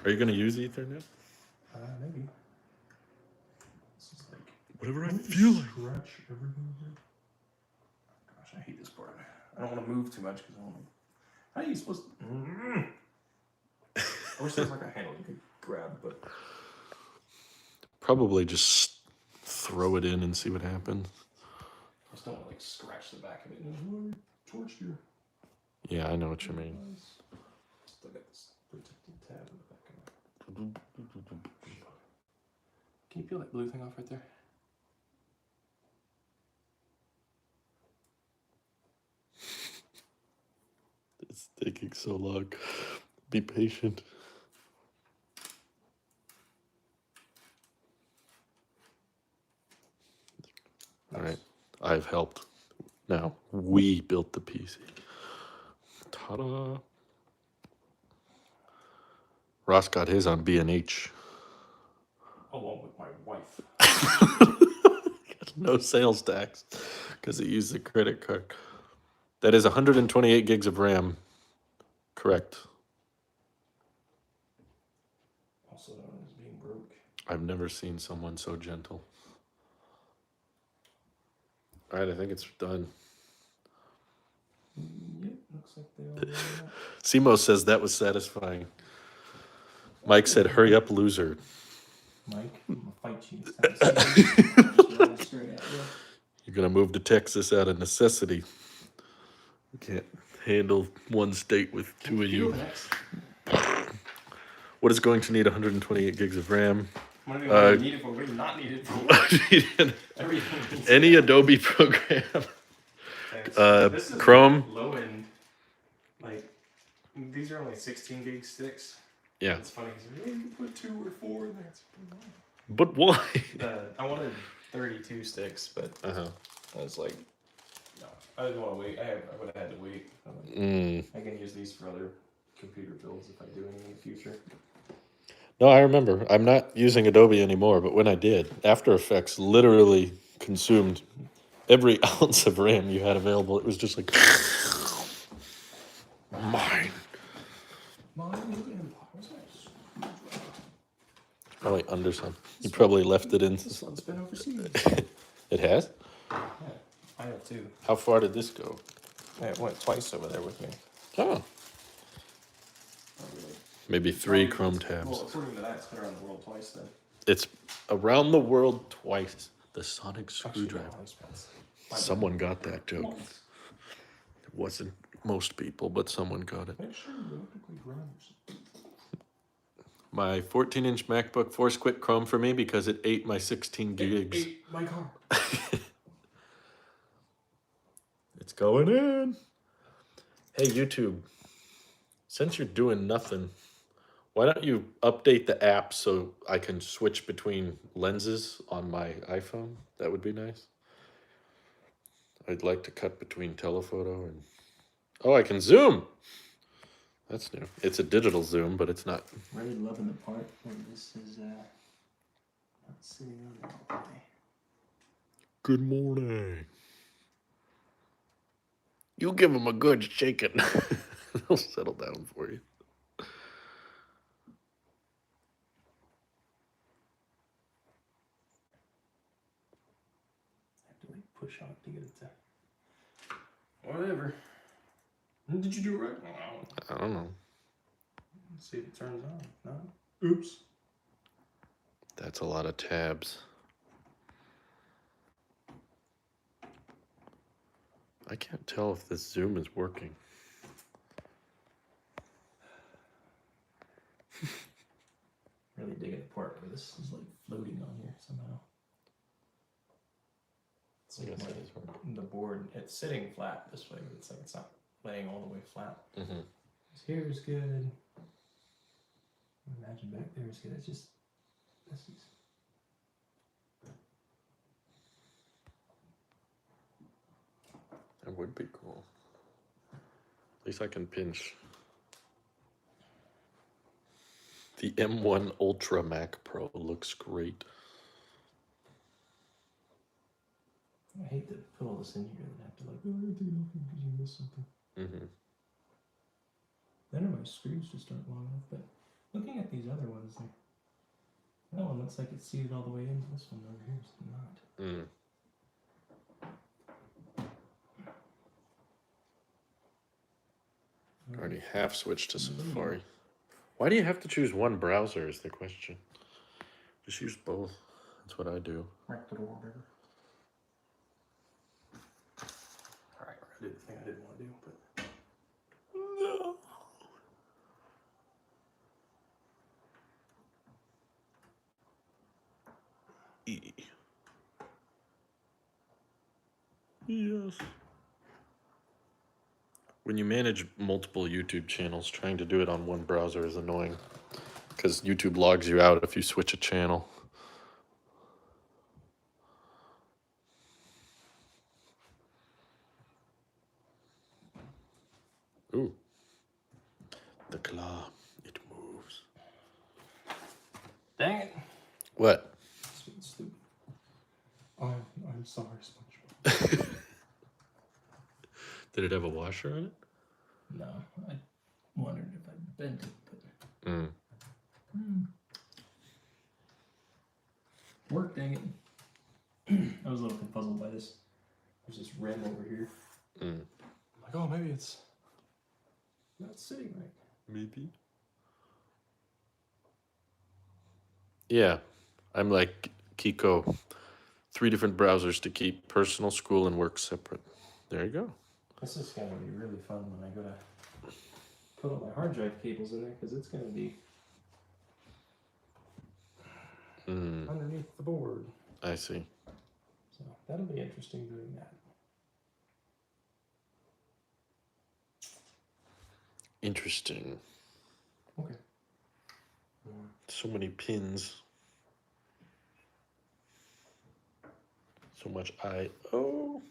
Are you going to use Ethernet? Maybe. This is like... Whatever I feel like. Scratch everything here. Gosh, I hate this part. I don't want to move too much because I want to... How are you supposed to... I wish there was like a handle you could grab, but... Probably just throw it in and see what happens. I just don't want to like scratch the back of it. And torch here. Yeah, I know what you mean. Still got this protected tab in the back of it. Can you peel that blue thing off right there? It's taking so long. Be patient. All right, I've helped. Now we built the PC. Ta-da! Ross got his on B&H. Along with my wife. No sales tax because it used the credit card. That is 128 gigs of RAM. Correct. Also known as being broke. I've never seen someone so gentle. All right, I think it's done. Yep, looks like they all line up. Simo says that was satisfying. Mike said, hurry up, loser. Mike, I'm gonna fight you. It's time to see you. Just run straight at you. You're going to move to Texas out of necessity. You can't handle one state with two of you. What is going to need 128 gigs of RAM? What do you need it for? What do you not need it for? Everything needs Any Adobe program. This is Chrome. Low end. Like, these are only 16 gig sticks. Yeah. It's funny because you can put 2 or 4 in there. It's pretty long. But why? I wanted 32 sticks, but I was like, no, I didn't want to wait. I would have had to wait. I can use these for other computer builds if I do any in the future. No, I remember. I'm not using Adobe anymore, but when I did, After Effects literally consumed every ounce of RAM you had available. It was just like, mine. Probably under some. You probably left it in. This one's been overseas. It has? Yeah, I have too. How far did this go? It went twice over there with me. Oh. Maybe 3 Chrome tabs. Well, according to that, it's been around the world twice then. It's around the world twice. The sonic screwdriver. Someone got that joke. It wasn't most people, but someone got it. Make sure you electrically ground yourself. My 14-inch MacBook force quit Chrome for me because it ate my 16 gigs. It ate my car. It's going in. Hey, YouTube. Since you're doing nothing, why don't you update the app so I can switch between lenses on my iPhone? That would be nice. I'd like to cut between telephoto and... Oh, I can zoom! That's new. It's a digital zoom, but it's not... Really loving the part where this is not sitting on it all day. Good morning. You give them a good shaking. They'll settle down for you. I have to like push on it to get it to... Whatever. Did you do it right? I don't know. Let's see if it turns on. No? Oops. That's a lot of tabs. I can't tell if this zoom is working. Really digging the part where this is like floating on here somehow. It's like the board, it's sitting flat this way, but it's like it's not laying all the way flat. This here is good. Imagine back there is good. It's just this is. That would be cool. At least I can pinch. The M1 Ultra Mac Pro looks great. I hate to put all this in here and have to like, oh, I think because you missed something. None of my screws just aren't long enough, but looking at these other ones, like, that one looks like it's seated all the way in. This one over here is not. Already half switched to Safari. Why do you have to choose one browser is the question. Just use both. That's what I do. Right to the wall, whatever. Alright, I did the thing I didn't want to do, but... No. this? When you manage multiple YouTube channels, trying to do it on one browser is annoying because YouTube logs you out if you switch a channel. Ooh. The claw. It moves. Dang it. What? Stupid. I'm sorry, SpongeBob. Did it have a washer on it? No, I wondered if I bent it, but... Work, dang it. I was a little puzzled by this. There's this rim over here. I'm like, oh, maybe it's not sitting right. Maybe. Yeah, I'm like Kiko. 3 different browsers to keep personal, school, and work separate. There you go. This is going to be really fun when I go to put all my hard drive cables in there, because it's going to be underneath the board. I see. So that'll be interesting doing that. Interesting. Okay. So many pins. So much I/O.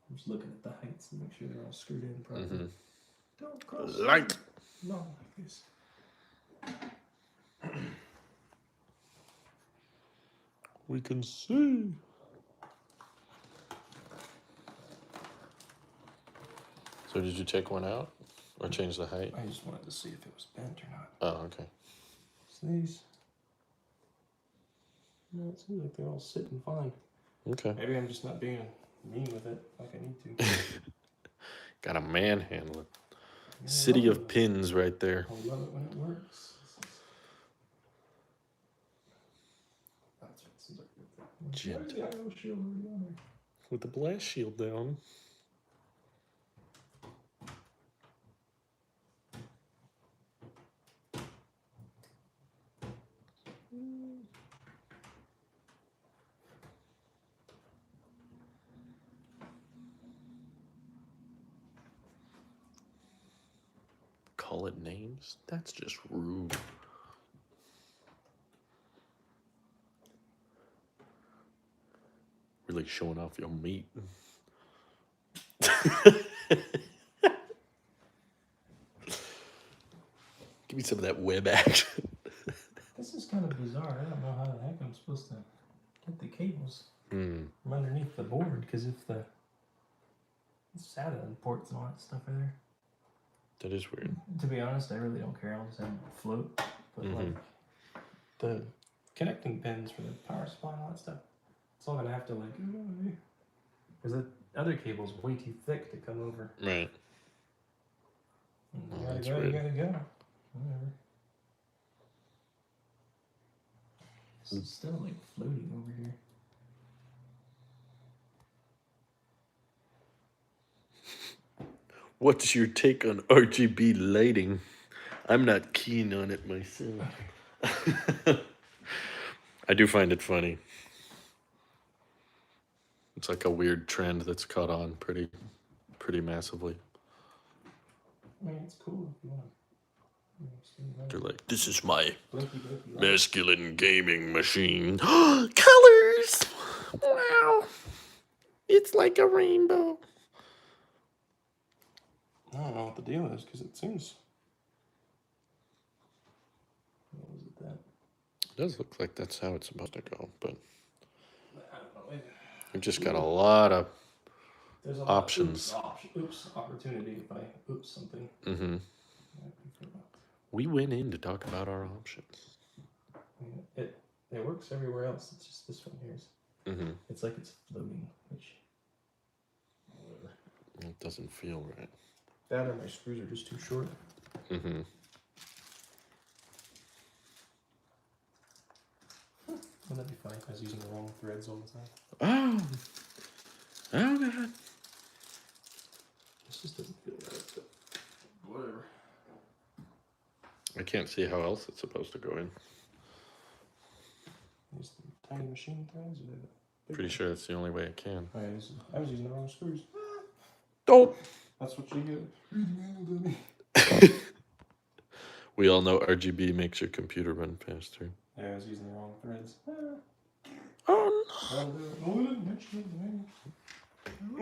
I'm just looking at the heights and make sure they're all screwed in properly. Don't cross Light. No, like this. We can see. So did you take one out or change the height? I just wanted to see if it was bent or not. Oh, okay. So these, no, it seems like they're all sitting fine. Okay. Maybe I'm just not being mean with it like I need to. Gotta manhandle it. Yeah, City of pins right there. I love it when it works. That's what it seems like. Gentle. Where's the IO shield already on there? With the blast shield down. Call it names? That's just rude. Really showing off your meat. Give me some of that web action. This is kind of bizarre. I don't know how the heck I'm supposed to get the cables from underneath the board, because if the SATA ports and all that stuff are there. That is weird. To be honest, I really don't care. I'll just have it float. But like the connecting pins for the power supply and all that stuff, it's all gonna have to like, because the other cable's way too thick to come over. Right. You gotta go. You gotta go. Whatever. It's still like floating over here. What's your take on RGB lighting? I'm not keen on it myself. I do find it funny. It's like a weird trend that's caught on pretty massively. I mean, it's cool if you want. They're like, this is my Blinky, masculine gaming machine. Colors! Wow. It's like a rainbow. I don't know what the deal is, because it seems. What was it that? It does look like that's how it's supposed to go, but I don't know. we've just got a lot of There's a options. Oops, opportunity if I oops something. We went in to talk about our options. It works everywhere else. It's just this one here. It's like it's floating, which. Whatever. It doesn't feel right. That or my screws are just too short. Mm-hmm. Wouldn't that be funny if I was using the wrong threads all the time? Oh God. This just doesn't feel right, but whatever. I can't see how else it's supposed to go in. Use the tiny machine threads, or Pretty sure that's the only way it can. I was using the wrong screws. Dope. That's what you get. We all know RGB makes your computer run faster. Yeah, I was using the wrong threads. Oh no.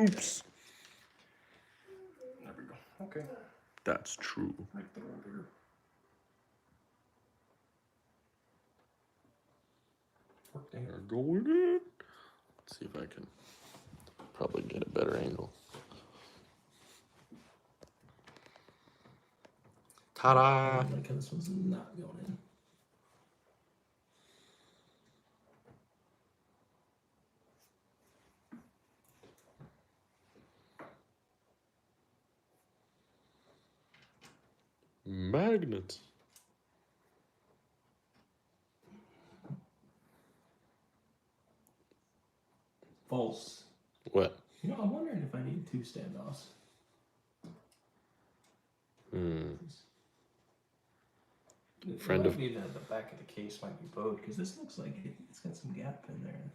Oops. There we go. Okay. That's true. Right there, right there. We're going in. Let's see if I can probably get a better angle. Ta-da! I like how this one's not going in. Magnets. False. What? You know, I'm wondering if I need 2 standoffs. Friend of... Maybe the back of the case might be bowed, because this looks like it's got some gap in there.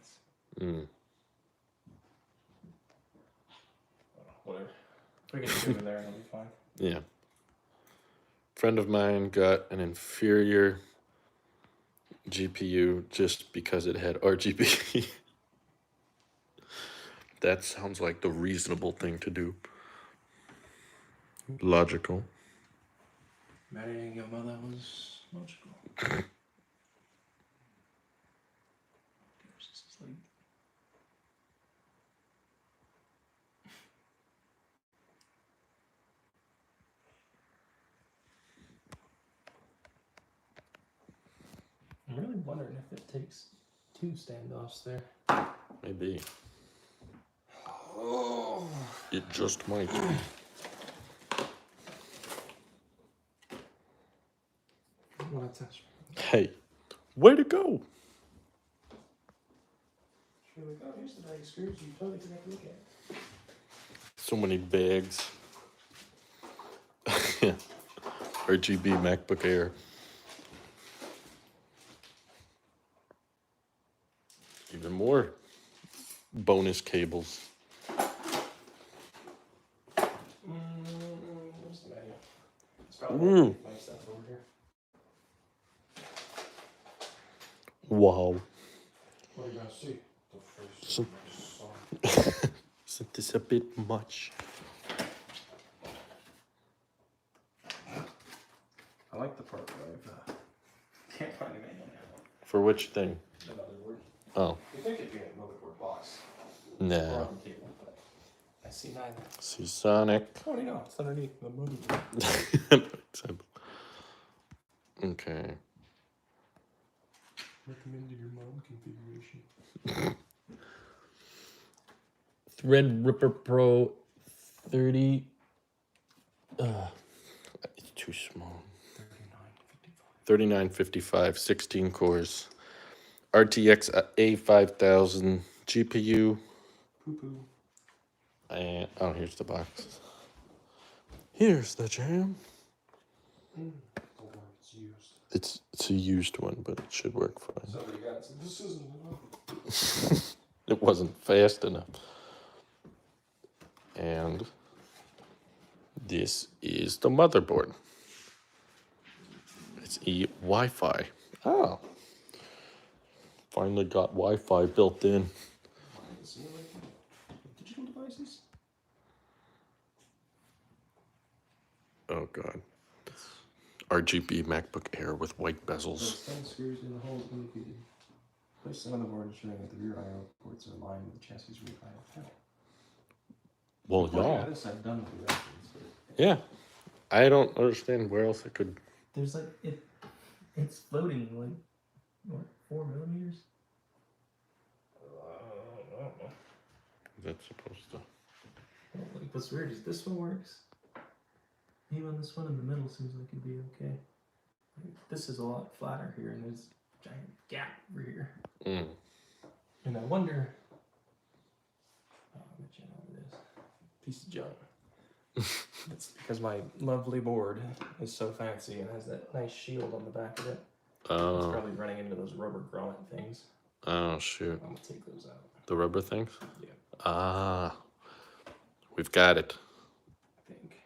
Whatever. If we get it in there, it'll be fine. Yeah. Friend of mine got an inferior GPU just because it had RGB. That sounds like the reasonable thing to do. Logical. Marrying your mother was logical. I'm really wondering if it takes 2 standoffs there. Maybe. Oh. It just might. Hey, way to go! Here's the bag of screws you totally forgot to look at. So many bags. Yeah. RGB MacBook Air. Even more bonus cables. Where's the manual? It's probably my stuff over here. Wow. What are you gonna see? Isn't this a bit much? I like the part where I can't find a manual now. For which thing? The motherboard. Oh. You think it'd be in a motherboard box? Nah. Or on the table, but I see neither. See Sonic. Oh, no, it's underneath the motherboard. Makes sense. Okay. Recommended your mom configuration. Threadripper Pro 30. It's too small. 3955, 16 cores. RTX A5000 GPU. Poo-poo. And, oh, here's the box. Here's the jam. It's used. It's a used one, but it should work fine. Somebody got it. This isn't enough. It wasn't fast enough. And this is the motherboard. It's Wi-Fi. Oh. Finally got Wi-Fi built in. Digital devices? Oh God. RGB MacBook Air with white bezels. 10 screws in the holes indicated. Place the motherboard ensuring that the rear I/O ports are aligned with the chassis rear I/O panel. Well, yeah. This I've done with the reference, but yeah. I don't understand where else it could. there's like it's floating like what, 4 millimeters? I don't know. That's supposed to. Well, like what's weird is this one works. Even this one in the middle seems like it'd be okay. Like, this is a lot flatter here, and there's a giant gap over here. And I wonder. Oh, I'm gonna check over this piece of junk. It's because my lovely board is so fancy and has that nice shield on the back of it. It's probably running into those rubber grommet things. Oh shoot. I'm gonna take those out. The rubber things? Yeah. Ah. We've got it. I think.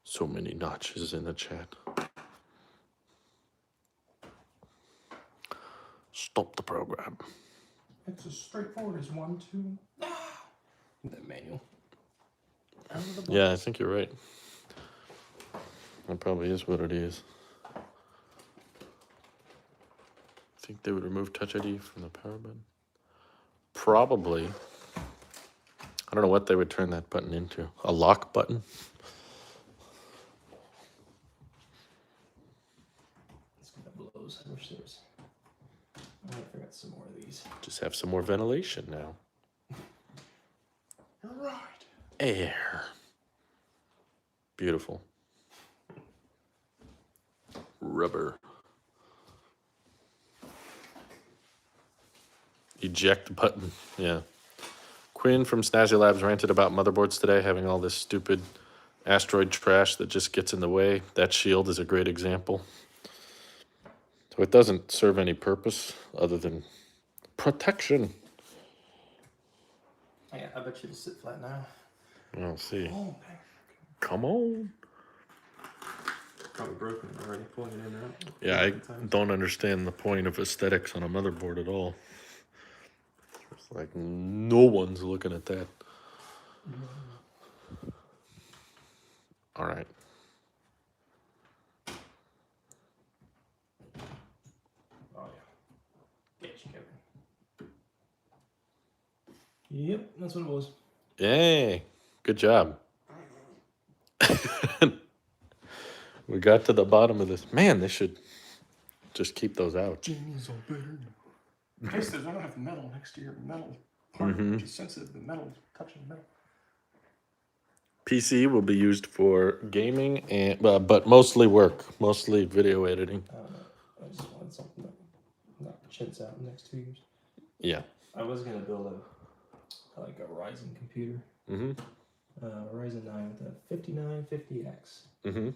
So many notches in the chat. Stop the program. It's as straightforward as 1, 2. That manual. Yeah, I think you're right. That probably is what it is. I think they would remove Touch ID from the power button. Probably. I don't know what they would turn that button into. A lock button? Let's get that blows. I wish there was. I forgot some more of these. Just have some more ventilation now. You're right. Air. Beautiful. Rubber. Eject button. Yeah. Quinn from Snazzy Labs ranted about motherboards today, having all this stupid asteroid trash that just gets in the way. That shield is a great example. So it doesn't serve any purpose other than protection. Yeah, I bet you it'll sit flat now. I'll see. Oh, man. Come on. Probably broken already, pulling it in and out. Yeah, I don't understand the point of aesthetics on a motherboard at all. It's like no one's looking at that. All right. Oh, yeah. Get you, Kevin. Yep, that's what it was. Yay. Good job. We got to the bottom of this. Man, they should just keep those out. Genies are better. In case they don't have metal next to your metal part, which is sensitive to metal, touching metal. PC will be used for gaming and but mostly work, mostly video editing. I don't know. I just wanted something that not chintz out in the next 2 years. Yeah. I was gonna build a Ryzen computer. Mm-hmm. Ryzen 9 with a 5950X. Mm-hmm.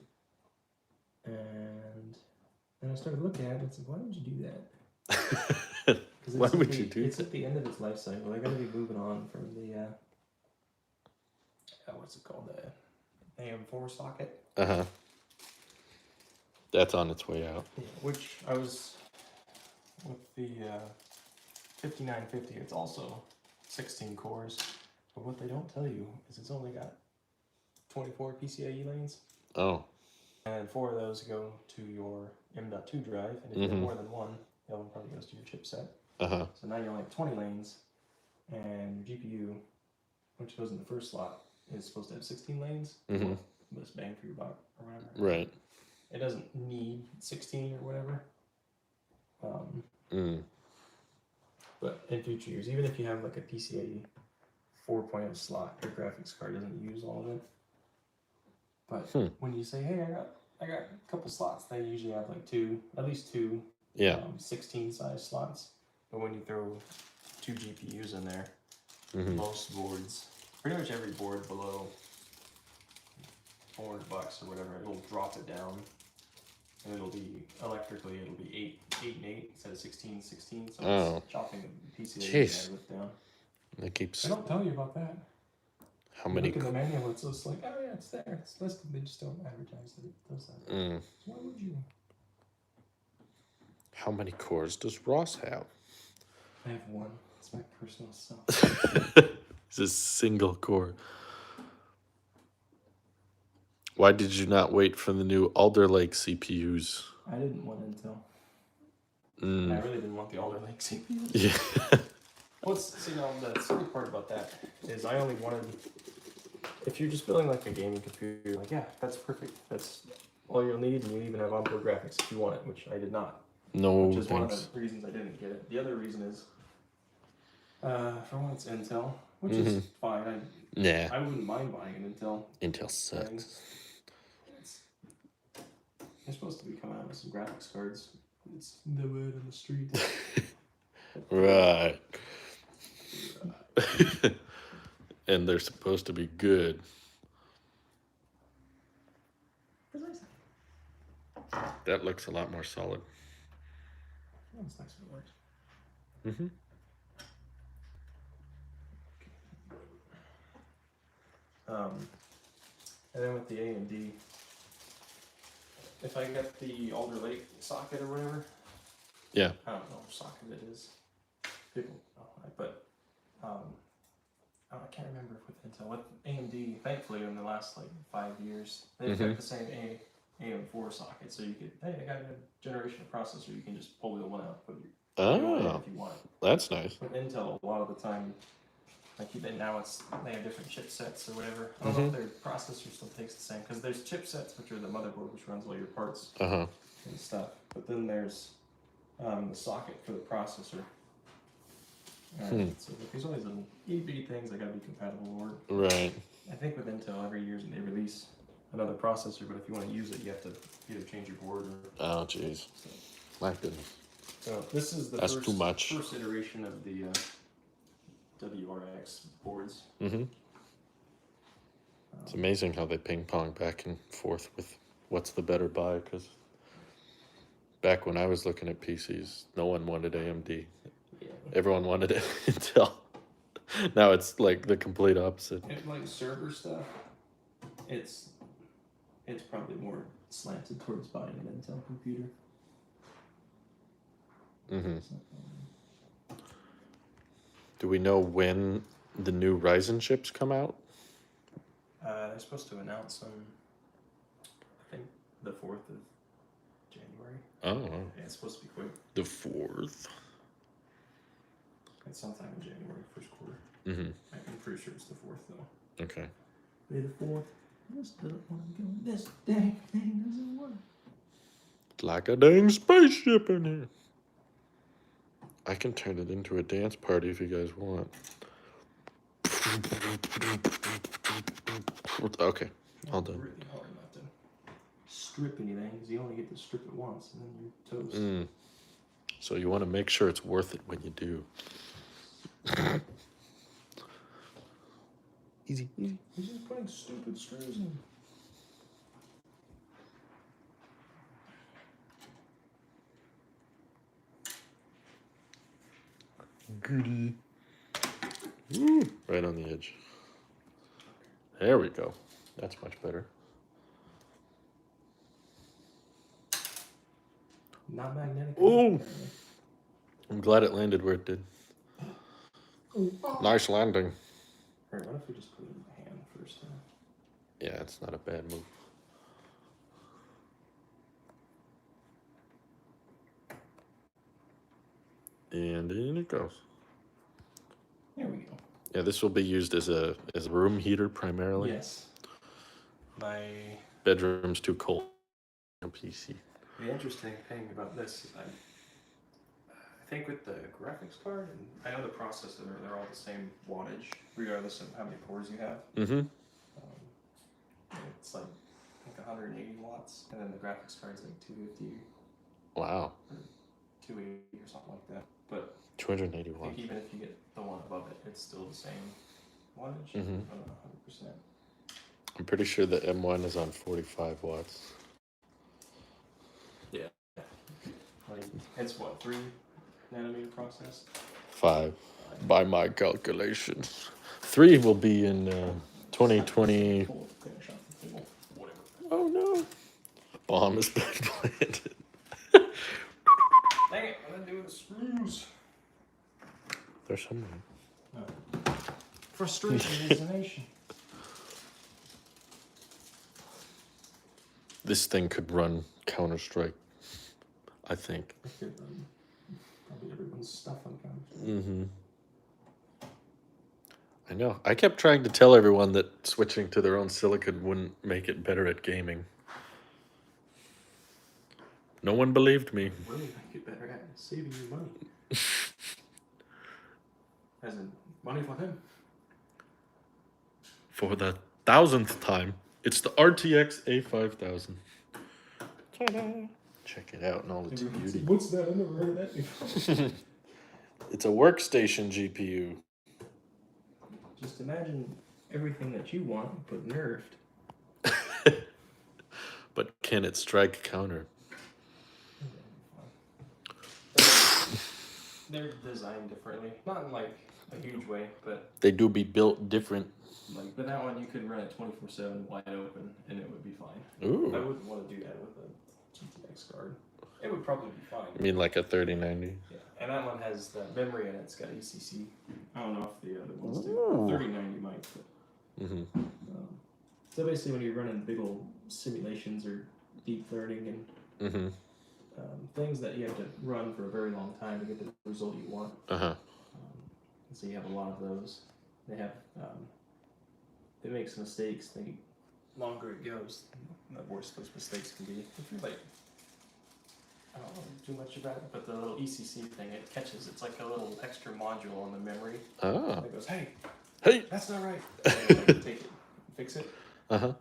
And then I started looking at it, and it's like, why would you do that? Why would you do that? It's at the end of its life cycle. They're going to be moving on from the, what's it called? The AM4 socket. Uh-huh. That's on its way out. Yeah, which I was, with the 5950, it's also 16 cores. But what they don't tell you is it's only got 24 PCIe lanes. Oh. And 4 of those go to your M.2 drive, and if you have more than one, the other one probably goes to your chipset. Uh-huh. So now you only have 20 lanes, and your GPU, which goes in the first slot, is supposed to have 16 lanes. Mm-hmm. Best bang for your buck, or whatever. Right. It doesn't need 16 or whatever. But in future years, even if you have like a PCIe 4.0 slot, your graphics card doesn't use all of it. But when you say, hey, I got a couple slots, they usually have like at least two 16 size slots. But when you throw 2 GPUs in there, most boards, pretty much every board below $400 or whatever, it'll drop it down. And it'll be, electrically, it'll be 8 and 8 instead of 16, 16. So it's chopping the PCIe bandwidth down. It keeps... They don't tell you about that. How many... Look in the manual, it's just like, oh yeah, it's there, it's listed. They just don't advertise that it does that. So why would you? How many cores does Ross have? I have 1. It's my personal stuff. It's a single core. Why did you not wait for the new Alder Lake CPUs? I didn't want Intel. I really didn't want the Alder Lake CPU. Yeah. The silly part about that is I only wanted, if you're just building like a gaming computer, like, yeah, that's perfect. That's all you'll need, and you even have onboard graphics if you want it, which I did not. No, which is one of the reasons I didn't get it. The other reason is, for one, it's Intel, which is fine. I wouldn't mind buying an Intel. Intel sucks. They're supposed to be coming out with some graphics cards. It's the word on the street. Right. And they're supposed to be good. That looks a lot more solid. That's nice when it works. And then with the AMD, if I get the Alder Lake socket or whatever, Yeah. I don't know which socket it is. People, but I can't remember with Intel. With AMD, thankfully, in the last like 5 years, they've kept the same AM4 socket, so you could, hey, I got a generation of processor. You can just pull the old one out, put your new one in if you want. That's nice. With Intel, a lot of the time, like now they have different chipsets or whatever. I don't know if their processor still takes the same, because there's chipsets, which are the motherboard, which runs all your parts and stuff. But then there's the socket for the processor. So there's always little itty-bitty things that gotta be compatible. Right. I think with Intel, every year they release another processor, but if you want to use it, you have to either change your board or... Oh, jeez. My goodness. So this is the too much. first iteration of the WRX boards. It's amazing how they ping pong back and forth with what's the better buy, because back when I was looking at PCs, no one wanted AMD. Yeah. Everyone wanted Intel. Now it's like the complete opposite. And like server stuff, it's probably more slanted towards buying an Intel computer. Do we know when the new Ryzen chips come out? They're supposed to announce them, I think, the 4th of January. Oh. Yeah, it's supposed to be quick. The 4th. It's sometime in January, first quarter. I'm pretty sure it's the 4th, though. Okay. May the 4th. This doesn't want to go. This dang thing doesn't work. It's like a dang spaceship in here. I can turn it into a dance party if you guys want. Okay, all done. Really hard not to strip anything, because you only get to strip it once, and then you're toast. So you want to make sure it's worth it when you do. Easy. He's just putting stupid screws in. Goody. Ooh, right on the edge. There we go. That's much better. Not magnetic. Oh! I'm glad it landed where it did. Nice landing. Alright, what if we just put it in my hand first? Yeah, it's not a bad move. And in it goes. There we go. Yeah, this will be used as a room heater primarily. Yes. My bedroom's too cold. PC. The interesting thing about this is I think with the graphics card, and I know the processor, they're all the same wattage, regardless of how many cores you have. It's like, I think 180 watts, and then the graphics card's like 250. Wow. Or 280 or something like that. But 280 I watts. think even if you get the one above it, it's still the same wattage. I don't know, 100%. I'm pretty sure the M1 is on 45 watts. Yeah. Like, it's what, 3 nanometer process? 5, by my calculations. 3 will be in 2020. Oh no! Bomb has been planted. Dang it! I'm gonna do the screws. There's somewhere. No. Frustration is the nation. This thing could run Counter-Strike, I think. It could run probably everyone's stuff on Counter-Strike. I know. I kept trying to tell everyone that switching to their own silicon wouldn't make it better at gaming. No one believed me. Really make it better at saving you money. As in, money for him. For the 1000th time, it's the RTX A5000. Ta-da! Check it out in all its beauty. What's that? I've never heard of that before. It's a workstation GPU. Just imagine everything that you want, but nerfed. But can it strike counter? They're designed differently. Not in like a huge way, but they do be built different. Like But that one you could run it 24/7 wide open, and it would be fine. Ooh. I wouldn't want to do that with a GTX card. It would probably be fine. You mean like a 3090? Yeah, and that one has the memory in it. It's got ECC. I don't know if the other ones do. Ooh. 3090 might. But, so basically, when you're running big old simulations or deep learning and things that you have to run for a very long time to get the result you want. So you have a lot of those. They have, they make some mistakes. The longer it goes, the worse those mistakes can be. If you're like, I don't know too much about it, but the little ECC thing, it catches. It's like a little extra module on the memory. It goes, hey, that's not right. And like, take it, fix it. The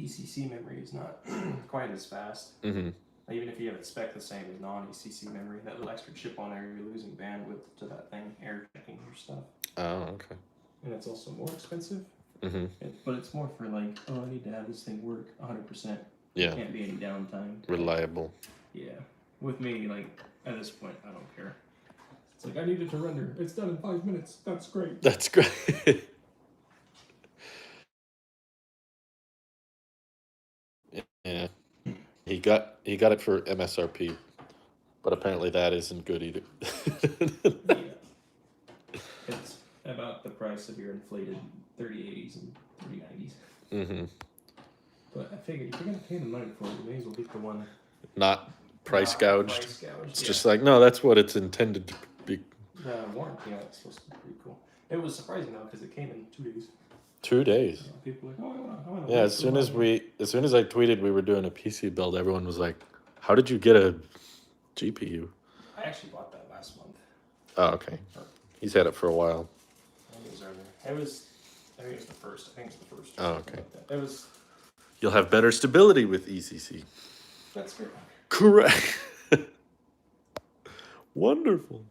ECC memory is not quite as fast. Even if you have it spec the same as non-ECC memory, that little extra chip on there, you're losing bandwidth to that thing, air checking your stuff. Oh, okay. And it's also more expensive. But it's more for like, oh, I need to have this thing work 100%. Yeah. Can't be any downtime. Reliable. Yeah. With me, like, at this point, I don't care. It's like, I need it to render. It's done in 5 minutes. That's great. That's great. Yeah. He got it for MSRP, but apparently that isn't good either. Yeah. It's about the price of your inflated 3080s and 3090s. But I figured if you're gonna pay the money for it, you may as well get the one Not price gouged. Price gouged. It's just like, no, that's what it's intended to be. The warranty on it's supposed to be pretty cool. It was surprising though because it came in 2 days. 2 days. You know, people were like, oh, I want Yeah, as soon as I tweeted we were doing a PC build, everyone was like, "How did you get a GPU?" I actually bought that last month. Oh, okay. He's had it for a while. I think it was earlier. I think it was the first. I think it's the first. Oh, okay. Like it was. You'll have better stability with ECC. That's great. Correct. Wonderful.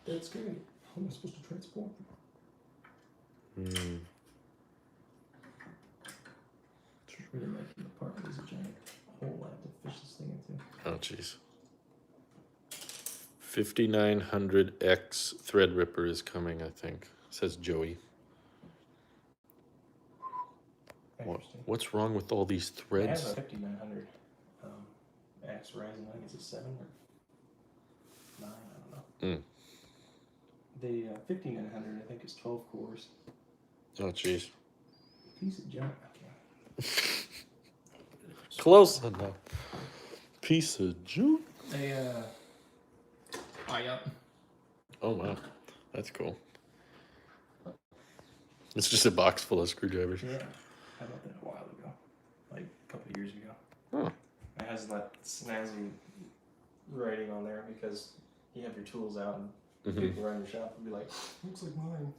That's great. How am I supposed to transport? Really making the part is a giant hole I have to fish this thing into. Oh, jeez. 5900X Threadripper is coming, I think. Says Joey. What's wrong with all these I threads? have a 5900 X Ryzen. I think it's a 7 or 9. I don't know. The 5900 I think is 12 cores. Oh, jeez. Piece of junk. I can't. Close enough. Piece of junk. Oh, wow. That's cool. It's just a box full of screwdrivers. Yeah. I bought that a while ago. Like a couple of years ago. Oh. It has that snazzy writing on there because you have your tools out and people around your shop will be like, looks like mine.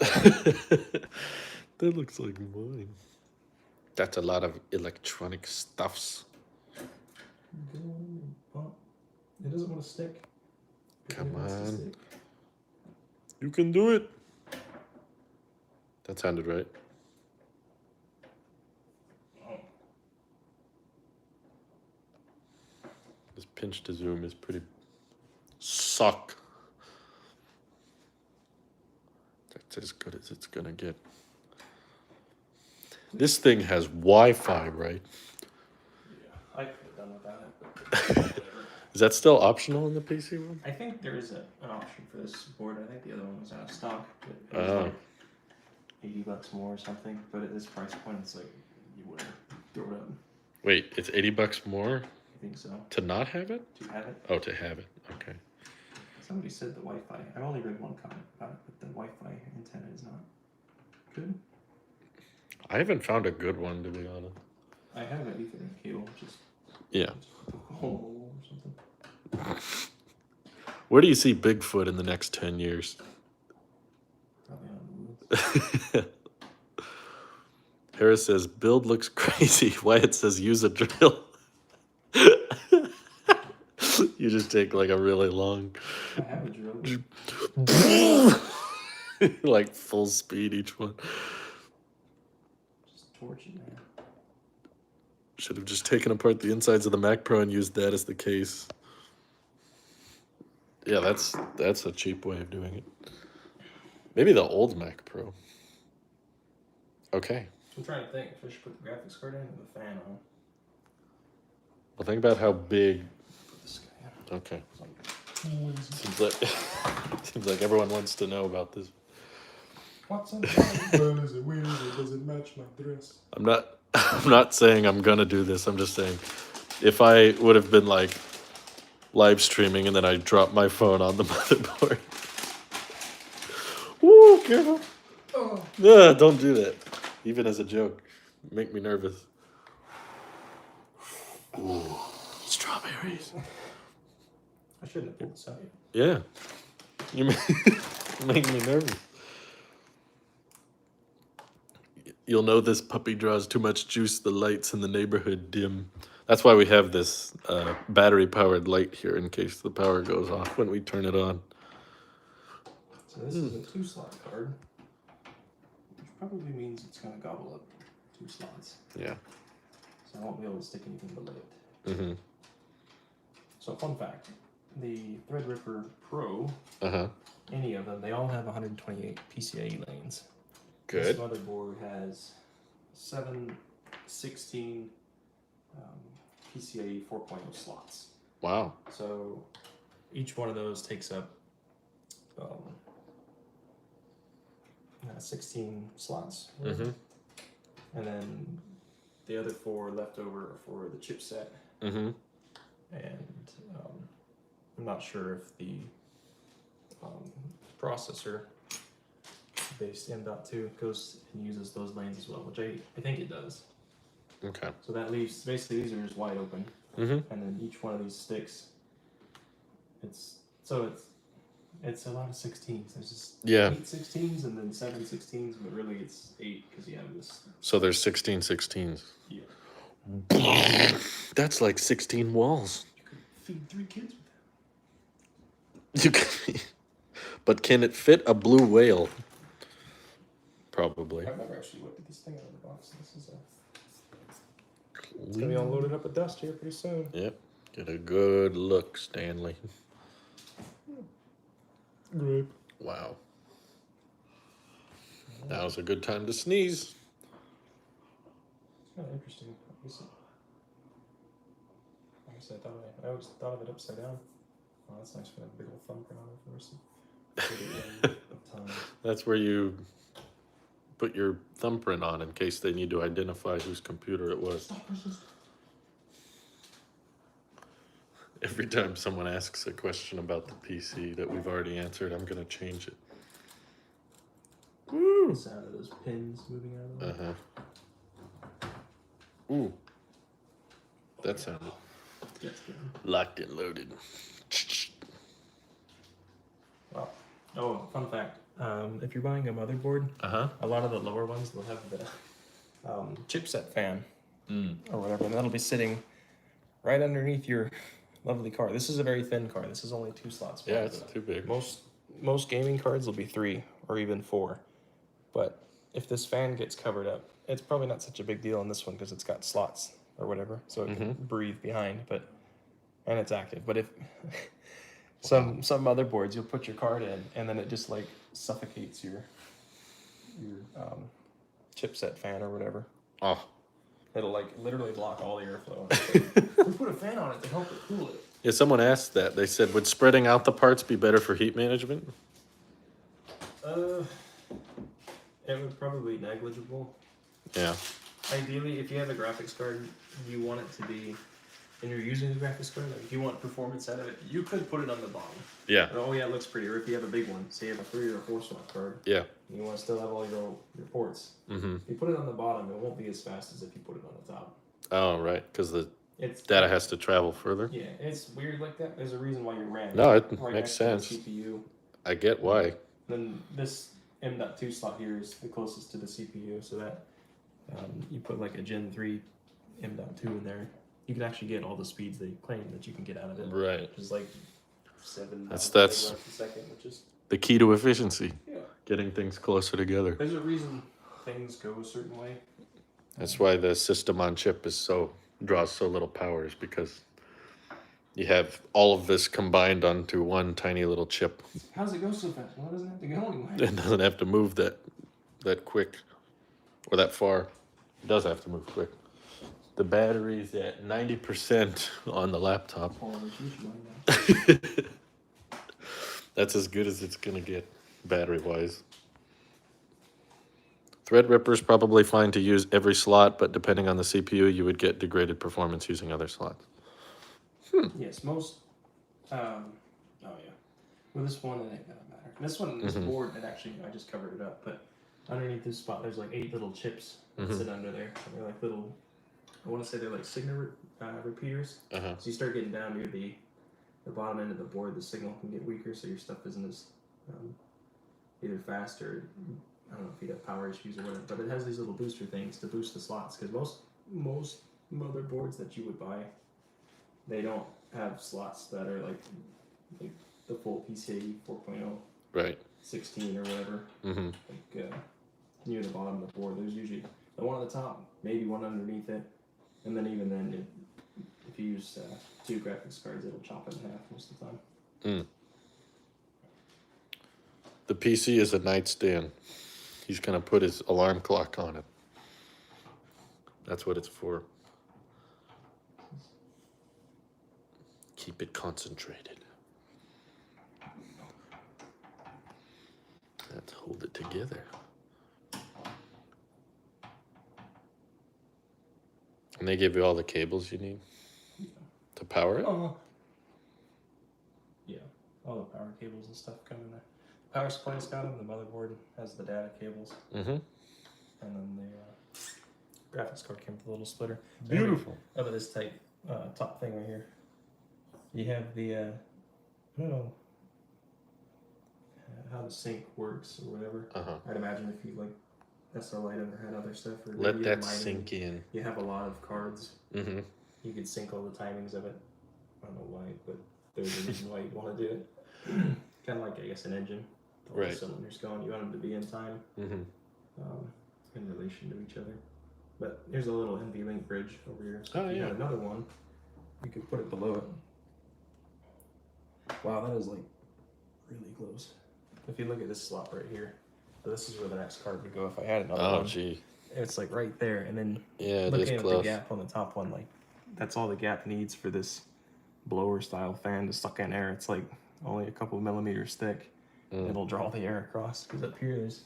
That looks like mine. That's a lot of electronic stuffs. It doesn't want to stick. Come on. You can do it. That sounded right. This pinch to zoom is pretty suck. That's as good as it's gonna get. This thing has Wi-Fi, right? Yeah, I could have done without it, but whatever. Is that still optional in the PC one? I think there is an option for this board. I think the other one was out of stock. But it was like $80 more or something. But at this price point, it's like you wouldn't throw it up. Wait, it's $80 more I think so. to not have it? To have it? Oh, to have it. Okay. Somebody said the Wi-Fi. I've only read one comment about it, but the Wi-Fi antenna is not good. I haven't found a good one, to be honest. I have an Ethernet cable, which is Yeah. a hole or something. Where do you see Bigfoot in the next 10 years? Probably on the woods. Harris says, build looks crazy. Wyatt says, use a drill. You just take like a really long... I have a drill. like full speed each one. Just torch it, man. Should have just taken apart the insides of the Mac Pro and used that as the case. Yeah, that's a cheap way of doing it. Maybe the old Mac Pro. Okay. I'm trying to think if I should put the graphics card in or the fan on. Well, think about how big. Put this guy in. Okay. Seems like everyone wants to know about this. What's inside? Is it weird? Does it match my dress? I'm not saying I'm gonna do this. I'm just saying, if I would have been like live streaming and then I dropped my phone on the motherboard. Woo, careful. Oh. Yeah, don't do that. Even as a joke. Make me nervous. Ooh, strawberries. I shouldn't have pulled this out yet. Yeah. You make me nervous. You'll know this puppy draws too much juice, the lights in the neighborhood dim. That's why we have this battery-powered light here in case the power goes off when we turn it on. So this is a 2-slot card, which probably means it's going to gobble up 2 slots. Yeah. So I won't be able to stick anything below it. Mm-hmm. So fun fact, the Threadripper Pro, Uh-huh. any of them, they all have 128 PCIe lanes. Good. This motherboard has 716 PCIe 4.0 slots. Wow. So each one of those takes up 16 slots. Mm-hmm. And then the other 4 left over are for the chipset. Mm-hmm. And I'm not sure if the processor based M.2 goes and uses those lanes as well, which I think it does. Okay. So that leaves, basically these are just wide open. Mm-hmm. And then each one of these sticks, it's a lot of 16s. There's just 8 16s and then 7 16s, but really it's 8 because you have this. So there's 16 16s. Yeah. That's like 16 walls. You could feed 3 kids with that. You can, but can it fit a blue whale? Probably. I've never actually looked at this thing out of the box. It's gonna be all loaded up with dust here pretty soon. Yep. Get a good look, Stanley. Great. Wow. Now's a good time to sneeze. It's kind of interesting. I guess I always thought of it upside down. Oh, that's nice for that big old thumbprint on it first. That's where you put your thumbprint on in case they need to identify whose computer it was. Every time someone asks a question about the PC that we've already answered, I'm going to change it. Woo! The sound of those pins moving out of the way. Uh-huh. Ooh. That sounded locked and loaded. Wow. Oh, fun fact. If you're buying a motherboard, a lot of the lower ones will have the chipset fan or whatever, and that'll be sitting right underneath your lovely card. This is a very thin card. This is only 2 slots. Yeah, it's too big. Most gaming cards will be 3 or even 4. But if this fan gets covered up, it's probably not such a big deal in this one because it's got slots or whatever, so it can breathe behind. And it's active. But if some motherboards, you'll put your card in and then it just like suffocates your chipset fan or whatever. Oh. It'll like literally block all the airflow. We put a fan on it to help it cool it. Yeah, someone asked that. They said, would spreading out the parts be better for heat management? It would probably be negligible. Yeah. Ideally, if you have a graphics card, you want it to be, and you're using the graphics card, like if you want performance out of it, you could put it on the bottom. Yeah. Oh yeah, it looks pretty. Or if you have a big one, say you have a 3 or a 4 slot card. Yeah. And you want to still have all your ports. Mm-hmm. If you put it on the bottom, it won't be as fast as if you put it on the top. Oh, right, because the It's data has to travel further. Yeah, it's weird like that. There's a reason why your RAM. No, it right makes next to sense. the CPU. I get why. Then this M.2 slot here is the closest to the CPU, so that you put like a Gen 3 M.2 in there, you can actually get all the speeds they claim that you can get out of it. Right. Which is like 7 That's a second, which is the key to efficiency. Yeah. Getting things closer together. There's a reason things go a certain way. That's why the system on chip draws so little power, is because you have all of this combined onto one tiny little chip. How's it go so fast? Well, it doesn't have to go anywhere. It doesn't have to move that quick. or that far. It does have to move quick. The battery's at 90% on the laptop. That's as good as it's gonna get, battery-wise. Threadripper's probably fine to use every slot, but depending on the CPU, you would get degraded performance using other slots. Yes, most. Oh yeah. Well, this one it ain't gonna matter. This one, this board, it actually I just covered it up, but underneath this spot, there's like 8 little chips that sit under there. They're like little. I want to say they're like signal repeaters. So you start getting down near the bottom end of the board, the signal can get weaker, so your stuff isn't as either fast or I don't know if you have power issues or whatever. But it has these little booster things to boost the slots because most motherboards that you would buy, they don't have slots that are like the full PCIe 4.0, right, 16 or whatever. Like near the bottom of the board, there's usually the one at the top, maybe one underneath it, and then even then, if you use 2 graphics cards, it'll chop it in half most of the time. The PC is a nightstand. He's gonna put his alarm clock on it. That's what it's for. Keep it concentrated. Let's hold it together. And they give you all the cables you need to power it? Yeah, all the power cables and stuff come in there. Power supply's got them, the motherboard has the data cables. And then the graphics card came with a little splitter. Beautiful. Up at this type top thing right here. You have the, I don't know how the sync works or whatever. I'd imagine if you like SLI'd or had other stuff. Or let that sink in. You have a lot of cards. You could sync all the timings of it. I don't know why, but there's a reason why you want to do it. Kind of like, I guess, an engine. All the cylinders going. You want them to be in time in relation to each other. But here's a little NVLink bridge over here. So if you had another one, you could put it below it. Wow, that is like really close. If you look at this slot right here, so this is where the next card would go if I had another one. Oh, gee. It's like right there, and then yeah, looking at the gap on the top one, like that's all the gap needs for this blower style fan to suck in air. It's like only a couple millimeters thick. It'll draw the air across because up here there's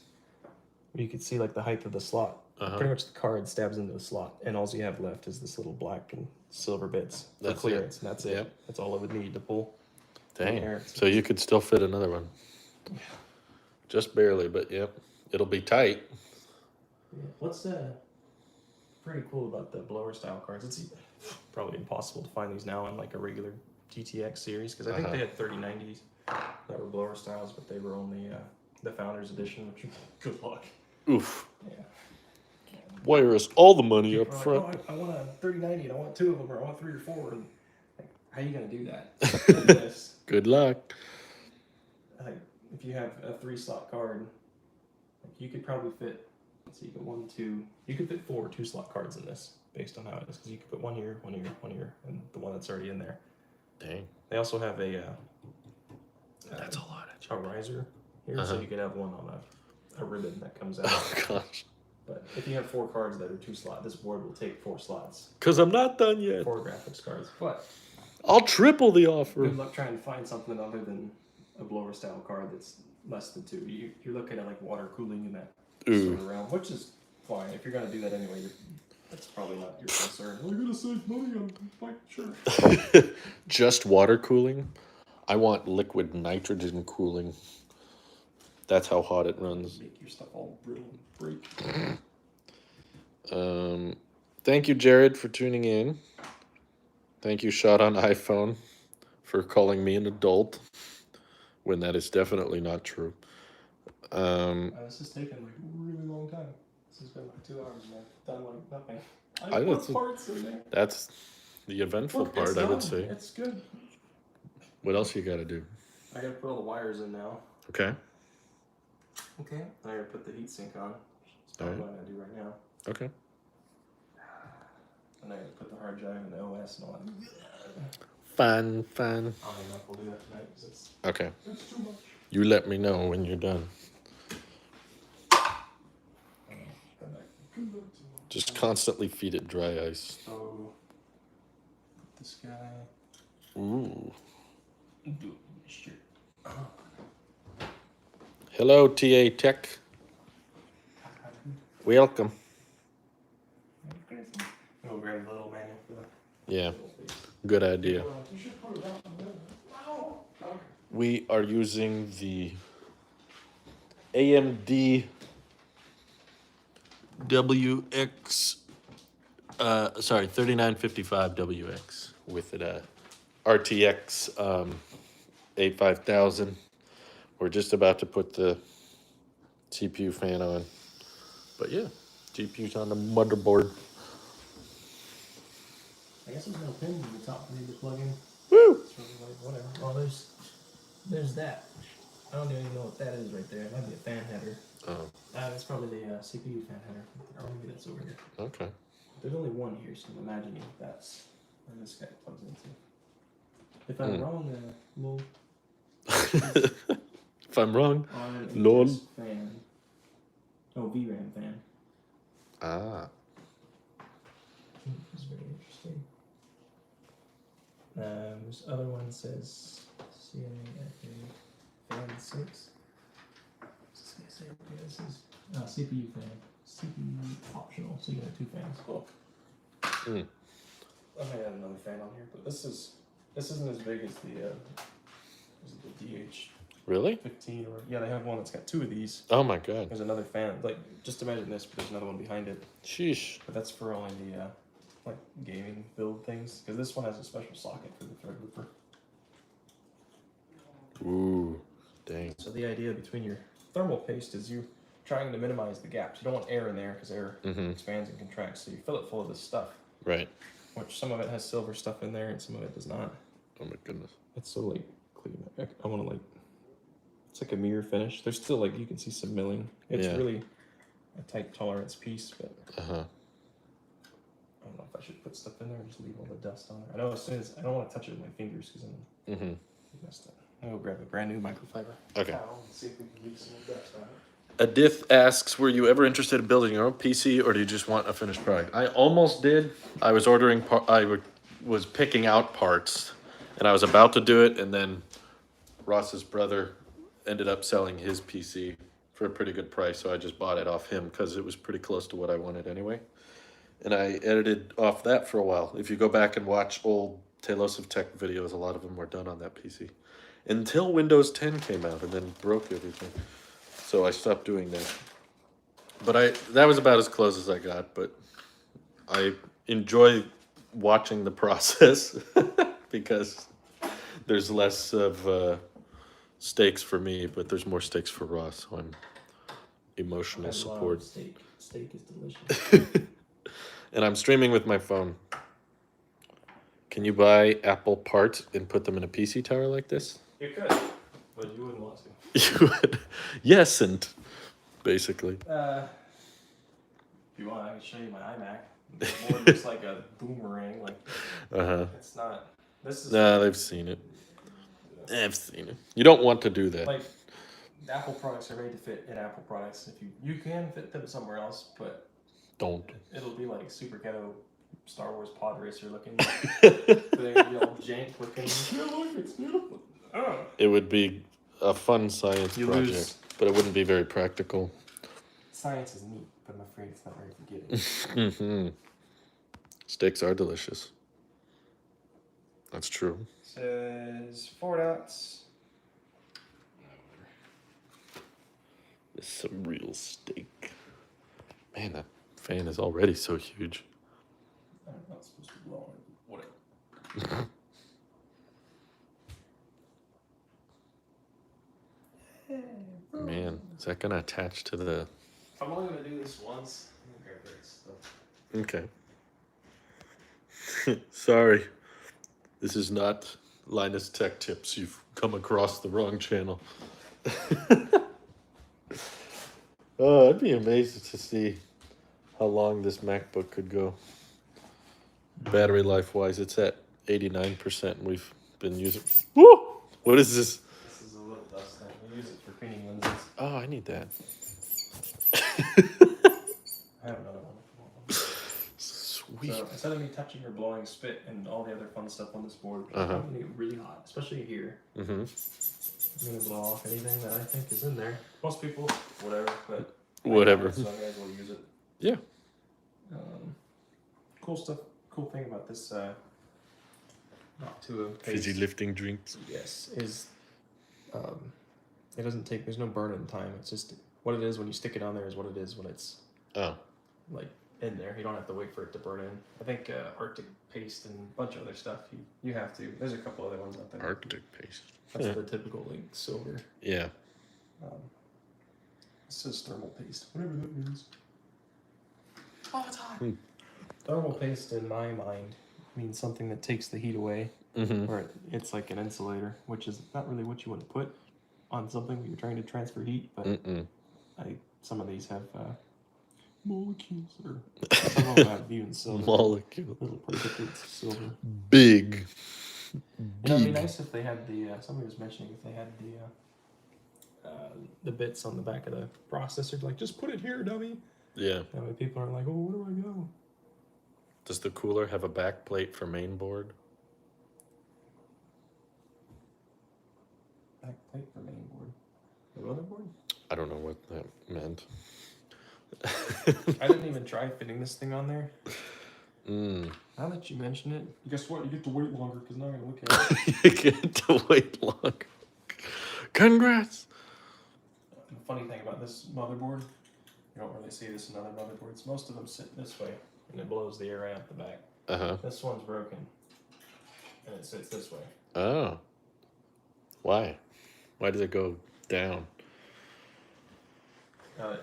you can see like the height of the slot. Pretty much the card stabs into the slot, and all you have left is this little black and silver bits for clearance, and that's it. That's all it would need to pull. Dang. So you could still fit another one. Yeah. Just barely, but it'll be tight. Yeah. What's pretty cool about the blower style cards? It's probably impossible to find these now in like a regular GTX series because I think they had 3090s that were blower styles, but they were only the Founders Edition, which good luck. Oof. Yeah. Wire us all the money up front. Like, I want a 3090 and I want 2 of them, or I want 3 or 4. And, like, how are you going to do that? Good luck. Like, if you have a 3-slot card, like, you could probably fit, let's see, you got 1, 2, you could fit 4 2-slot cards in this, based on how it is, because you could put 1 here, 1 here, 1 here, and the one that's already in there. Dang. They also have that's a lot. A riser here, so you could have one on a ribbon that comes out. Oh, gosh. But if you have 4 cards that are 2-slot, this board will take 4 slots. Because I'm not done yet. 4 graphics cards. But I'll triple the offer. good luck trying to find something other than a blower style card that's less than 2. You're looking at like water cooling in that sort of realm, which is fine. If you're going to do that anyway, that's probably not your concern. We're going to save money on like, sure. Just water cooling? I want liquid nitrogen cooling. That's how hot it runs. Make your stuff all brittle and break. Thank you, Jared, for tuning in. Thank you, Shot on iPhone, for calling me an adult, when that is definitely not true. This is taking like a really long time. This has been like 2 hours and I've done like nothing. I put parts in there. That's the eventful part, I would say. It's good. What else you got to do? I got to put all the wires in now. Okay. Okay. I gotta put the heatsink on. That's probably what I'm gonna do right now. Okay. And I gotta put the hard drive and the OS and all that. Fun. I don't know if we'll do that tonight because okay. it's too much. You let me know when you're done. Just constantly feed it dry ice. So, this guy. Ooh. Shit. Hello, TA Tech. Welcome. We'll grab the little manual for that. Yeah, good idea. We are using the AMD WX, 3955 WX with it RTX 85000. We're just about to put the CPU fan on. But yeah, GPU's on the motherboard. I guess there's no pin in the top for me to plug in. Woo! It's really like whatever. Oh, there's that. I don't even know what that is right there. It might be a fan header. Oh, That's probably the CPU fan header. Or maybe that's over here. okay. There's only one here, so I'm imagining that's where this guy plugs into. If I'm wrong, lol. If I'm wrong, On lol. fan. Oh, VRAM fan. Ah. This is very interesting. This other one says CNA fan 6. What's this guy say? Okay, this is CPU fan. CPU optional, so you can have 2 fans. Cool. I might have another fan on here, but this isn't as big as the DH. Really? 15 or yeah, they have one that's got 2 of these. Oh my god. There's another fan. Like just imagine this, but there's another one behind it. Sheesh. But that's for only the like gaming build things, because this one has a special socket for the Threadripper. Ooh, dang. So the idea between your thermal paste is you trying to minimize the gaps. You don't want air in there because air expands and contracts. So you fill it full of this stuff. Right. Which some of it has silver stuff in there and some of it does not. Oh my goodness. It's so like clean. I want to like. It's like a mirror finish. There's still like you can see some milling. It's really a tight tolerance piece, but. I don't know if I should put stuff in there or just leave all the dust on there. I know as soon as I don't want to touch it with my fingers because then messed up. I'm gonna grab a brand new microfiber towel and see if we can leave some dust on it. Adith asks, were you ever interested in building your own PC or do you just want a finished product? I almost did. I was ordering, was picking out parts and I was about to do it, and then Ross's brother ended up selling his PC for a pretty good price, so I just bought it off him because it was pretty close to what I wanted anyway. And I edited off that for a while. If you go back and watch old Tailosive Tech videos, a lot of them were done on that PC. Until Windows 10 came out and then broke everything. So I stopped doing that. But that was about as close as I got, but I enjoy watching the process because there's less of stakes for me, but there's more stakes for Ross, so I'm emotional support. Steak is delicious. And I'm streaming with my phone. Can you buy Apple parts and put them in a PC tower like this? You could, but you wouldn't want to. You would. Yes, and basically. If you want, I can show you my iMac. It more looks like a boomerang. Like it's not. This is. Nah, they've seen it. I've seen it. You don't want to do that. Like Apple products are made to fit in Apple products. If you can fit them somewhere else, but don't. It'll be like super ghetto Star Wars pod racer looking. They're gonna be all jank looking. Look, it's beautiful. It would be a fun science project, but it wouldn't be very practical. Science is neat, but I'm afraid it's not very forgiving. Steaks are delicious. That's true. Says 4 dots. It's some real steak. Man, that fan is already so huge. I'm not supposed to blow on it. Whatever. Man, is that gonna attach to the... I'm only gonna do this once. Okay. Sorry. This is not Linus Tech Tips. You've come across the wrong channel. Oh, I'd be amazed to see how long this MacBook could go. Battery life wise, it's at 89%. We've been using... Woo! What is this? This is a little dust thing. We use it for cleaning lenses. Oh, I need that. I have another one. So instead of me touching or blowing spit and all the other fun stuff on this board, Uh-huh. I'm gonna get really hot, especially here. Mm-hmm. I'm gonna blow off anything that I think is in there. Most people, whatever, but Whatever. So I may as well use it. Yeah. Cool stuff. Cool thing about this not to Fizzy lifting drinks. Yes, is it doesn't take. There's no burn-in time. It's just what it is when you stick it on there is what it is when it's like in there. You don't have to wait for it to burn in. I think Arctic paste and a bunch of other stuff. You have to. There's a couple other ones out there. Arctic paste. That's the typical like silver. Yeah. This says thermal paste. Whatever that means. Oh, it's hot. Thermal paste, in my mind, means something that takes the heat away. Mm-hmm. Or it's like an insulator, which is not really what you want to put on something when you're trying to transfer heat. But some of these have molecules, or some of them have even silver. Molecule. Little particulates of silver. Big. You know, it'd be nice if they had the. Somebody was mentioning if they had the bits on the back of the processor, like just put it here, dummy. Yeah. That way people aren't like, oh, where do I go? Does the cooler have a back plate for main board? Back plate for main board. The motherboard? I don't know what that meant. I didn't even try fitting this thing on there. Now that you mention it, guess what? You get to wait longer because now I'm going to look at it. You get to wait longer. Congrats! The funny thing about this motherboard, you don't really see this in other motherboards. Most of them sit this way, and it blows the air right out the back. Uh-huh. This one's broken, and it sits this way. Oh. Why? Why does it go down?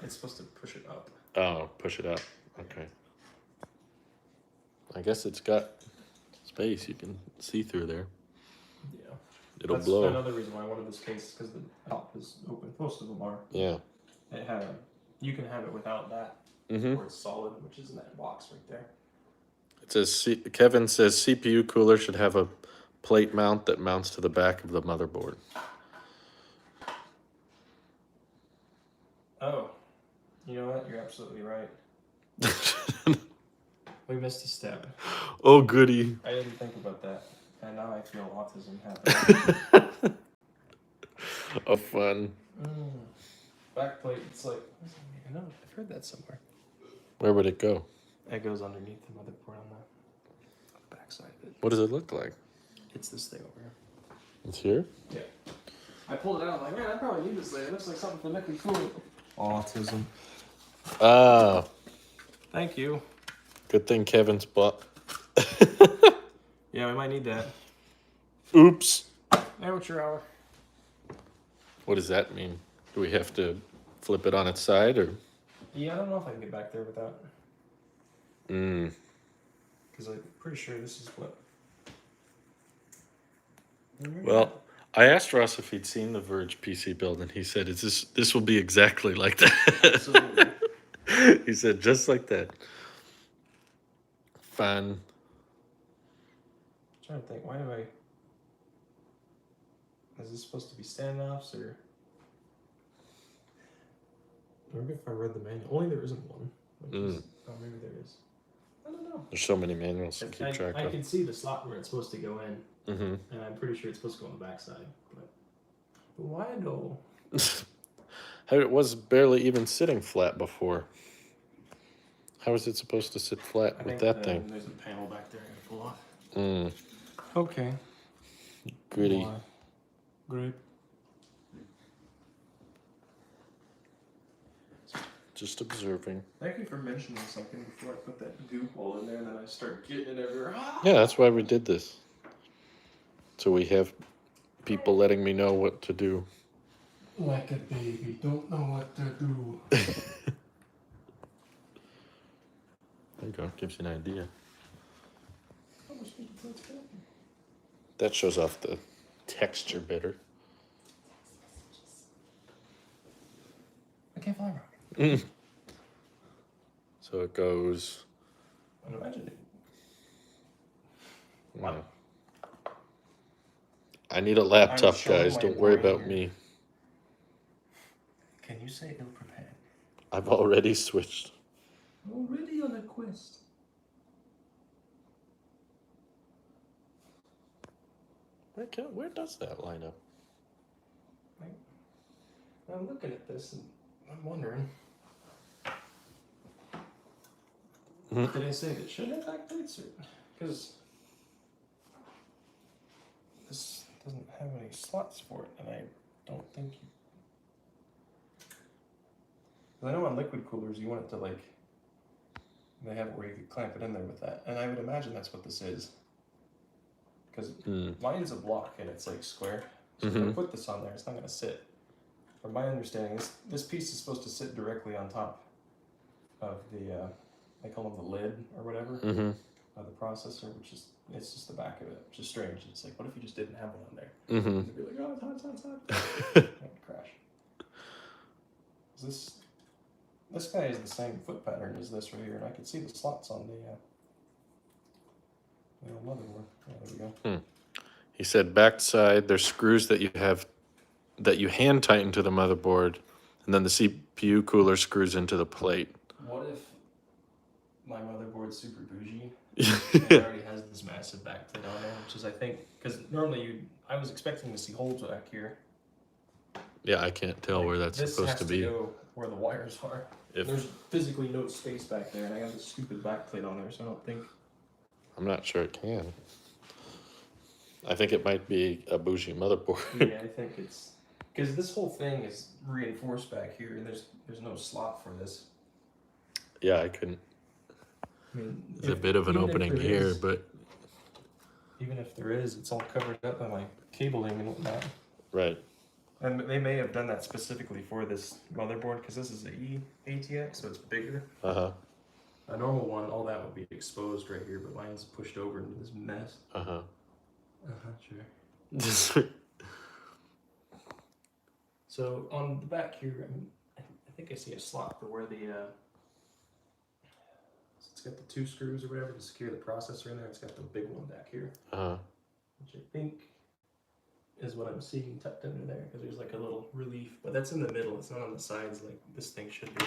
It's supposed to push it up. Oh, push it up. Okay. I guess it's got space. You can see through there. Yeah. It'll That's blow. another reason why I wanted this case, because the top is open. Most of them are. Yeah. It had you can have it without that, or it's solid, which is in that box right there. It says, Kevin says CPU cooler should have a plate mount that mounts to the back of the motherboard. Oh, you know what? You're absolutely right. We missed a step. Oh, goody. I didn't think about that, and now I feel autism happening. Oh, fun. Back plate, it's like, I know, I've heard that somewhere. Where would it go? It goes underneath the motherboard on the back side of it. What does it look like? It's this thing over here. It's here? Yeah. I pulled it out, I'm like, man, I probably need this later. It looks like something for Nick and Cool. Autism. Ah. Thank you. Good thing Kevin's bought. Yeah, we might need that. Oops. Amateur hour. What does that mean? Do we have to flip it on its side, or? Yeah, I don't know if I can get back there without. Because I'm pretty sure this is what. Well, I asked Ross if he'd seen the Verge PC build, and he said, "Is this will be exactly like that." Absolutely. He said, just like that. Fun. I'm trying to think, why do I... Is this supposed to be standoffs, or... I wonder if I read the manual. Only there isn't one. Which is... Oh, maybe there is. I don't know. There's so many manuals to keep track I of. can see the slot where it's supposed to go in. Mm-hmm. And I'm pretty sure it's supposed to go on the backside. But why though? It was barely even sitting flat before. How is it supposed to sit flat with that thing? There's a panel back there I can pull off. Okay. Goody. Great. Just observing. Thank you for mentioning something before I put that goo hole in there, and then I start getting it everywhere. Yeah, that's why we did this. So we have people letting me know what to do. Like a baby, don't know what to do. There you go, gives you an idea. That shows off the texture better. I can't fly rock. So it goes. Imagine it. Wow. I need a laptop, showing guys. my Don't worry brain about here. me. Can you say ill prepared? I've already switched. Already on a quest. Where does that line up? I'm looking at this and I'm wondering. Did I say that should have backplates? Because this doesn't have any slots for it, and I don't think you. I know on liquid coolers you want it to like. They have it where you could clamp it in there with that, and I would imagine that's what this is. Because mine's a block and it's like square, so if I put this on there, it's not going to sit. From my understanding, this piece is supposed to sit directly on top of the, they call them the lid or whatever, of the processor, it's just the back of it, which is strange. It's like, what if you just didn't have one on there? You'd be like, oh, it's hot. It would crash. This guy is the same foot pattern as this right here, and I can see the slots on the motherboard. Yeah, there we go. He said backside, there's screws that you hand tighten to the motherboard, and then the CPU cooler screws into the plate. What if my motherboard's super bougie and it already has this massive backplate on there, which is, I think, because normally I was expecting to see holes back here. Yeah, I can't tell where that's supposed to be. This has to go where the wires are. There's physically no space back there, and I got this stupid backplate on there, so I don't think. I'm not sure it can. I think it might be a bougie motherboard. Yeah, I think it's because this whole thing is reinforced back here, and there's no slot for this. Yeah, I couldn't. I mean, there's a bit of an opening here, but even if there is, it's all covered up by my cabling and whatnot. Right. And they may have done that specifically for this motherboard because this is an ATX, so it's bigger. A normal one, all that would be exposed right here, but mine's pushed over into this mess. Sure. So on the back here, I think I see a slot for where the it's got the 2 screws or whatever to secure the processor in there. It's got the big one back here, which I think is what I'm seeing tucked under there because there's like a little relief, but that's in the middle. It's not on the sides like this thing should be.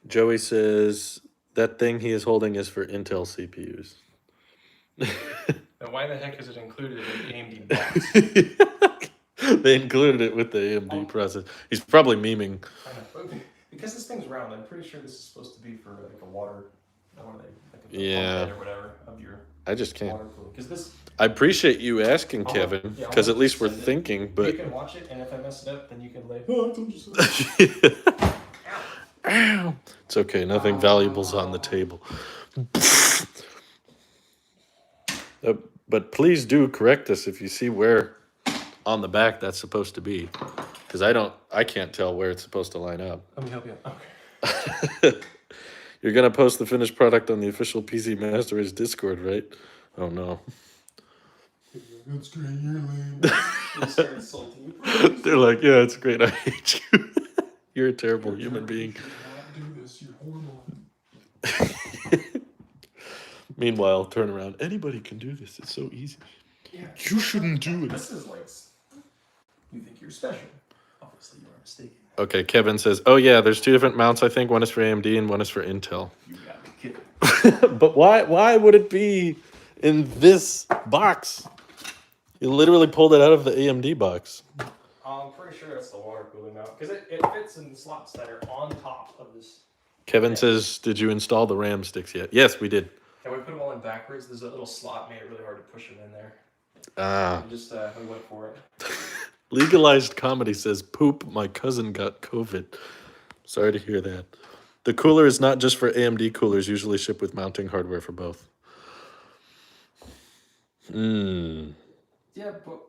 Joey says that thing he is holding is for Intel CPUs. Now, why the heck is it included in the AMD box? They included it with the AMD process. He's probably memeing. Because this thing's round, I'm pretty sure this is supposed to be for like a water, like a or whatever of your. I just can't. Because this. I appreciate you asking, Kevin, because at least we're thinking. But you can watch it, and if I mess it up, then you can like. Oh, I told you so. Ow. It's okay. Nothing valuable's on the table. But please do correct us if you see where on the back that's supposed to be, because I can't tell where it's supposed to line up. Let me help you. Okay. You're gonna post the finished product on the official PC Master Race Discord, right? Oh no. It's great, you're lame. They're like, yeah, it's great. I hate you. You're a terrible human being. You do this. You're horrible. Meanwhile, turn around. Anybody can do this. It's so easy. Yeah. You shouldn't do it. This is like, you think you're special. Obviously, you are mistaken. Okay, Kevin says, oh yeah, there's 2 different mounts, I think. One is for AMD and one is for Intel. You gotta be kidding. But why would it be in this box? You literally pulled it out of the AMD box. I'm pretty sure that's the water cooling mount because it fits in the slots that are on top of this. Kevin says, did you install the RAM sticks yet? Yes, we did. Yeah, we put them all in backwards. There's a little slot, made it really hard to push them in there. We went for it. Legalized Comedy says, poop, my cousin got COVID. Sorry to hear that. The cooler is not just for AMD coolers, usually shipped with mounting hardware for both. Yeah, but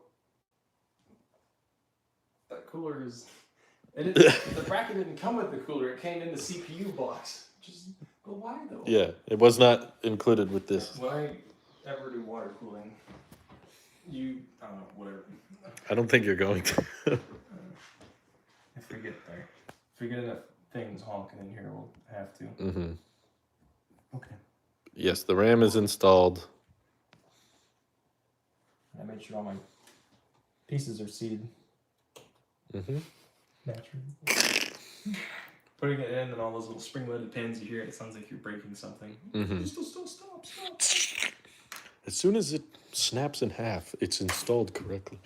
that cooler is... the bracket didn't come with the cooler. It came in the CPU box. But why, though? Yeah, it was not included with this. When I ever do water cooling, I don't know, whatever. I don't think you're going to. If we get enough things honking in here, we'll have to. Okay. Yes, the RAM is installed. I made sure all my pieces are seated. Naturally. Putting it in and all those little spring-loaded pins, you hear it sounds like you're breaking something. Stop. As soon as it snaps in half, it's installed correctly.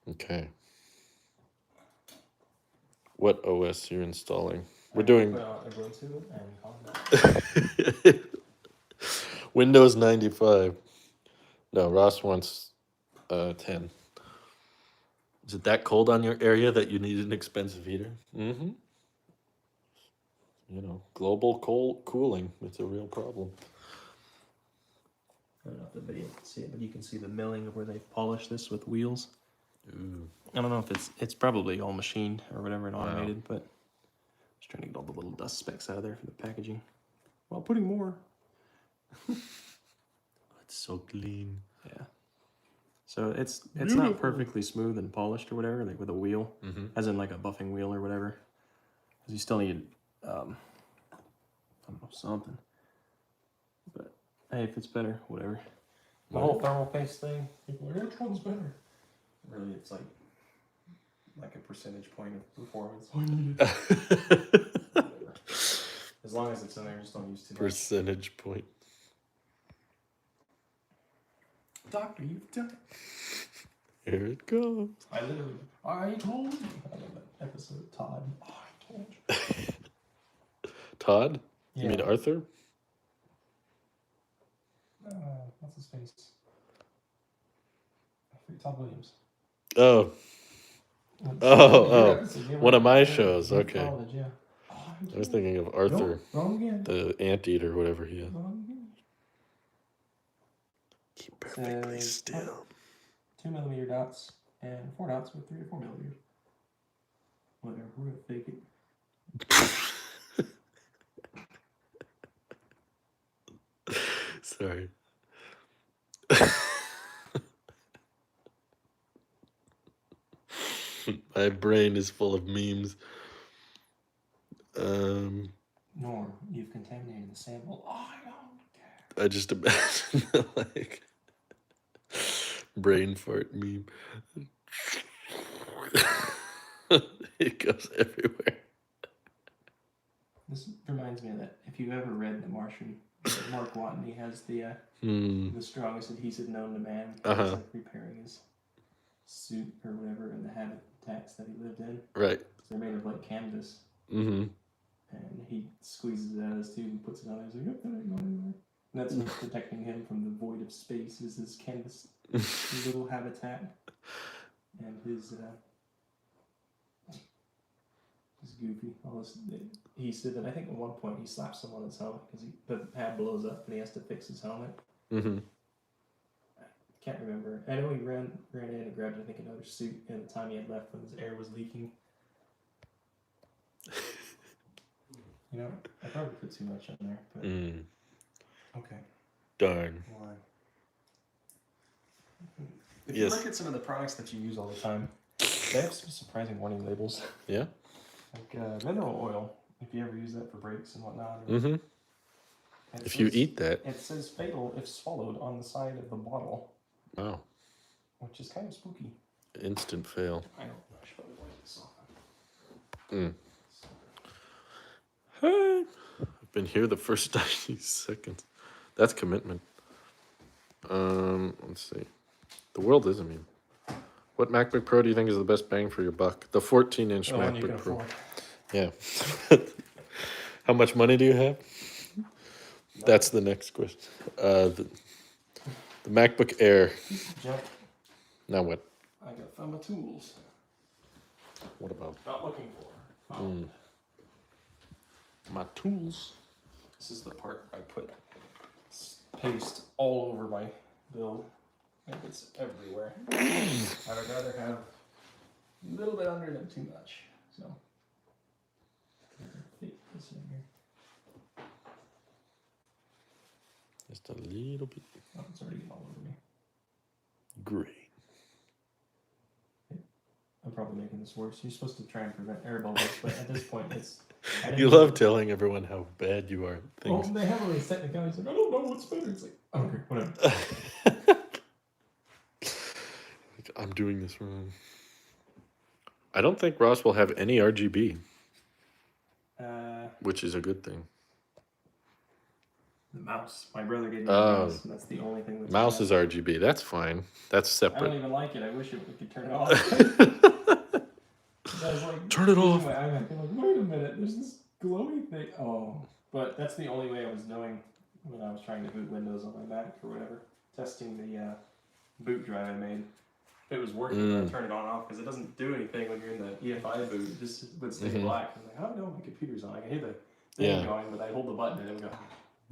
Okay. What OS you're installing? We're doing Windows 95. No, Ross wants 10. Is it that cold on your area that you need an expensive heater? Mm-hmm. You know, global cooling. It's a real problem. I don't know if the video can see it, but you can see the milling of where they polished this with wheels. Ooh. I don't know if it's probably all machined or whatever and automated, but just trying to get all the little dust specks out of there for the packaging while putting more. It's so clean. Yeah. So it's not perfectly smooth and polished or whatever, like with a wheel, as in like a buffing wheel or whatever. Because you still need, I don't know, something. But hey, if it's better, whatever. The whole thermal paste thing, people are like, which one's better? Really, it's like a percentage point of performance. As long as it's in there, just don't use too much. Percentage point. Doctor, you've done it. Here it goes. I told you. I love that episode, Todd. Oh, I told you. Todd? Yeah. You mean Arthur? What's his face? Todd Williams. Oh. One of my shows. Okay. College, yeah. I was thinking of Arthur, the anteater, whatever he is. Keep perfectly still. 2mm dots and 4 dots with 3 or 4 millimeters. Whatever, we're gonna fake it. Sorry. My brain is full of memes. Norm, you've contaminated the sample. Oh, I don't care. I just imagine the, like, brain fart meme. It goes everywhere. This reminds me of that. If you've ever read The Martian, Mark Watney has the strongest adhesive known to man. He's like repairing his suit or whatever in the habitats that he lived in. Right. So they're made of like canvas. Mm-hmm. And he squeezes it out of his tube and puts it on. He's like, yep, that ain't going anywhere. And that's what's protecting him from the void of space is his canvas, his little habitat, and his goofy. He said that I think at one point he slaps someone on his helmet because the pad blows up and he has to fix his helmet. Mm-hmm. I can't remember. I know he ran in and grabbed I think another suit in the time he had left when his air was leaking. You know, I probably put too much in there, but okay. Darn. Why? If you look at some of the products that you use all the time, they have some surprising warning labels. Yeah. Like mineral oil, if you ever use that for brakes and whatnot. Mm-hmm. If you eat that. It says fatal if swallowed on the side of the bottle. Wow. Which is kind of spooky. Instant fail. I know. I should probably wipe this off. Hey. I've been here the first 90 seconds. That's commitment. Let's see. The world is a meme. What MacBook Pro do you think is the best bang for your buck? The 14-inch MacBook Pro. Yeah. How much money do you have? That's the next question. The MacBook Air. Junk. Now what? I gotta find my tools. What about? Not looking for. My tools. This is the part I put paste all over my build. Like it's everywhere. I would rather have a little bit under than too much. So fit this in here. Just a little bit. Oh, it's already getting all over me. Great. I'm probably making this worse. You're supposed to try and prevent air bubbles, but at this point it's... You love telling everyone how bad you are at things. Well, they have all these technicalities. Like, I don't know what's better. It's like, okay, whatever. I'm doing this wrong. I don't think Ross will have any RGB. Which is a good thing. The mouse. My brother gave me a mouse, and that's the only thing that's mouse is RGB. That's fine. That's separate. I don't even like it. I wish we could turn it off. I was like, turn it off. My iMac. I'm like, wait a minute, there's this glowy thing. Oh, but that's the only way I was knowing when I was trying to boot Windows on my Mac or whatever. Testing the boot drive I made. If it was working, I'd turn it on and off because it doesn't do anything when you're in the EFI boot. It just would stay black. I'm like, oh no, my computer's on. I can hear the thing going, but I hold the button and it would go.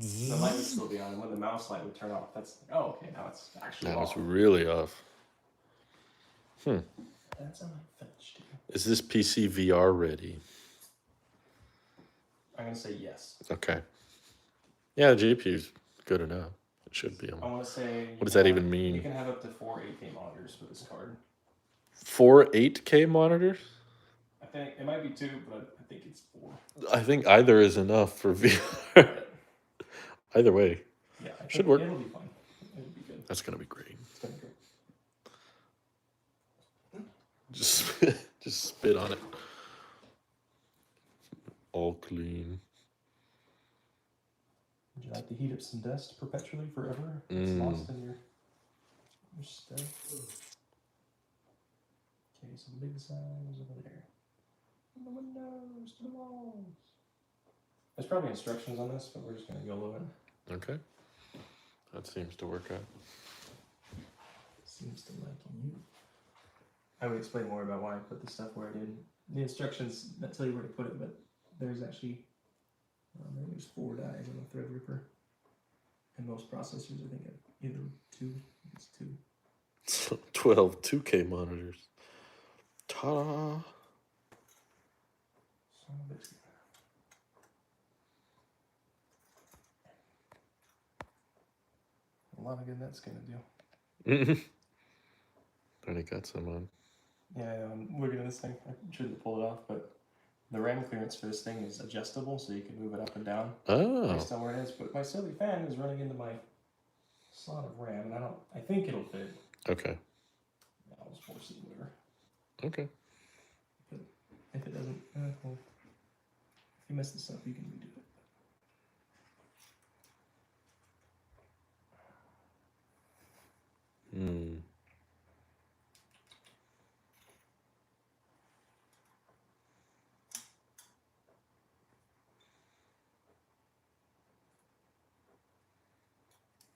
The light would still be on, and when the mouse light would turn off, that's like, oh, okay, now it's actually off. Now it's really off. That's how I finished. Is this PC VR ready? I'm gonna say yes. Okay. Yeah, the GPU's good enough. It should be. I want to say. What does that even mean? You can have up to 4 8K monitors with this card. 4 8K monitors? I think it might be 2, but I think it's 4. I think either is enough for VR. Either way. Yeah, I should work. It'll be fine. It'll be good. That's gonna be great. It's gonna be great. Just spit on it. All clean. Would you like to heat up some dust perpetually forever? It's lost in your stuff. Okay, some big signs over there. On the windows, to the walls. There's probably instructions on this, but we're just gonna go low end. Okay. That seems to work out. Seems to like you. I would explain more about why I put the stuff where I did. The instructions that tell you where to put it, but there's actually there's 4 dies on the Threadripper. And most processors, I think, have either 2. It's 2. 12 2K monitors. Ta-da! A lot of good that's gonna do. Already got some on. Yeah, I'm looking at this thing. I shouldn't pull it off, but the RAM clearance for this thing is adjustable, so you can move it up and down based on where it is. But my silly fan is running into my slot of RAM, and I think it'll fit. Okay. I'll just force it, whatever. Okay. But if it doesn't, well, if you mess this up, you can redo it.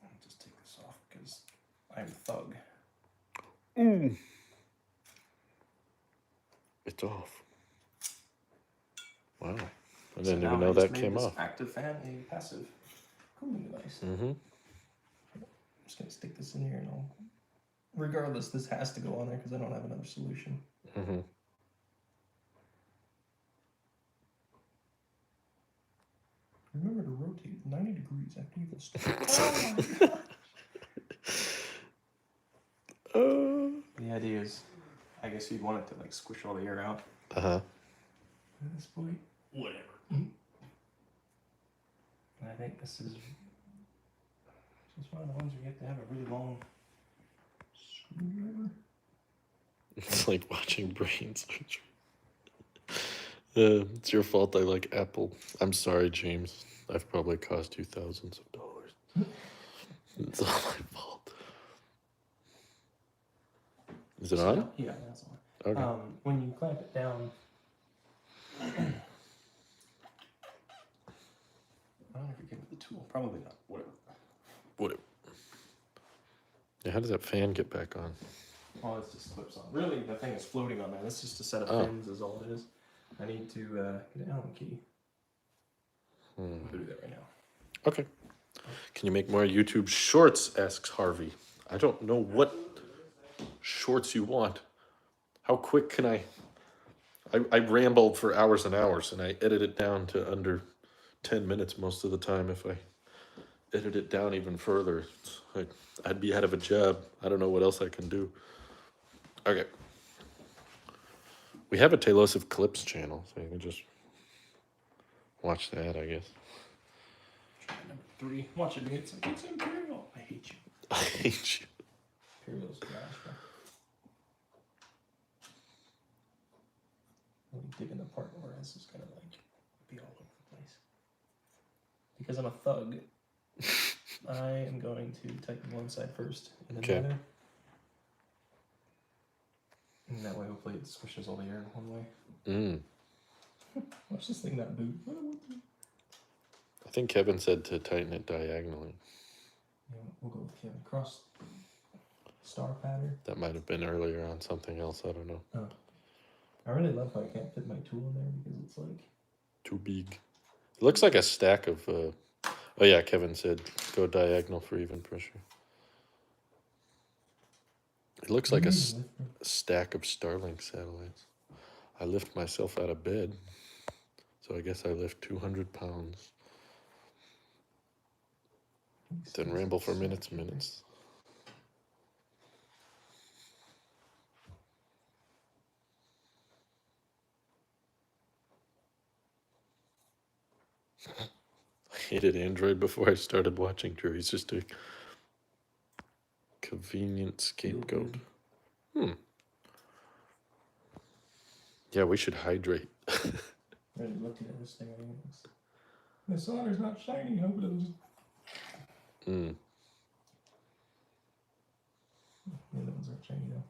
I'll just take this off because I'm a thug. It's off. Wow. I didn't even know that came off. Active fan, a passive cooling device. I'm just going to stick this in here and I'll... Regardless, this has to go on there because I don't have another solution. Remember to rotate 90 degrees after you've installed. Oh my gosh. The idea is, I guess you'd want it to like squish all the air out. At this point, whatever. And I think this is one of the ones where you have to have a really long screwdriver. It's like watching brain surgery. It's your fault I like Apple. I'm sorry, James. I've probably cost you thousands of dollars. It's all my fault. Is it on? Yeah, that's on. Okay. When you clamp it down, I don't know if you came with the tool. Probably not. Whatever. Yeah, how does that fan get back on? Oh, it just clips on. Really, the thing is floating on there. That's just a set of pins is all it is. I need to get an Allen key. I'll do that right now. Okay. Can you make more YouTube shorts, asks Harvey. I don't know what shorts you want. How quick can I rambled for hours and hours, and I edit it down to under 10 minutes most of the time. If I edit it down even further, I'd be out of a job. I don't know what else I can do. Okay. We have a Tailosive Clips channel, so you can just watch that, I guess. Try number 3. Watch it. It's like, it's Imperial. I hate you. I hate you. Imperial's trash, bro. Really digging the part where this is kind of like be all over the place. Because I'm a thug, I am going to tighten one side first and then the other. And that way, hopefully, it swishes all the air one way. Watch this thing not boot. I think Kevin said to tighten it diagonally. Yeah, we'll go with Kevin. Cross star pattern. That might have been earlier on something else. I don't know. Oh. I really love how I can't fit my tool in there because it's like... Too big. It looks like a stack of... oh yeah, Kevin said go diagonal for even pressure. It looks like a stack of Starlink satellites. I lift myself out of bed. So I guess I lift 200 pounds. Then ramble for minutes. I hated Android before I started watching Drew. He's just a convenient scapegoat. Yeah, we should hydrate. Really looking at this thing, I think the solder's not shiny. I hope it doesn't. The other ones aren't shiny though.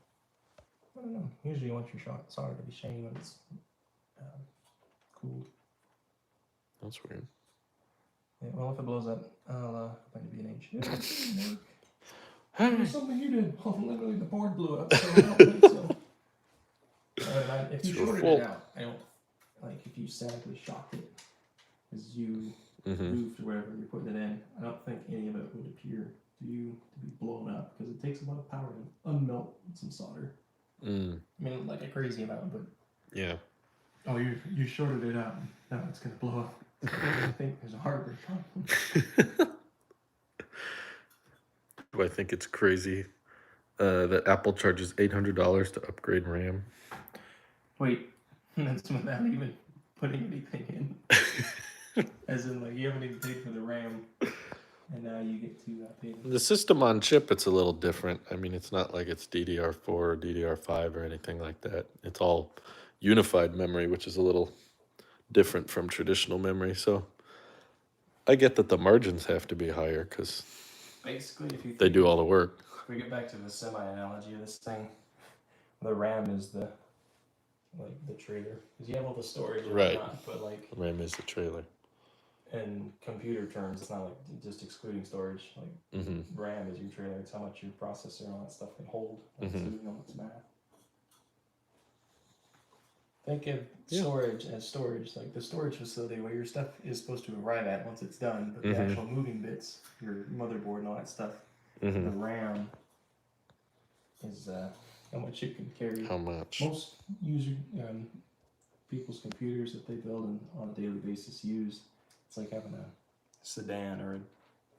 I don't know. Usually you want your solder to be shiny when it's cooled. That's weird. Yeah, well, if it blows up, I'll find it be an inch. Yeah, it didn't work. It was something you did. Well, literally the board blew up, so I don't think so. If you shorted it out, I don't like if you statically shocked it as you moved to wherever you're putting it in. I don't think any of it would appear to you to be blown up because it takes a lot of power to unmelt some solder. I mean, like a crazy amount, but yeah. Oh, you shorted it out. Now it's gonna blow up. I think there's a hardware problem. Do I think it's crazy that Apple charges $800 to upgrade RAM? Wait, that's without even putting anything in. As in, like, you haven't even paid for the RAM, and now you get to pay. The system on chip, it's a little different. I mean, it's not like it's DDR4 or DDR5 or anything like that. It's all unified memory, which is a little different from traditional memory. So I get that the margins have to be higher because basically, if they do all the work. If we get back to the semi-analogy of this thing, the RAM is the trailer, because you have all the storage and right. whatnot, but like RAM is the trailer. In computer terms, it's not like just excluding storage. Like RAM is your trailer. It's how much your processor and all that stuff can hold. It's doing all its math. Think of storage as storage, like the storage facility where your stuff is supposed to arrive at once it's done, but the actual moving bits, your motherboard and all that stuff, the RAM is how much it can carry. How much? Most people's computers that they build and on a daily basis use, it's like having a sedan, or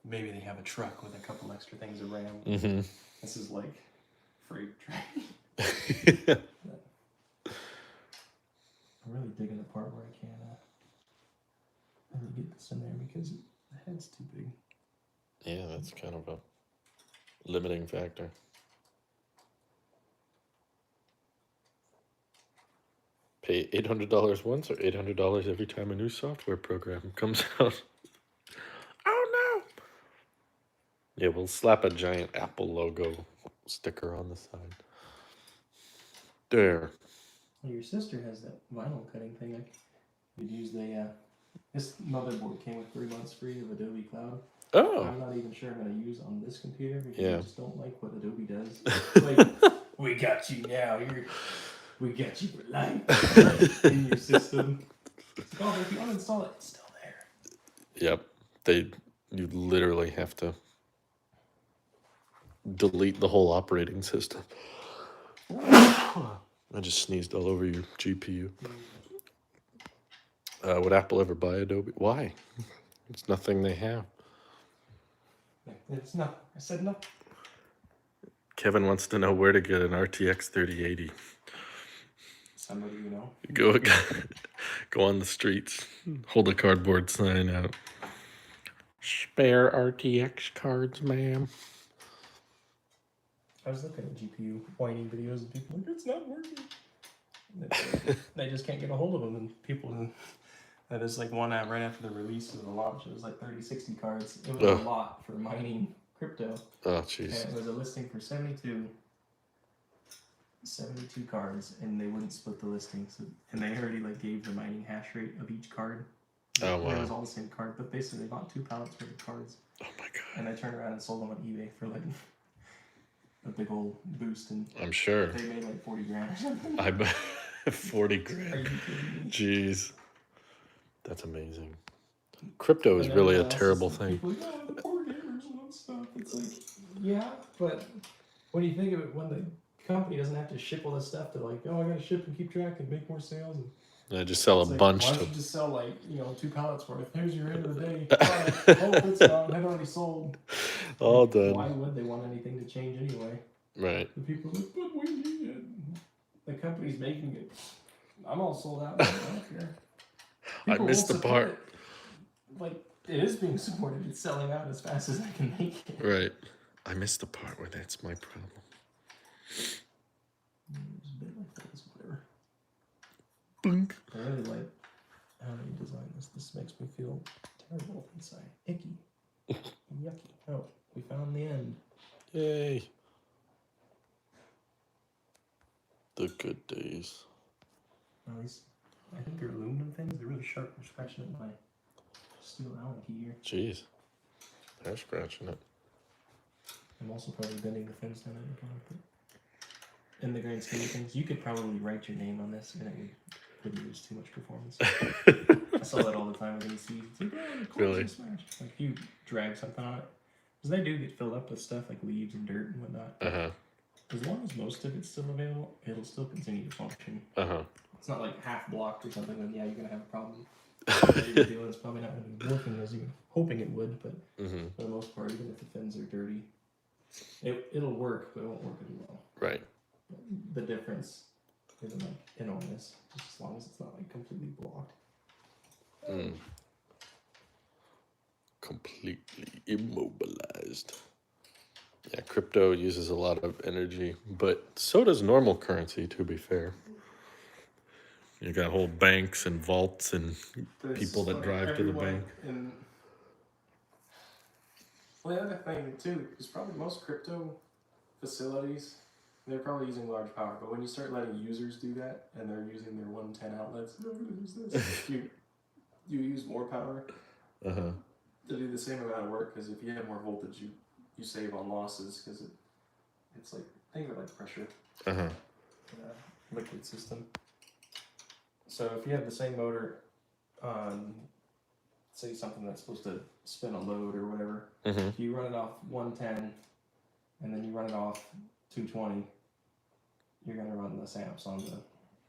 maybe they have a truck with a couple extra things of RAM. This is like freight train. I'm really digging the part where I can't really get this in there because the head's too big. Yeah, that's kind of a limiting factor. Pay $800 once or $800 every time a new software program comes out. Oh no! Yeah, we'll slap a giant Apple logo sticker on the side. There. Well, your sister has that vinyl cutting thing. Like, you'd use the this motherboard came with 3 months free of Adobe Cloud. Oh. I'm not even sure I'm going to use on this computer because I just don't like what Adobe does. Like, we got you now. We got you for life in your system. It's like, oh, but if you uninstall it, it's still there. Yep. You literally have to delete the whole operating system. I just sneezed all over your GPU. Would Apple ever buy Adobe? Why? It's nothing they have. It's not. I said no. Kevin wants to know where to get an RTX 3080. Somebody you know. Go on the streets, hold a cardboard sign out. Spare RTX cards, ma'am. I was looking at GPU whining videos and people like, it's not working. They just can't get a hold of them, and people That is like one right after the release of the launch. It was like 30, 60 cards. It was a lot for mining crypto. Oh, jeez. And it was a listing for 72 cards, and they wouldn't split the listing. So, and they already like gave the mining hash rate of each card. Oh, wow. It was all the same card, but basically they bought 2 pallets worth of cards. Oh my god. And they turned around and sold them on eBay for like a big old boost, and I'm sure. they made like 40 grand or something. I bet 40 grand. Are you kidding me? Jeez. That's amazing. Crypto is really a terrible thing. People, the poor gamers and stuff. It's like, yeah, but when you think of it, when the company doesn't have to ship all this stuff to like, oh, I gotta ship and keep track and make more sales. And I just sell a bunch. Why don't you just sell like 2 pallets worth? Here's your end of the day. Oh, it's gone. I've already sold. All done. Why would they want anything to change anyway? Right. The people are like, but we need it. The company's making it. I'm all sold out. I don't care. People I missed the part. Like, it is being supported. It's selling out as fast as I can make it. Right. I missed the part where that's my problem. It's a bit like that, it's whatever. Blink. I really like how you design this. This makes me feel terrible inside. Icky. Yucky. Oh, we found the end. Yay. The good days. Well, these, I think they're aluminum things. They're really sharp. They're scratching at my steel Allen key here. Jeez. They're scratching it. I'm also probably bending the fins down at the in the grand scheme of things, you could probably write your name on this and it wouldn't use too much performance. I saw that all the time with ACs. It's like, oh, the Really? smash. Like, if you drag something on it, because they do get filled up with stuff like leaves and dirt and whatnot. Uh-huh. As long as most of it's still available, it'll still continue to function. Uh-huh. It's not like half blocked or something, then yeah, you're going to have a problem. It's probably not going to be working as you were hoping it would, but for the most part, even if the fins are dirty, it'll work, but it won't work as well. Right. The difference isn't like enormous, just as long as it's not like completely blocked. Completely immobilized. Yeah, crypto uses a lot of energy, but so does normal currency, to be fair. You got whole banks and vaults and people that drive to the bank. Well, the other thing, too, is probably most crypto facilities, they're probably using large power, but when you start letting users do that, and they're using their 110 outlets, I'm going to use this. you use more power to do the same amount of work, because if you have more voltage, you save on losses, because it's like, think of it like pressure. Liquid system. So if you have the same motor on, say, something that's supposed to spin a load or whatever, if you run it off 110 and then you run it off 220, you're going to run less amps on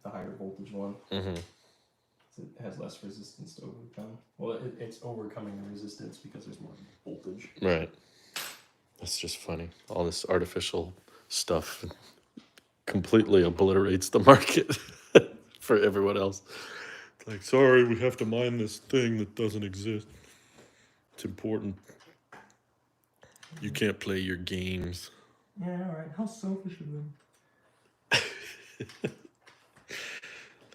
the higher voltage one. It has less resistance to overcome. Well, it's overcoming the resistance because there's more voltage. Right. That's just funny. All this artificial stuff completely obliterates the market for everyone else. It's like, sorry, we have to mine this thing that doesn't exist. It's important. You can't play your games. Yeah, all right. How selfish of them.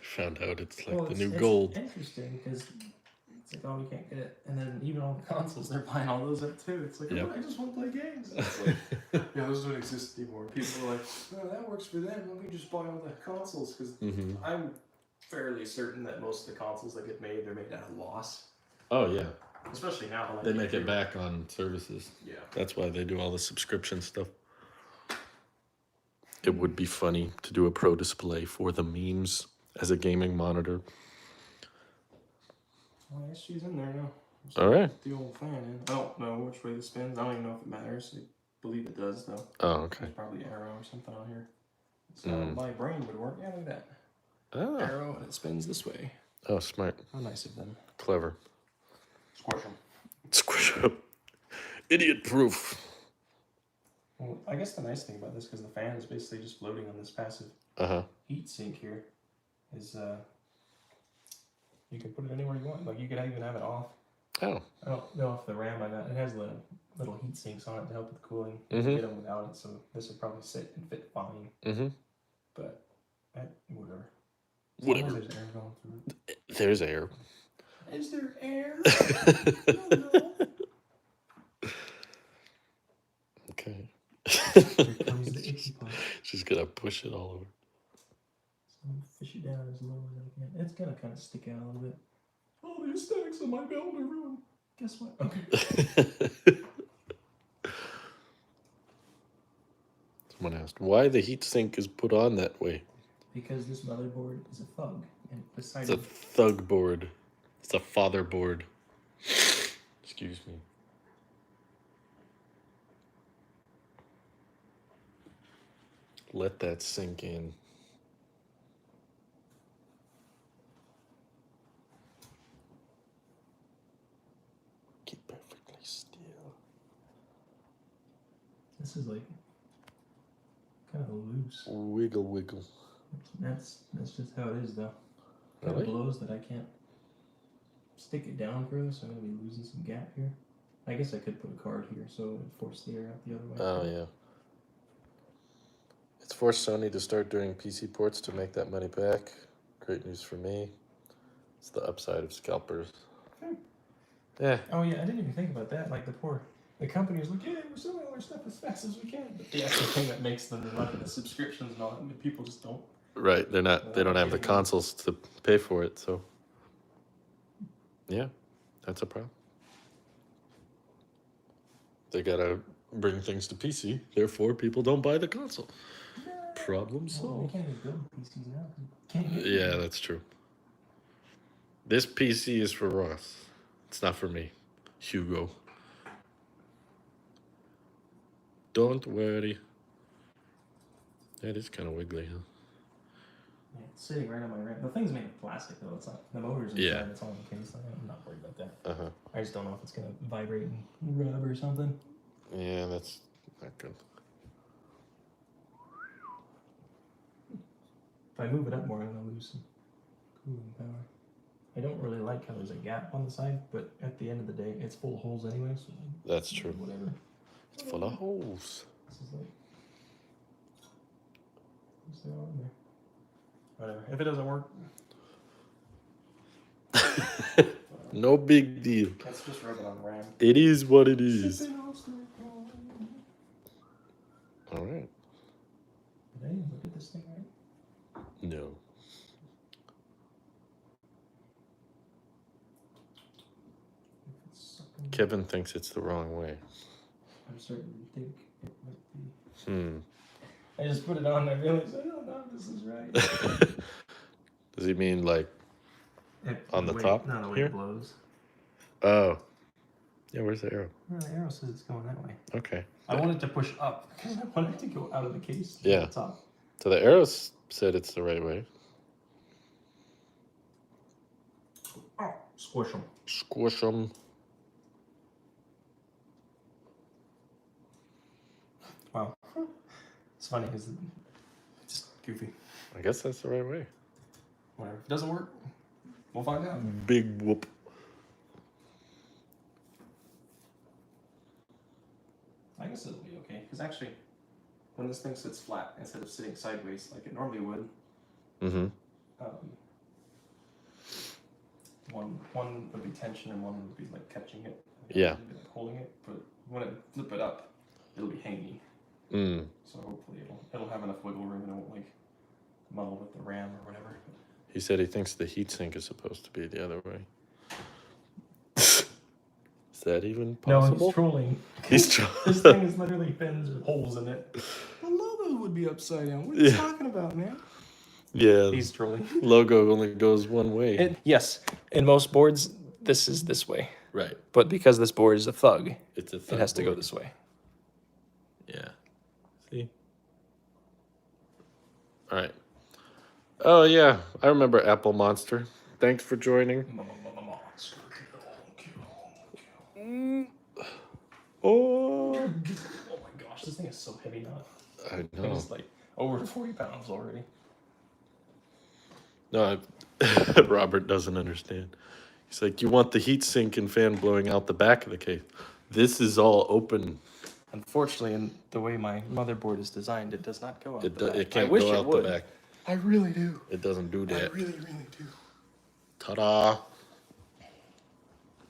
Found out it's like the new gold. It's interesting because it's like, oh, we can't get it. And then even all the consoles, they're buying all those up too. It's like, oh, I just want to play games. It's like, yeah, those don't exist anymore. People are like, no, that works for them. Let me just buy all the consoles. Because I'm fairly certain that most of the consoles that get made, they're made out of loss. Oh, yeah. Especially now. Like they make it back on services. Yeah. That's why they do all the subscription stuff. It would be funny to do a pro display for the memes as a gaming monitor. Well, I guess she's in there now. All right. The old fan in. I don't know which way this spins. I don't even know if it matters. I believe it does, though. Oh, okay. There's probably arrow or something on here. So my brain would work. Yeah, look at that. Oh. Arrow, and it spins this way. Oh, smart. How nice of them. Clever. Squish them. Squish them. Idiot proof. Well, I guess the nice thing about this, because the fan is basically just floating on this passive heat sink here, is you can put it anywhere you want. Like, you could even have it off. Oh. I don't know if the RAM I got, it has the little heat sinks on it to help with cooling. You can get them without it, so this would probably sit and fit fine. But whatever. As long as there's air going through it. There's air. Is there air? No. Okay. Here comes the icky part. She's gonna push it all over. So I'm gonna fish it down as low as I can. It's gonna kind of stick out a little bit. Oh, the aesthetics of my build are ruined. Guess what? Okay. Someone asked why the heatsink is put on that way. Because this motherboard is a thug, and beside It's a thug board. It's a father board. Excuse me. Let that sink in. Keep perfectly still. This is like kind of loose. Wiggle, wiggle. That's just how it is, though. It Really? blows that I can't stick it down further, so I'm gonna be losing some gap here. I guess I could put a card here, so it would force the air out the other way. Oh yeah. It's forced Sony to start doing PC ports to make that money back. Great news for me. It's the upside of scalpers. Yeah. Oh yeah, I didn't even think about that. Like the company is like, yeah, we're selling all our stuff as fast as we can. But the actual thing that makes them money, the subscriptions and all that, people just don't. Right. They don't have the consoles to pay for it, so yeah, that's a problem. They gotta bring things to PC, therefore people don't buy the console. Problem Well, solved. we can't even build PCs now. Can't get Yeah, that's true. This PC is for Ross. It's not for me, Hugo. Don't worry. That is kind of wiggly, huh? Yeah, it's sitting right on my ramp. The thing's made of plastic though. It's not the motor's inside. Yeah. It's all in the case. I'm not worried about that. Uh-huh. I just don't know if it's gonna vibrate and rub or something. Yeah, that's not good. If I move it up more, I'm gonna lose some cooling power. I don't really like how there's a gap on the side, but at the end of the day, it's full of holes anyway, so That's true. whatever. It's full of holes. This is like, what's that on there? Whatever. If it doesn't work, No big deal. let's just rub it on RAM. It is what it is. All right. Did I even look at this thing right? No. If it's sucking, Kevin thinks it's the wrong way. I'm starting to think it might be. Hmm. I just put it on and I realized, I don't know if this is right. Does he mean like on the way, top no, the way here? it blows. Oh. Yeah, where's the arrow? No, the arrow says it's going that way. Okay. I wanted to push up because I wanted to go out of the case. Yeah. To the top. So the arrows said it's the right way. Oh, squish them. Squish them. Wow. It's funny because it's just goofy. I guess that's the right way. Whatever. If it doesn't work, we'll find out. Big whoop. I guess it'll be okay. Because actually, when this thing sits flat instead of sitting sideways like it normally would, Mm-hmm. one would be tension and one would be like catching it. Yeah. Like holding it. But when it flip it up, it'll be hangy. Mm. So hopefully it'll have enough wiggle room and it won't like muddle with the RAM or whatever. He said he thinks the heatsink is supposed to be the other way. Is that even possible? No, he's trolling. He's trolling. This thing is literally pins with holes in it. The logo would be upside down. What are you talking about, man? Yeah. He's trolling. Logo only goes one way. Yes, in most boards, this is this way. Right. But because this board is a thug, It's a it has to go board. this way. Yeah. See? All right. Oh, yeah. I remember Apple Monster. Thanks for joining. Oh. Oh my gosh, this thing is so heavy now. I I think know. it's like over 40 pounds already. No, Robert doesn't understand. He's like, you want the heat sink and fan blowing out the back of the case. This is all open. Unfortunately, in the way my motherboard is designed, it does not go out the back. It can't I wish go it out would. the back. I really do. It doesn't do I that. really, really do. Ta-da.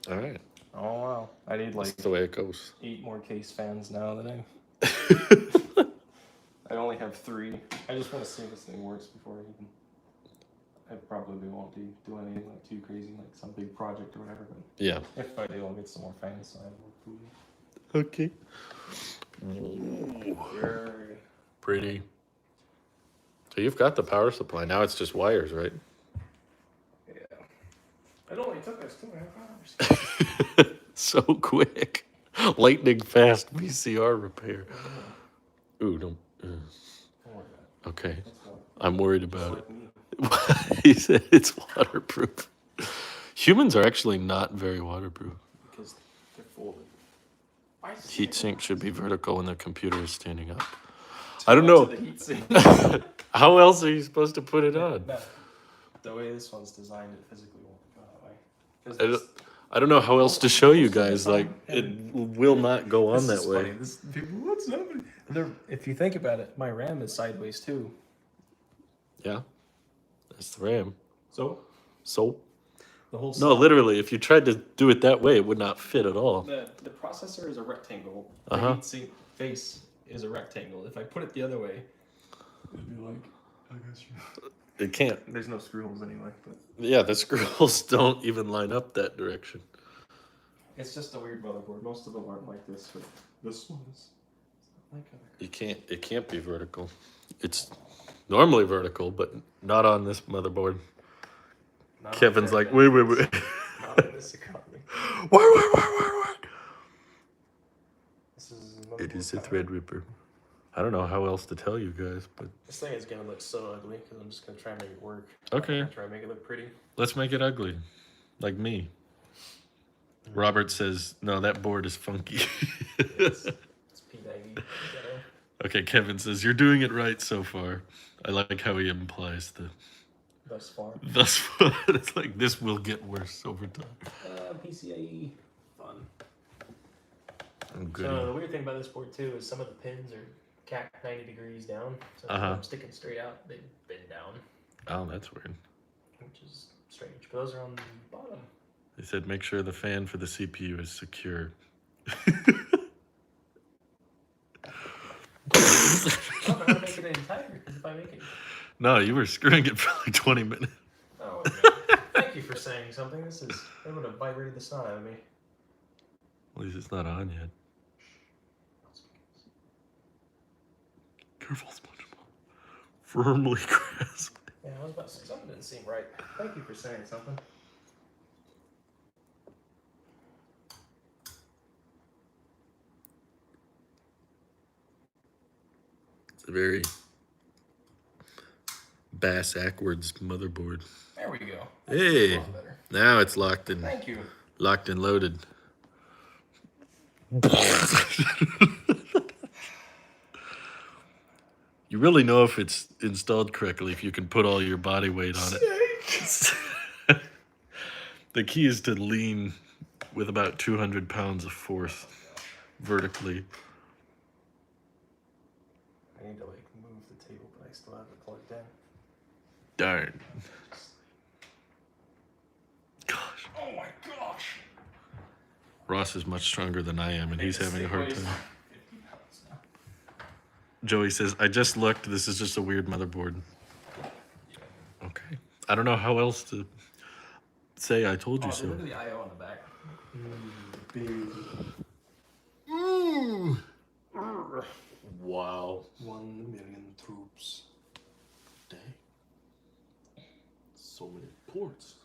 All right. Oh wow! I need like That's the way it goes. 8 more case fans now than I only have 3. I just want to see if this thing works before I even. I probably won't be doing anything like too crazy, like some big project or whatever. But Yeah. if I do, I'll get some more fans so I have more food. Okay. Very Pretty. So you've got the power supply. Now it's just wires, right? Yeah. It only took us 2.5 hours. So quick. Lightning fast VCR repair. Ooh, don't. Don't worry about it. Okay. That's fine. I'm worried Just about like me. it. He said it's waterproof. Humans are actually not very waterproof. Because they're folded. Heat sink should be vertical when the computer is standing up. I don't know. How else are you supposed to put it on? No. The way this one's designed, it physically won't go that way. I don't know how else to show you guys. Like, it will not go on that way. What's happening? If you think about it, my RAM is sideways too. Yeah. That's the RAM. So? The whole no, literally, if you tried to do it that way, it would not fit at all. The processor is a rectangle. The heatsink face is a rectangle. If I put it the other way, it'd be like, I guess it can't. There's no screw holes anyway. But yeah, the screw holes don't even line up that direction. It's just a weird motherboard. Most of them aren't like this, but this one is like It can't be vertical. It's normally vertical, but not on this motherboard. Kevin's like, wait. Not in this economy. What? This is It is a Threadripper. I don't know how else to tell you guys, but this thing is gonna look so ugly because I'm just gonna try and make it work. Okay. Try and make it look pretty. Let's make it ugly, like me. Robert says, no, that board is funky. It's P90. Okay, Kevin says, you're doing it right so far. I like how he implies the... Thus far. It's like, this will get worse over time. PCIe. Fun. I'm good. So the weird thing about this board too is some of the pins are capped 90 degrees down. So if I'm sticking straight out, they bend down. Oh, that's weird. Which is strange. But those are on the bottom. They said make sure the fan for the CPU is secure. I don't know how to make it entire, because if I make it... No, you were screwing it for like 20 minutes. Oh, okay. Thank you for saying something. This is... They would have vibrated the snot out of me. At least it's not on yet. Careful, SpongeBob. Firmly grasp. Yeah, I was about to say something didn't seem right. Thank you for saying something. It's a very bass-ackwards motherboard. There we go. Hey, now it's locked and Thank you. Locked and loaded. You really know if it's installed correctly if you can put all your body weight on it. The key is to lean with about 200 pounds of force vertically. I need to like move the table, but I still have it plugged in. Darn. Gosh. Oh my gosh. Ross is much stronger than I am, and he's having a hard time. Joey says, I just looked. This is just a weird motherboard. Okay. I don't know how else to say I told you so. Look at the I/O on the back. Wow. 1 million troops. Dang. So many ports.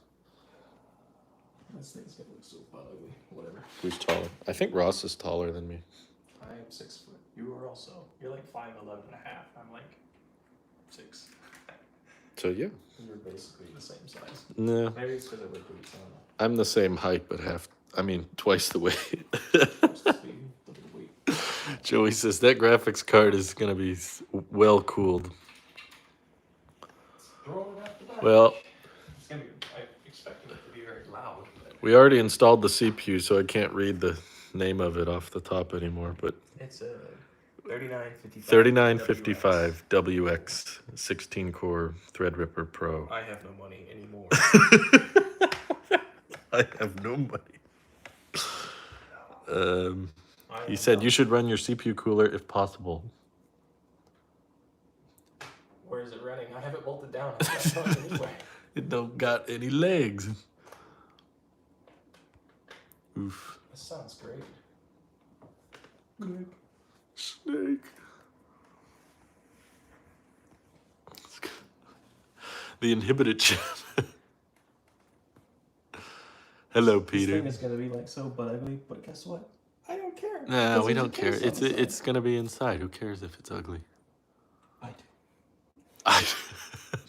This thing's gonna look so ugly. Whatever. Who's taller? I think Ross is taller than me. I am 6 foot. You are also. You're like 5'11" and a half. I'm like 6. So yeah. You're basically the same size. No. Maybe it's because I wear boots. I don't know. I'm the same height, but twice the weight. Joey says that graphics card is going to be well cooled. Well, it's gonna be, I expect it to be very loud. We already installed the CPU, so I can't read the name of it off the top anymore, but it's a 3955. 3955 WX 16-core Threadripper Pro. I have no money anymore. I have no money. He said you should run your CPU cooler if possible. Where is it running? I have it bolted down. It's not running anyway. It don't got any legs. Oof. This sounds great. Snake. The inhibited chip. Hello, Peter. This thing is gonna be like so butt ugly, but guess what? I don't care. No, we don't care. It's It's gonna be inside. Who cares if it's ugly? I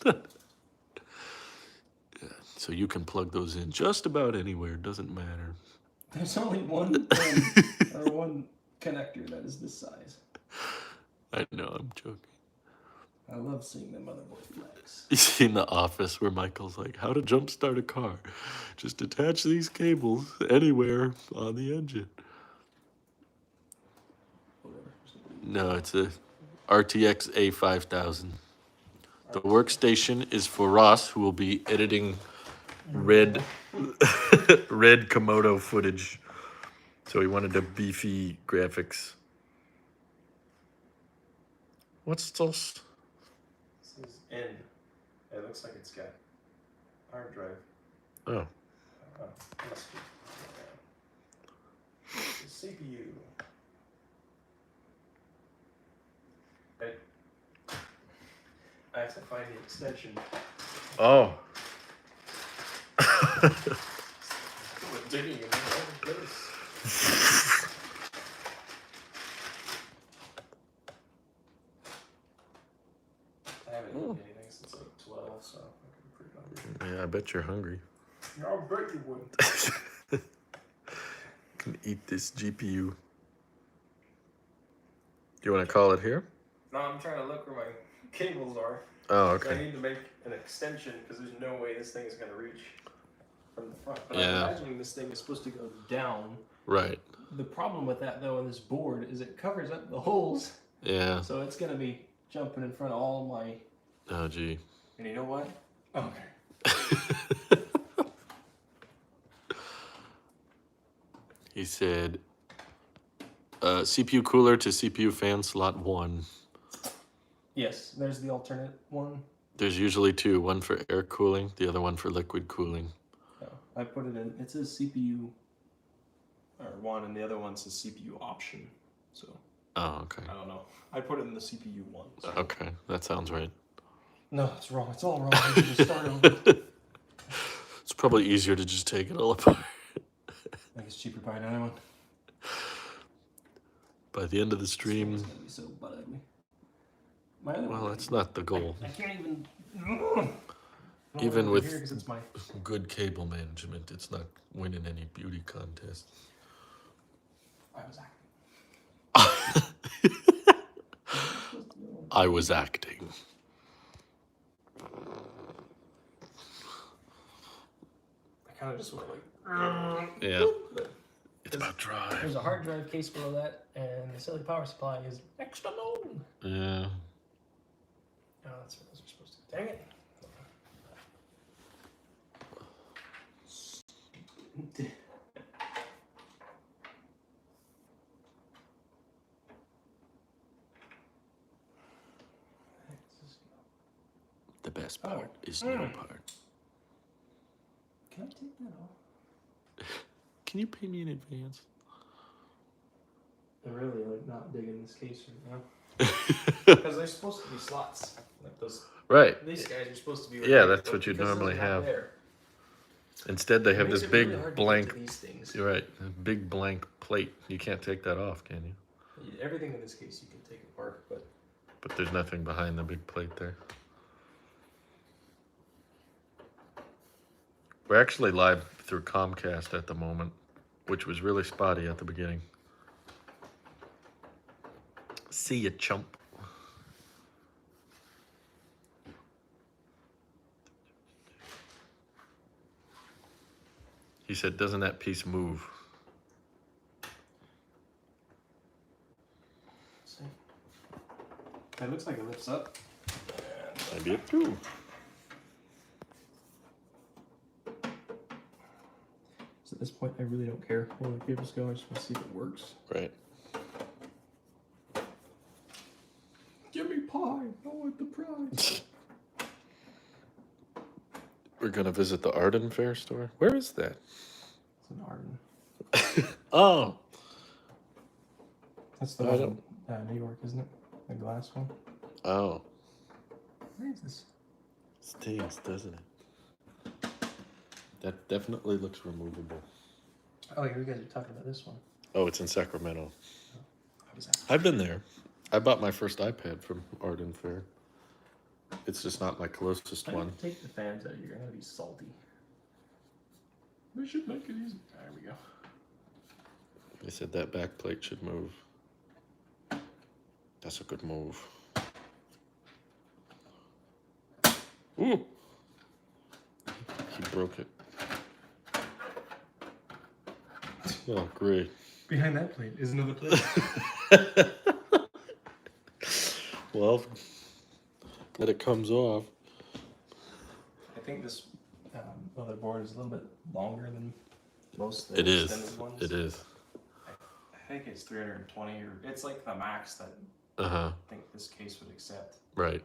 do. Yeah, so you can plug those in just about anywhere. Doesn't matter. There's only one pin or one connector that is this size. I know. I'm joking. I love seeing the motherboard flex. You see in The Office where Michael's like, how to jumpstart a car. Just attach these cables anywhere on the engine. Whatever. No, it's a RTX A5000. The workstation is for Ross, who will be editing red Komodo footage. So he wanted a beefy graphics. What's this? This is N. It looks like it's got hard drive. Oh. Must be. The CPU. I have to find the extension. Oh. We're digging in the wrong place. I haven't eaten anything since like 12, so I'm pretty hungry. Yeah, I bet you're hungry. I'll bet you would. Can eat this GPU. Do you want to call it here? No, I'm trying to look where my cables are. Oh, So I okay. need to make an extension because there's no way this thing is going to reach from the front. But Yeah. I'm imagining this thing is supposed to go down. Right. The problem with that, though, in this board is it covers up the holes. Yeah. So it's going to be jumping in front of all my... Oh, gee. And you know what? Okay. He said, CPU cooler to CPU fan slot 1. Yes, there's the alternate one. There's usually 2, one for air cooling, the other one for liquid cooling. No, I put it in. It says CPU or 1, and the other one says CPU option. So Oh, okay. I don't know. I put it in the CPU 1. So. Okay, that sounds right. No, it's wrong. It's all wrong. We should just start over. It's probably easier to just take it all apart. I think it's cheaper to buy another one. By the end of the stream, It's gonna be so butt ugly. My other well, one, that's not the goal. I can't even. Even with here 'cause it's my. good cable management, it's not winning any beauty contests. I was acting. I was acting. I kind of just went like. Yeah. But It's about drive. there's a hard drive case below that, and the silly power supply is extra long. Yeah. Oh, that's what those are supposed to. Dang it. The best part is no part. Can I take that off? Can you pay me in advance? I'm really like not digging this case right now. Because they're supposed to be slots. Like those. Right. These guys are supposed to be. Yeah, right, that's but what you because normally they're not have. there, Instead, they it have makes this it big really hard to get blank. to these things. You're right. A big blank plate. You can't take that off, can you? Everything in this case you can take apart, but But there's nothing behind the big plate there. We're actually live through Comcast at the moment, which was really spotty at the beginning. See ya, chump. He said, doesn't that piece move? see. It looks like it lifts up. Maybe it too. So at this point, I really don't care where the cables go. I just want to see if it works. Right. We're gonna visit the Arden Fair store. Where is that? It's an Arden. Oh, That's the one in New York, isn't it? The glass one. oh. Where is this? Stinks, doesn't it? That definitely looks removable. Oh, you guys are talking about this one. Oh, it's in Sacramento. How is that? I've been there. I bought my first iPad from Arden Fair. It's just not my closest one. Take the fans out. You're gonna be salty. We should make it easy. There we go. They said that back plate should move. That's a good move. Ooh! He broke it. Oh, great. Behind that plate is another plate. Well, that it comes off. I think this motherboard is a little bit longer than most of It the is. extended ones. It is. I think it's 320, or it's like the max that Uh-huh. I think this case would accept. Right.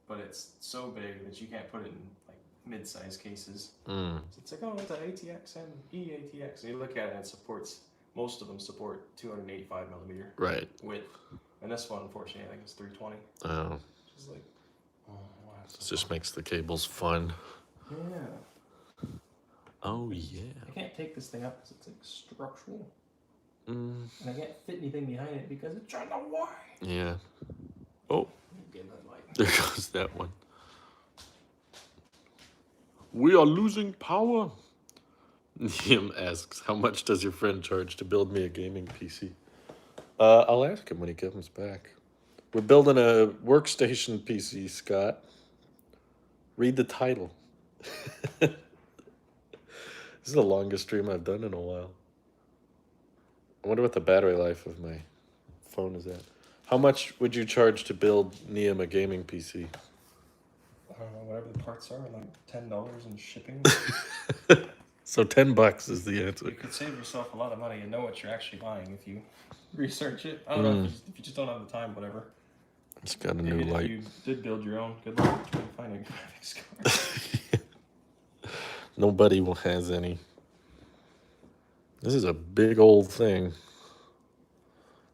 But it's so big that you can't put it in like mid-size cases. Mm. So it's like, oh, it's an ATX and eATX. And you look at it and it supports, most of them support 285 millimeter Right. width. And this one, unfortunately, I think it's 320. Oh. Which is like, oh, wow. It just makes the cables fun. Yeah. Oh, yeah. I can't take this thing up because it's like structural. Mm. And I can't fit anything behind it because it's trying to wide. Yeah. Oh. There goes that one. We are losing power. Liam asks, how much does your friend charge to build me a gaming PC? I'll ask him when he comes back. We're building a workstation PC, Scott. Read the title. This is the longest stream I've done in a while. I wonder what the battery life of my phone is at. How much would you charge to build Liam a gaming PC? I don't know, whatever the parts are, like $10 in shipping. So $10 is the answer. You could save yourself a lot of money and know what you're actually buying if you research it. I don't know, if you just don't have the time, whatever. It's got a Maybe new if light. you did build your own, good luck trying to find a graphics card. Nobody has any. This is a big old thing.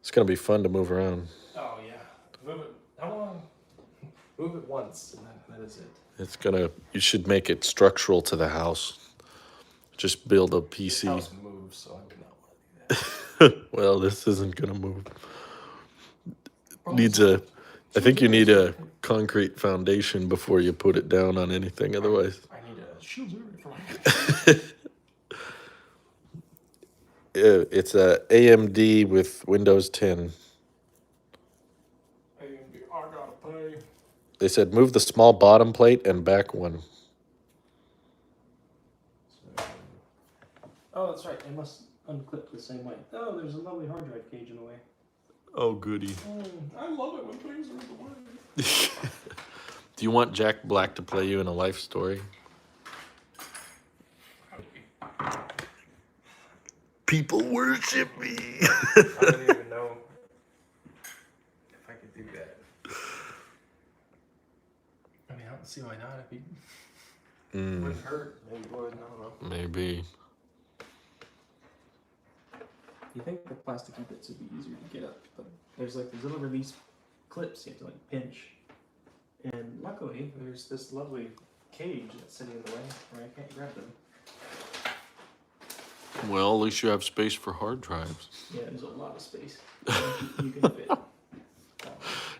It's going to be fun to move around. Oh, yeah. Move it. How long? Move it once, and that is it. It's going to, you should make it structural to the house. Just build a PC. The house moves, so I would not want to do that. Well, this isn't going to move. I think you need a concrete foundation before you put it down on anything, otherwise. I need a shield for my It's a AMD with Windows 10. I gotta pay. They said move the small bottom plate and back one. Oh, that's right. I must unclip the same way. Oh, there's a lovely hard drive cage in the way. Oh, goody. I love it when things are in the way. Do you want Jack Black to play you in a life story? People worship me. I don't even know if I could do that. I mean, I don't see why not. If he wouldn't hurt, maybe it would. I don't know. Maybe. You think the plasticky bits would be easier to get up, but there's like these little release clips you have to like pinch. And luckily, there's this lovely cage that's sitting in the way where I can't grab them. Well, at least you have space for hard drives. Yeah, there's a lot of space. You can fit.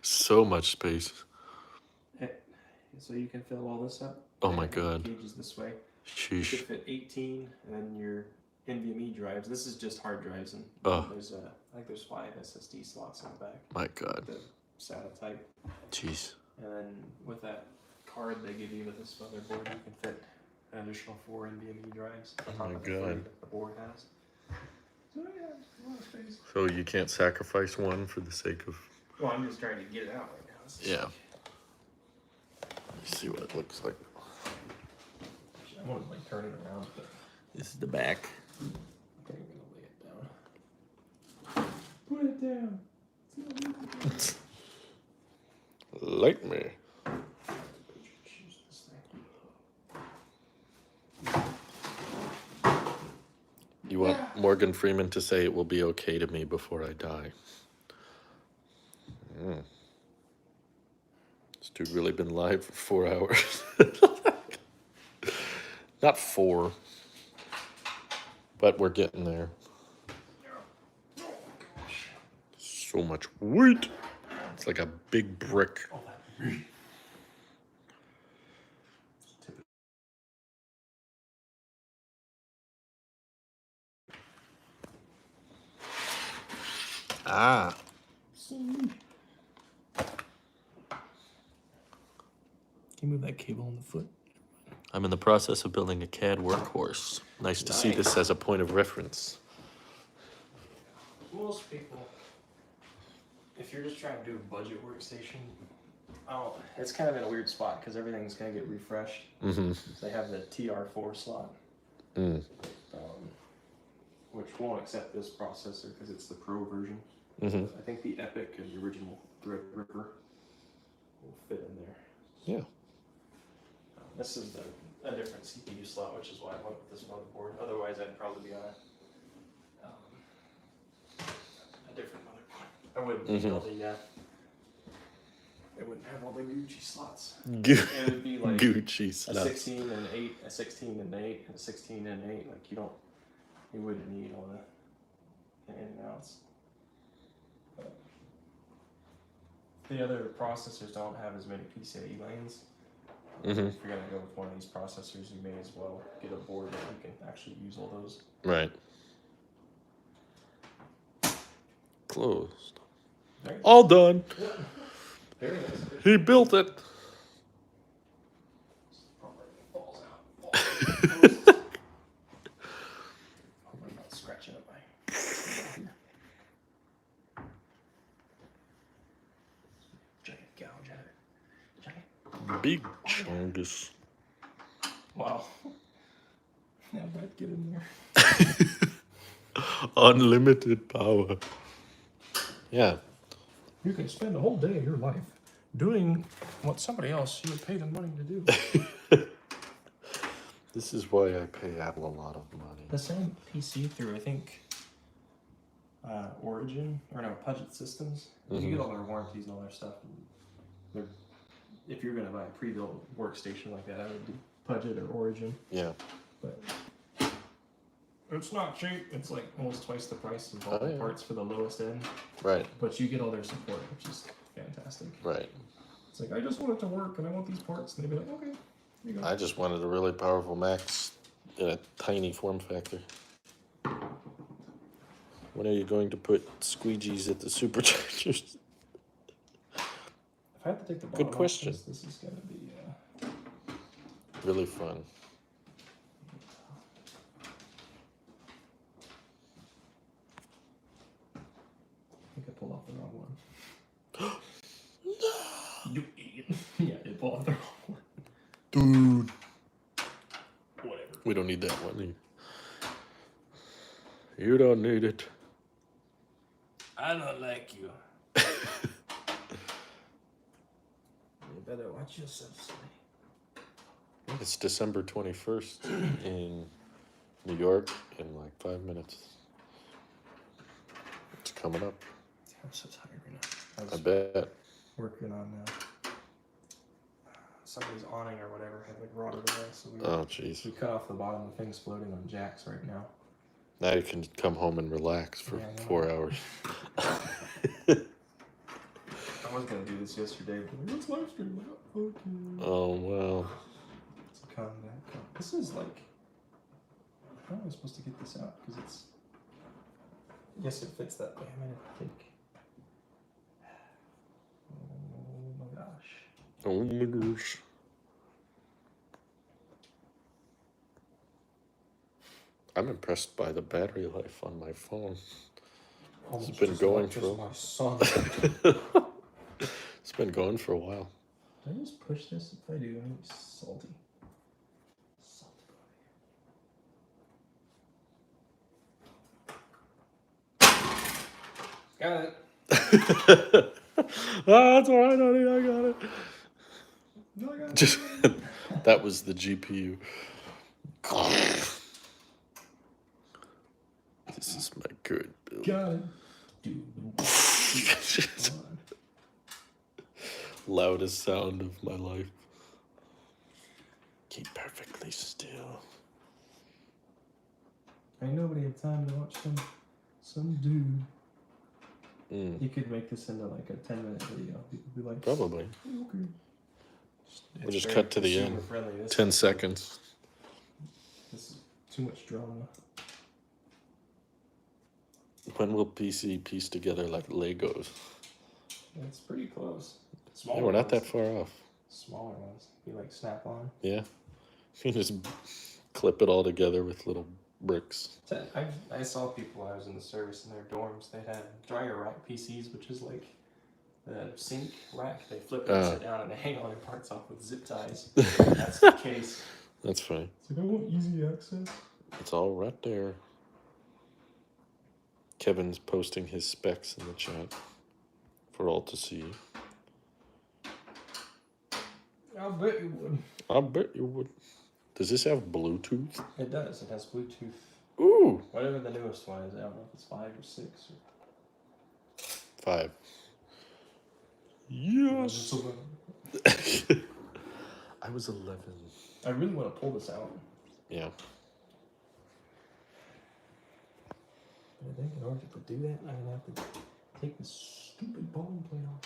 So much space. So you can fill all this up. Oh my God. The cage is this way. You Sheesh. could fit 18, and then your NVMe drives. This is just hard drives, and there's I think there's 5 SSD slots in the back. My God. The SATA type. Jeez. And then with that card they give you with this motherboard, you can fit an additional 4 NVMe drives. Oh my God. That the board has. So yeah, a lot of space. So you can't sacrifice one for the sake of... Well, I'm just trying to get it out right now. Yeah. Let's see what it looks like. I want to like turn it around, but This is the back. I think I'm gonna lay it down. Put it down. Like me. You want Morgan Freeman to say it will be okay to me before I die. This dude really been live for 4 hours. Not 4, but we're getting there. So much weight. It's like a big brick. Ah. Can you move that cable on the foot? I'm in the process of building a CAD workhorse. Nice to see this as a point of reference. Most people, if you're just trying to do a budget workstation, it's kind of in a weird spot because everything's going to get refreshed. Mm-hmm. So they have the TR4 slot, which won't accept this processor because it's the Pro version. Mm-hmm. I think the Epic and the original Threadripper will fit in there. Yeah. This is a different CPU slot, which is why I went with this motherboard. Otherwise, I'd probably be on a different motherboard. I wouldn't need all the. It wouldn't have all the Gucci slots. It would be like Gucci a slots. 16 and 8, a 16 and 8, and a 16 and 8. Like you wouldn't need all the in and outs. But the other processors don't have as many PCIe lanes. If you're going to go with one of these processors, you may as well get a board that you can actually use all those. Right. Closed. All done. Yeah. Very nice. He built it. Falls out. Hope I'm not scratching up my. Giant gouge at it. Giant. Big chungus. Wow. Now I'd get in there. Unlimited power. Yeah. You can spend a whole day of your life doing what somebody else you would pay them money to do. This is why I pay Apple a lot of money. The same PC through, I think, Origin, or no, Puget Systems. You get all their warranties and all their stuff. If you're going to buy a pre-built workstation like that, I would do Puget or Origin. Yeah. But it's not cheap. It's like almost twice the price of all the parts for the lowest end. Right. But you get all their support, which is fantastic. Right. It's like, I just want it to work and I want these parts. And they'd be like, okay, here you go. I just wanted a really powerful Max in a tiny form factor. When are you going to put squeegees at the superchargers? If I have to take the bottom Good question. off this is going to be... Really fun. I think I pulled off the wrong one. No! You idiot. Yeah, it pulled off the wrong one. Dude. Whatever. We don't need that one. You don't need it. I don't like you. You better watch yourself, Sonny. It's December 21st in New York in like 5 minutes. It's coming up. I'm so tired right now. I bet. Working on somebody's awning or whatever had like rotted away, so Oh, jeez. we cut off the bottom. The thing's floating on jacks right now. Now you can come home and relax for 4 hours. I was gonna do this yesterday, but like, let's live stream. Like, okay. Oh, well. It's a con. This is like, how am I supposed to get this out? Because it's. Yes, it fits that way. I mean, I think. Oh my gosh. Oh my gosh. I'm impressed by the battery life on my phone. It's been going for a while. My son. It's been going for a while. Did I just push this? If I do, I'm gonna be salty. Got it. That's all right, honey. I got it. No, I got it. Just that was the GPU. Good build. Got it. Dude. Loudest sound of my life. Keep perfectly still. Ain't nobody had time to watch some dude. You could make this into like a 10-minute video. People would be like, probably. Okay. We'll just cut to the end. 10 seconds. This is too much drama. When will PC piece together like Legos? It's pretty close. Yeah, we're not that far off. Smaller ones. Be like snap-on. Yeah. You just clip it all together with little bricks. I saw people when I was in the service in their dorms. They had dryer rack PCs, which is like the sink rack. They flip it upside down and they hang all their parts off with zip ties. That's the case. That's funny. It's like, I want easy access. It's all right there. Kevin's posting his specs in the chat for all to see. I'll bet you would. I bet you would. Does this have Bluetooth? It does. It has Bluetooth. Ooh. Whatever the newest one is. I don't know if it's 5 or 6. Or... 5. Yes. I was 11. I really want to pull this out. Yeah. But I think in order to do that, I'm going to have to take this stupid bowling plate off.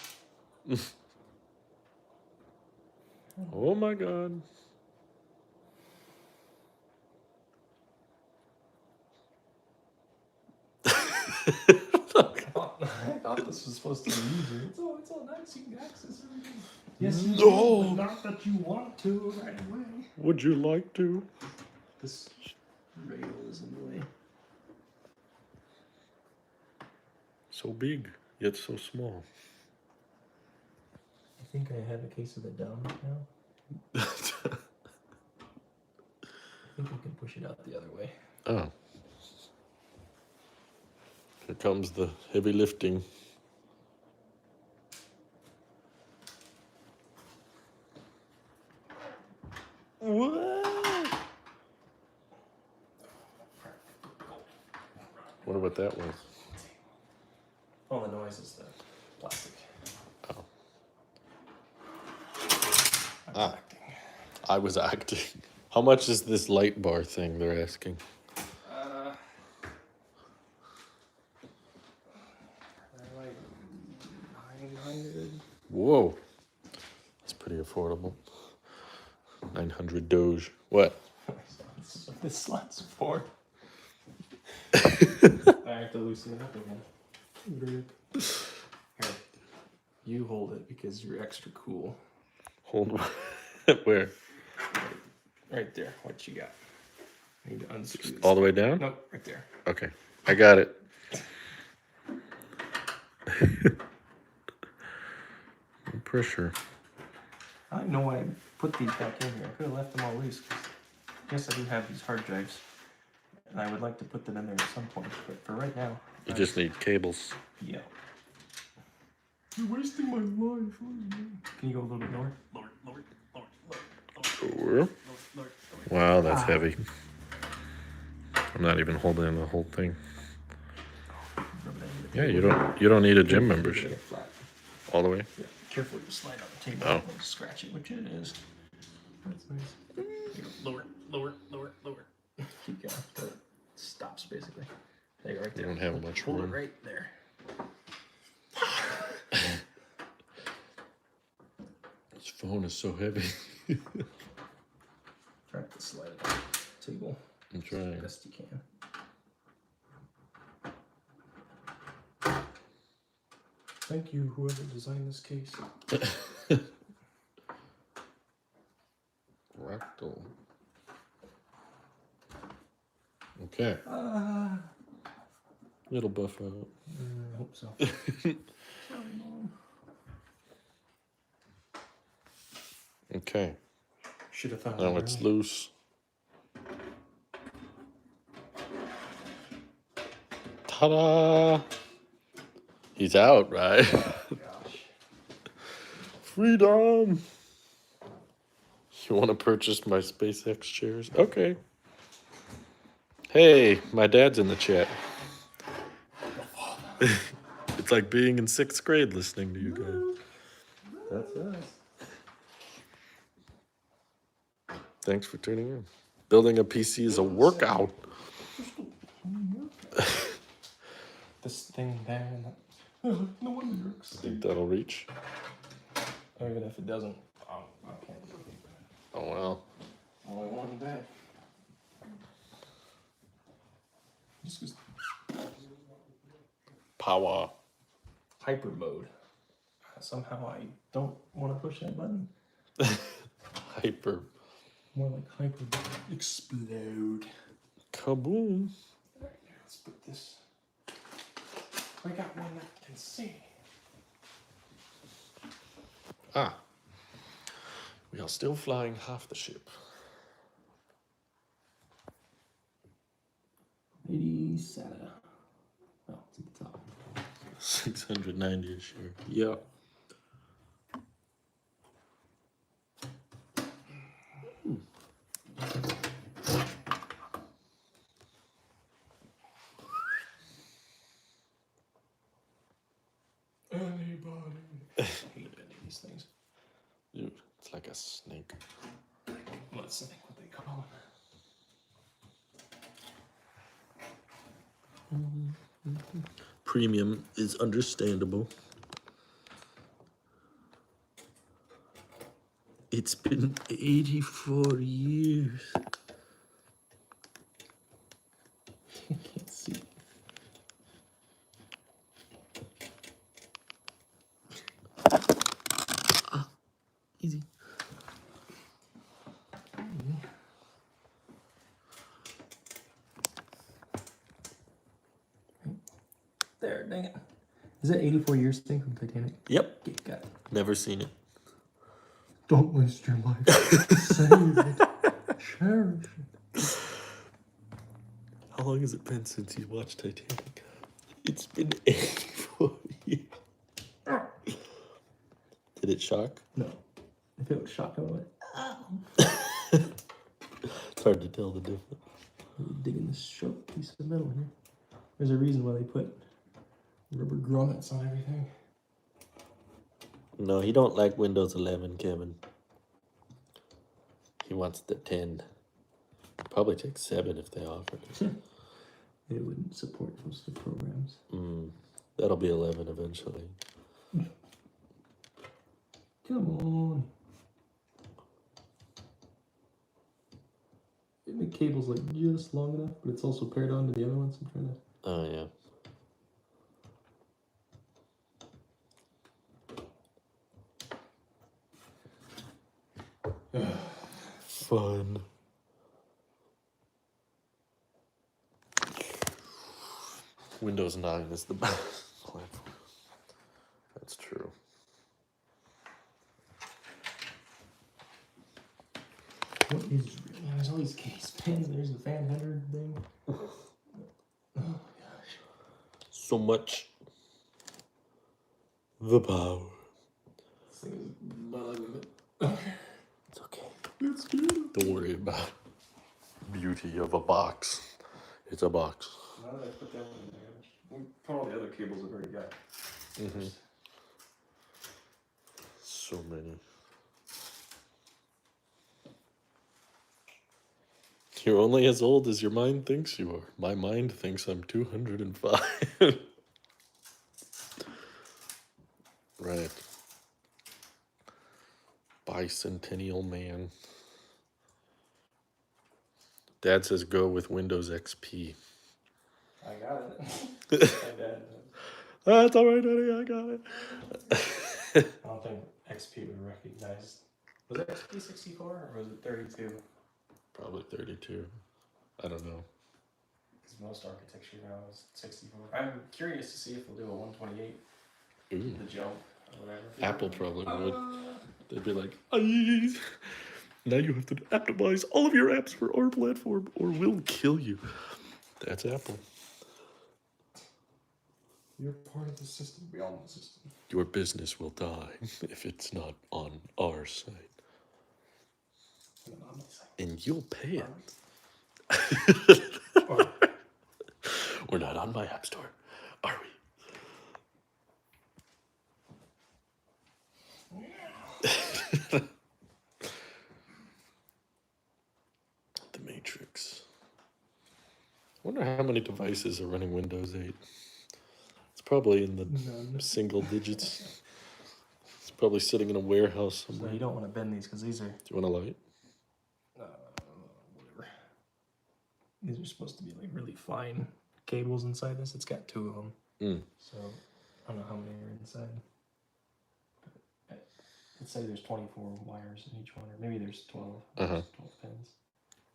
Oh my god. I thought this was supposed to be easier. It's all nice. You can access everything. Yes, you No. do, but not that you want to right away. Would you like to? This rail is in the way. So big, yet so small. I think I have a case of the dumb now. I think we can push it out the other way. Oh. Here comes the heavy lifting. What? What about that one? Oh, the noise is the plastic. Oh. I was acting. How much is this light bar thing they're asking? Like 900. Whoa. That's pretty affordable. 900 Doge. What? This slot's for. I have to loosen it up again. Here, you hold it because you're extra cool. Hold where? Right there. What you got? I need to unscrew this. All the way down? Nope, right there. Okay. I got it. No pressure. I don't know why I put these back in here. I could have left them all loose. Yes, I do have these hard drives. And I would like to put them in there at some point. But for right now... You just need cables. Yeah. You're wasting my life. Can you go a little bit lower? Sure. Wow, that's heavy. I'm not even holding the whole thing. Yeah, you don't need a gym membership. All the way? Yeah. Careful, you slide on the table. Oh. Don't scratch it, which it is. That's nice. Lower. Keep going. Till it stops, basically. There you go, right there. You don't have much Hold room. it right there. This phone is so heavy. Try to slide it on the table. I'm trying. As best you can. Thank you, whoever designed this case. Rectal. Okay. It'll buff out. I hope so. Sorry, Mom. Okay. Should have thought Now of it's it. loose. Ta-da! He's out, right? Gosh. Freedom! You want to purchase my SpaceX shares? Okay. Hey, my dad's in the chat. It's like being in 6th grade listening to you guys. That's us. Thanks for tuning in. Building a PC is a workout. This thing there and that. Oh, no one works. I think that'll reach. Even if it doesn't, I can't do it. Oh well. Only one day. Just Power. hyper mode. Somehow I don't want to push that button. Hyper. More like hyper explode. Kaboom. Alright, let's put this. I got one that can see. Ah. We are still flying half the ship. 80 SATA. Oh, it's at the top. 690 a share. Yeah. Anybody? I hate bending these things. Dude, it's like a snake. Let's think what they call them. Premium is understandable. It's been 84 years. I can't see. Easy. There, dang it. Is that 84 years thing from Titanic? Yep. Okay, got it. Never seen it. Don't waste your life. Save it. Cherish it. How long has it been since you watched Titanic? It's been 84 years. Did it shock? No. If it was shock, I went, It's hard to tell the difference. digging this sharp piece of metal here. There's a reason why they put rubber grommets on everything. No, he don't like Windows 11, Kevin. He wants the 10. Probably take 7 if they offer it. It wouldn't support most of the programs. That'll be 11 eventually. Come on. The cable's like just long enough, but it's also paired on to the other ones. I'm trying to. Oh, yeah. Fun. Windows 9 is the best platform. That's true. What is? There's all these case pins. There's the fan header thing. Oh my gosh. So much. The power. This thing is bugging it. It's okay. It's good. Don't worry about beauty of a box. It's a box. Now that I put that one in there, we put all the other cables I've already got. So many. You're only as old as your mind thinks you are. My mind thinks I'm 205. Right. Bicentennial man. Dad says go with Windows XP. I got it. My dad. That's all right, honey. I got it. I don't think XP would recognize. Was it XP 64 or was it 32? Probably 32. I don't know. Because most architecture now is 64. I'm curious to see if they'll do a 128. Ooh. The jump or whatever. Apple probably would. They'd be like, "Ayy, now you have to optimize all of your apps for our platform or we'll kill you." That's Apple. You're part of the system. We all know the system. Your business will die if it's not on our site. And on my side. And you'll pay it. Or We're not on my app store, are we? Wonder how many devices are running Windows 8. It's probably in the None. single digits. It's probably sitting in a warehouse somewhere. So you don't want to bend these because these are. Do you want a light? Whatever. These are supposed to be like really fine cables inside this. It's got 2 of them. So I don't know how many are inside. But let's say there's 24 wires in each one, or maybe there's 12. 12 pins.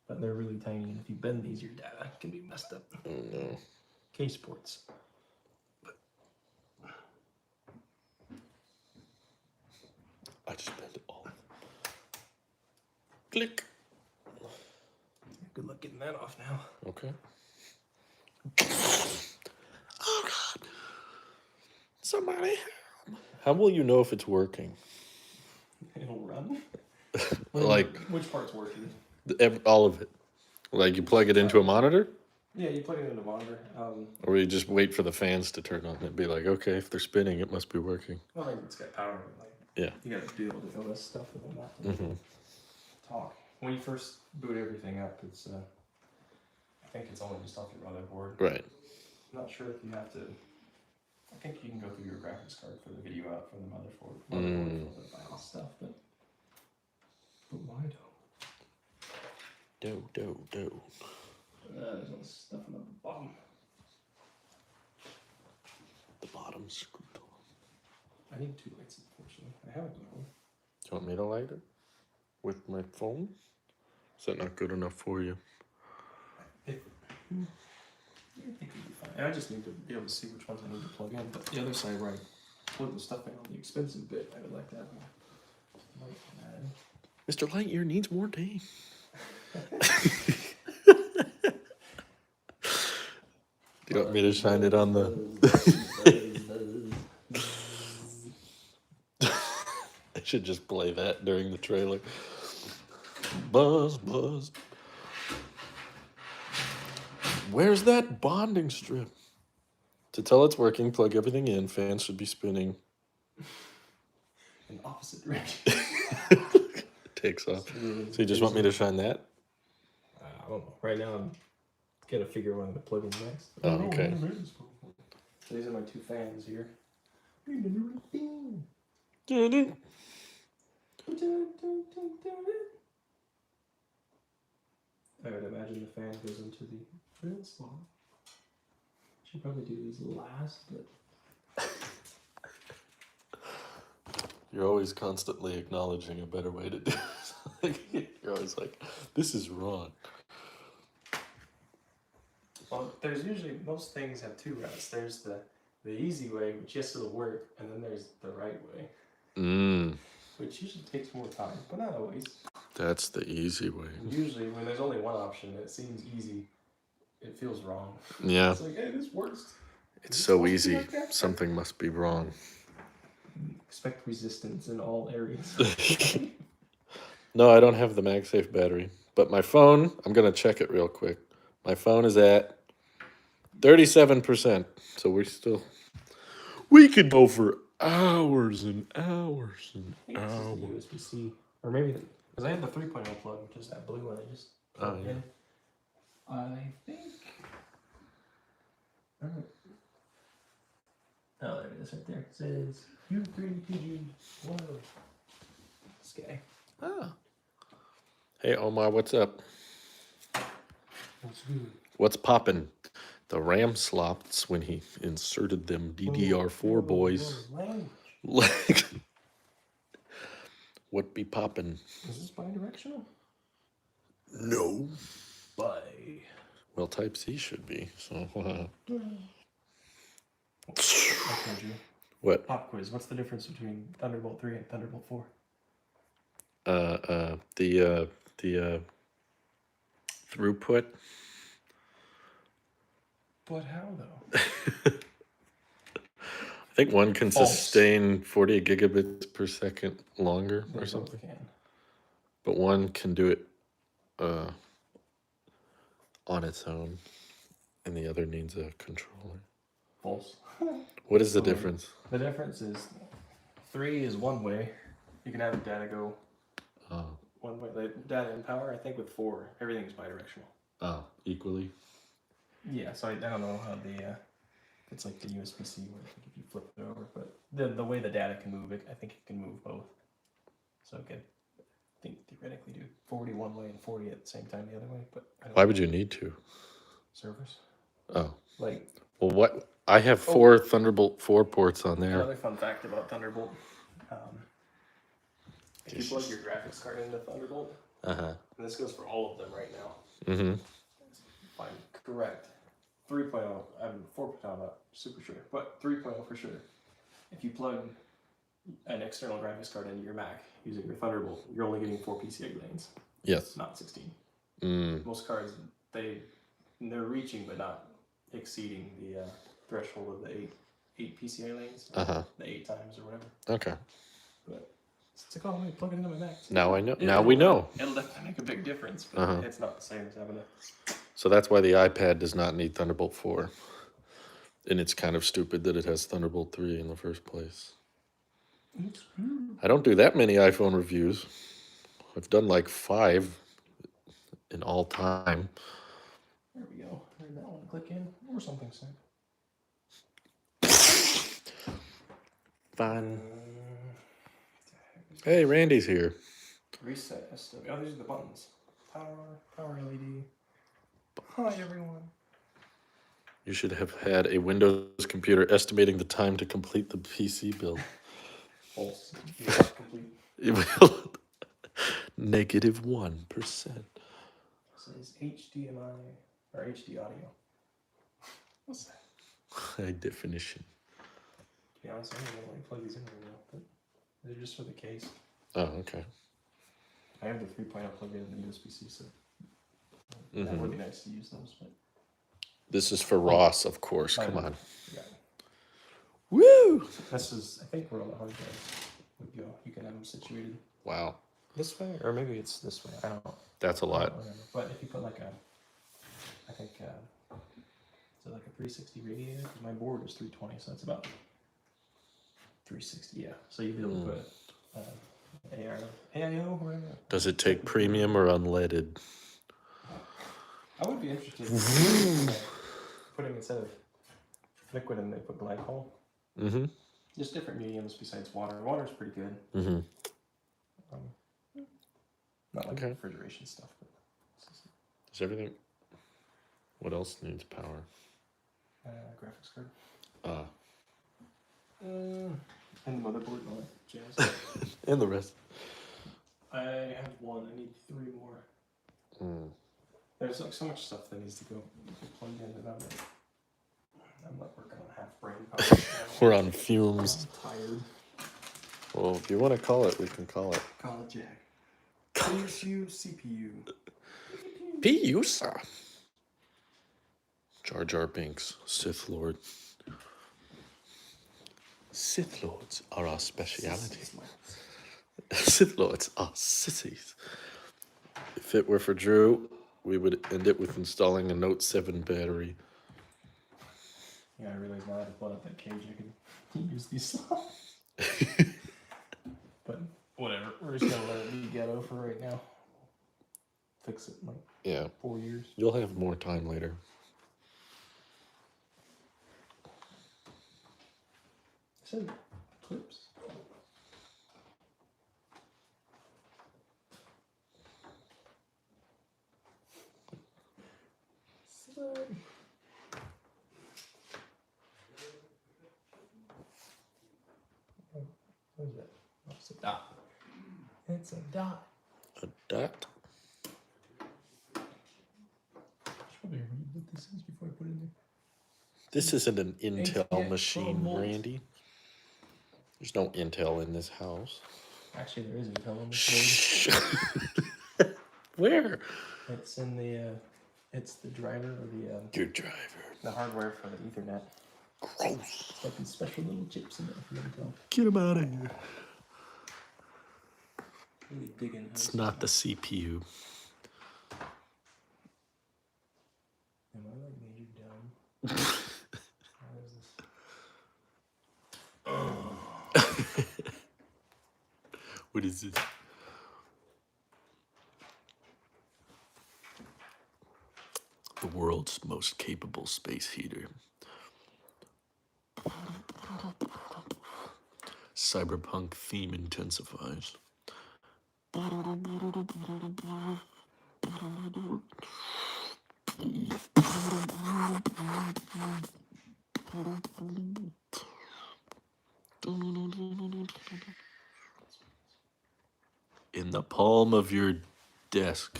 But they're really tiny, and if you bend these, your data can be messed up. Oh no. Case ports. I just bent it all. Click. Good luck getting that off now. Okay. Oh God. Somebody. How will you know if it's working? It'll run. Like Which part's working? all of it. Like you plug it into a monitor? Yeah, you plug it into a monitor. Or you just wait for the fans to turn on and be like, okay, if they're spinning, it must be working. Well, like it's got power. Like, yeah. You gotta be able to know this stuff with them not to talk. When you first boot everything up, it's I think it's only just off your motherboard. Right. I'm not sure if you have to. I think you can go through your graphics card for the video out from the motherboard for the BIOS stuff, but why Do. there's all this stuff on the bottom. The bottom screw. I need 2 lights, unfortunately. I have one. Do you want me to light it with my phone? Is that not good enough for you? I think it'll be fine. I just need to be able to see which ones I need to plug in. But the other side where I plug the stuff in on the expensive bit, I would like to have a light on that end. Mr. Lightyear needs more day. Do you want me to shine it on the... I should just play that during the trailer. Buzz, buzz. Where's that bonding strip? To tell it's working, plug everything in. Fans should be spinning. In opposite direction. Takes off. So you just want me to shine that? I don't know. Right now I'm gotta figure out what I'm gonna plug in next. Oh, okay. So these are my 2 fans here. I would imagine the fan goes into the real slot. Should probably do these last, but You're always constantly acknowledging a better way to do it. You're always like, this is wrong. well, there's usually most things have 2 routes. There's the easy way, which yes it'll work, and then there's the right way. Which usually takes more time, but not always. That's the easy way. Usually, when there's only one option that seems easy, it feels wrong. Yeah. It's like, hey, this works. It's so easy. Something must be wrong. Expect resistance in all areas. No, I don't have the MagSafe battery. But my phone, I'm going to check it real quick. My phone is at 37%. So we could go for hours and hours and hours. USB-C. Or maybe, because I have the 3.0 plug, which is that blue one I just plugged in. I think. Oh, there it is right there. It says U3PG1. This guy. Ah. Hey, Omar, what's up? What's good? What's poppin'? The RAM slots when he inserted them DDR4 boys. Like, what be poppin'? Is this bi-directional? No. Bi. Well, Type-C should be, so... I told you. What? Pop quiz. What's the difference between Thunderbolt 3 and Thunderbolt 4? The throughput. But how though? I think one can sustain 40 gigabits per second longer or something. But one can do it on its own, and the other needs a controller. False. What is the difference? The difference is 3 is one way. You can have the data go one way. The data and power, I think with 4, everything's bidirectional. Oh, equally? Yeah, so I don't know how it's like the USB-C where I think if you flip it over, but the way the data can move it, I think it can move both. So it could, I think theoretically do 40 one way and 40 at the same time the other way, but I don't Why know. would you need to? Servers. Oh. Like. Well, what? I have 4 Thunderbolt 4 ports on there. Another fun fact about Thunderbolt. If you plug your graphics card into Thunderbolt, and this goes for all of them right now. Mm-hmm. If I'm correct, 3.0, I'm 4.0, not super sure, but 3.0 for sure. If you plug an external graphics card into your Mac using your Thunderbolt, you're only getting 4 PCI lanes. Yes. Not 16. Most cards, they're reaching but not exceeding the threshold of the 8 PCI lanes. The 8 times or whatever. Okay. But it's like, oh, wait, plug it into my Mac. Now I know. Now we know. It'll definitely make a big difference, but it's not the same as having a... So that's why the iPad does not need Thunderbolt 4. And it's kind of stupid that it has Thunderbolt 3 in the first place. I don't do that many iPhone reviews. I've done like 5 in all time. There we go. Heard that one. Click in or something said. Fun. Hey, Randy's here. Reset SW. Oh, these are the buttons. Power LED. Hi, everyone. You should have had a Windows computer estimating the time to complete the PC build. False. Not complete. It will. -1%. This is HDMI or HD audio. What's that? High definition. To be honest, I don't know why I plug these in right now, but they're just for the case. Oh, okay. I have the 3.0 plugged in the USB-C, so that would be nice to use those. But this is for Ross, of course. Come on. Yeah. Woo! This is, I think, where all the hard drives would go. You can have them situated Wow. this way, or maybe it's this way. I don't know. That's a lot. But if you put like I think, so like a 360 radiator, because my board is 320, so that's about 360, yeah. So you'd be able to put AIO, whatever. Does it take premium or unleaded? I would be interested in putting instead of liquid in, they put glycol. Just different mediums besides water. Water's pretty good. Not like refrigeration stuff. But Is everything... What else needs power? Graphics card. And the motherboard and all that jazz. And the rest. I have 1. I need 3 more. There's like so much stuff that needs to go plugged in that I'm not working on half brain power. We're on fumes. I'm tired. Well, if you want to call it, we can call it. Call it Jack. PSU, CPU. PU, sir. Jar Jar Binks, Sith Lord. Sith Lords are our speciality. Sith Lords are sissies. If it were for Drew, we would end it with installing a Note 7 battery. Yeah, I realize now that I bought up that cage, I can use these slots. But whatever, we're just gonna let it be ghetto for right now. Fix it in like 4 years. You'll have more time later. I said clips. What is that? Oh, it's a dot. It's a dot. A dot? I should probably read what this is before I put it in there. This isn't an Intel HDX machine, 12 volts. Randy. There's no Intel in this house. Actually, there is Intel on this board. Where? It's in the, it's the driver or the, Your driver. the hardware for the Ethernet. Gross. It's got these special little chips in there from Intel. Get him out of here. Really digging. It's not the CPU. Am I like major dumb? How is this? What is this? The world's most capable space heater. Cyberpunk theme intensifies. In the palm of your desk.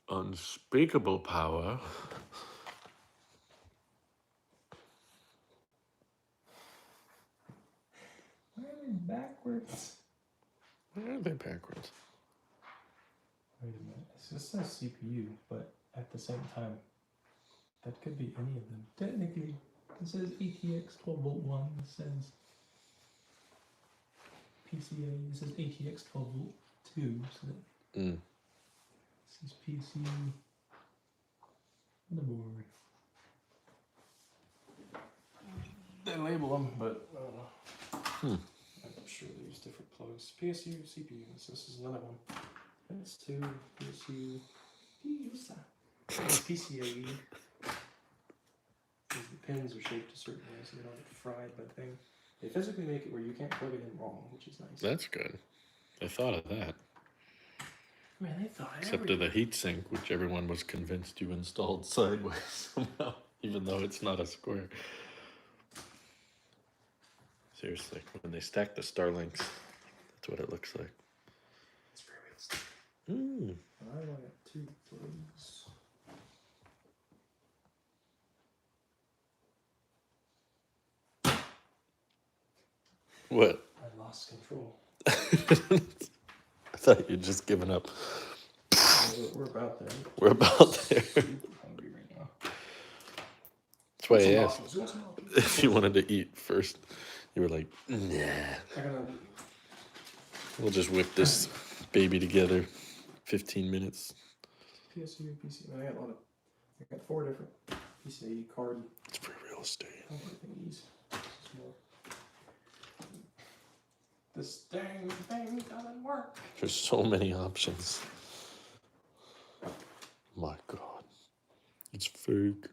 Unspeakable power. Why are they backwards? Why are they backwards? Wait a minute. It just says CPU, but at the same time, that could be any of them. Technically, it says ATX 12 volt 1. It says PCA. It says ATX 12 volt 2. So that this is PC motherboard. They label them, but I don't know. I'm sure they use different plugs. PSU, CPU. So this is another one. S2, PSU, PCAE. Because the pins are shaped a certain way so they don't get fried by the thing. They physically make it where you can't plug it in wrong, which is nice. That's good. They thought of that. Man, they thought Except to the heatsink, which everyone was convinced you installed sideways somehow, even though it's not a square. Seriously, when they stack the Starlinks, that's what it looks like. It's very realistic. I only got 2 plugs. What? I lost control. I thought you'd just given up. We're about there. We're about there. Super hungry right now. That's why I asked if you wanted to eat first. You were like, nah. We'll just whip this baby together. 15 minutes. PSU, PC. I got 4 different PCIe card. It's for real estate. This dang thing doesn't work. There's so many options. My God. It's fake.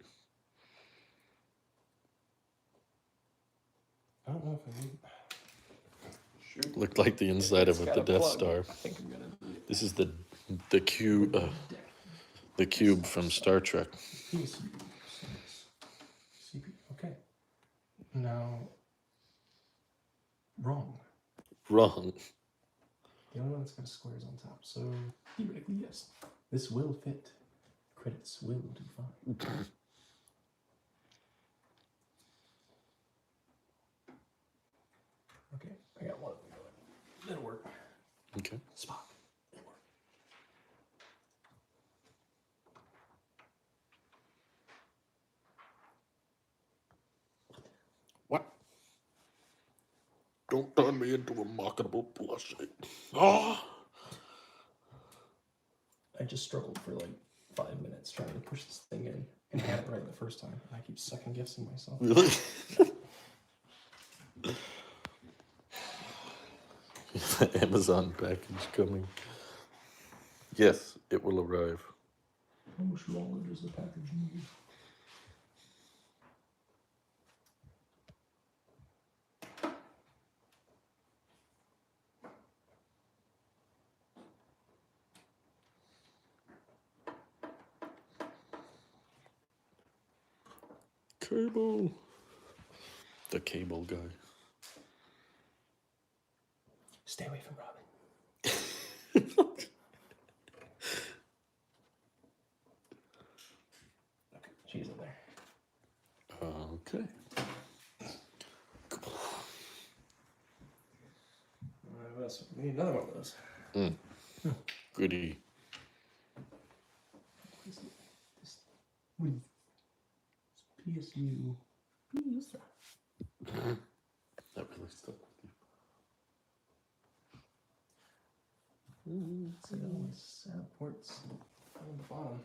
I don't know if I need. Shoot. Looked like the inside of the Death Star. I think I'm gonna do it. This is the cube from Star Trek. CPU. Okay. Now. Wrong. Wrong. The only one that's got squares on top. So theoretically, yes, this will fit. Credits will do fine. Okay, I got one of them going. That'll work. Okay. Spot. It'll work. What? Don't turn me into a marketable plushie. Oh! I just struggled for like 5 minutes trying to push this thing in and had it right the first time. And I keep second guessing myself. Really? The Amazon package coming. Yes, it will arrive. How much longer does the package need? Cable. The cable guy. Stay away from Robin. Okay, she's in there. Okay. What else? We need another one of those. Goody. With PSU. That really stuck with you. So all the SAT ports on the bottom.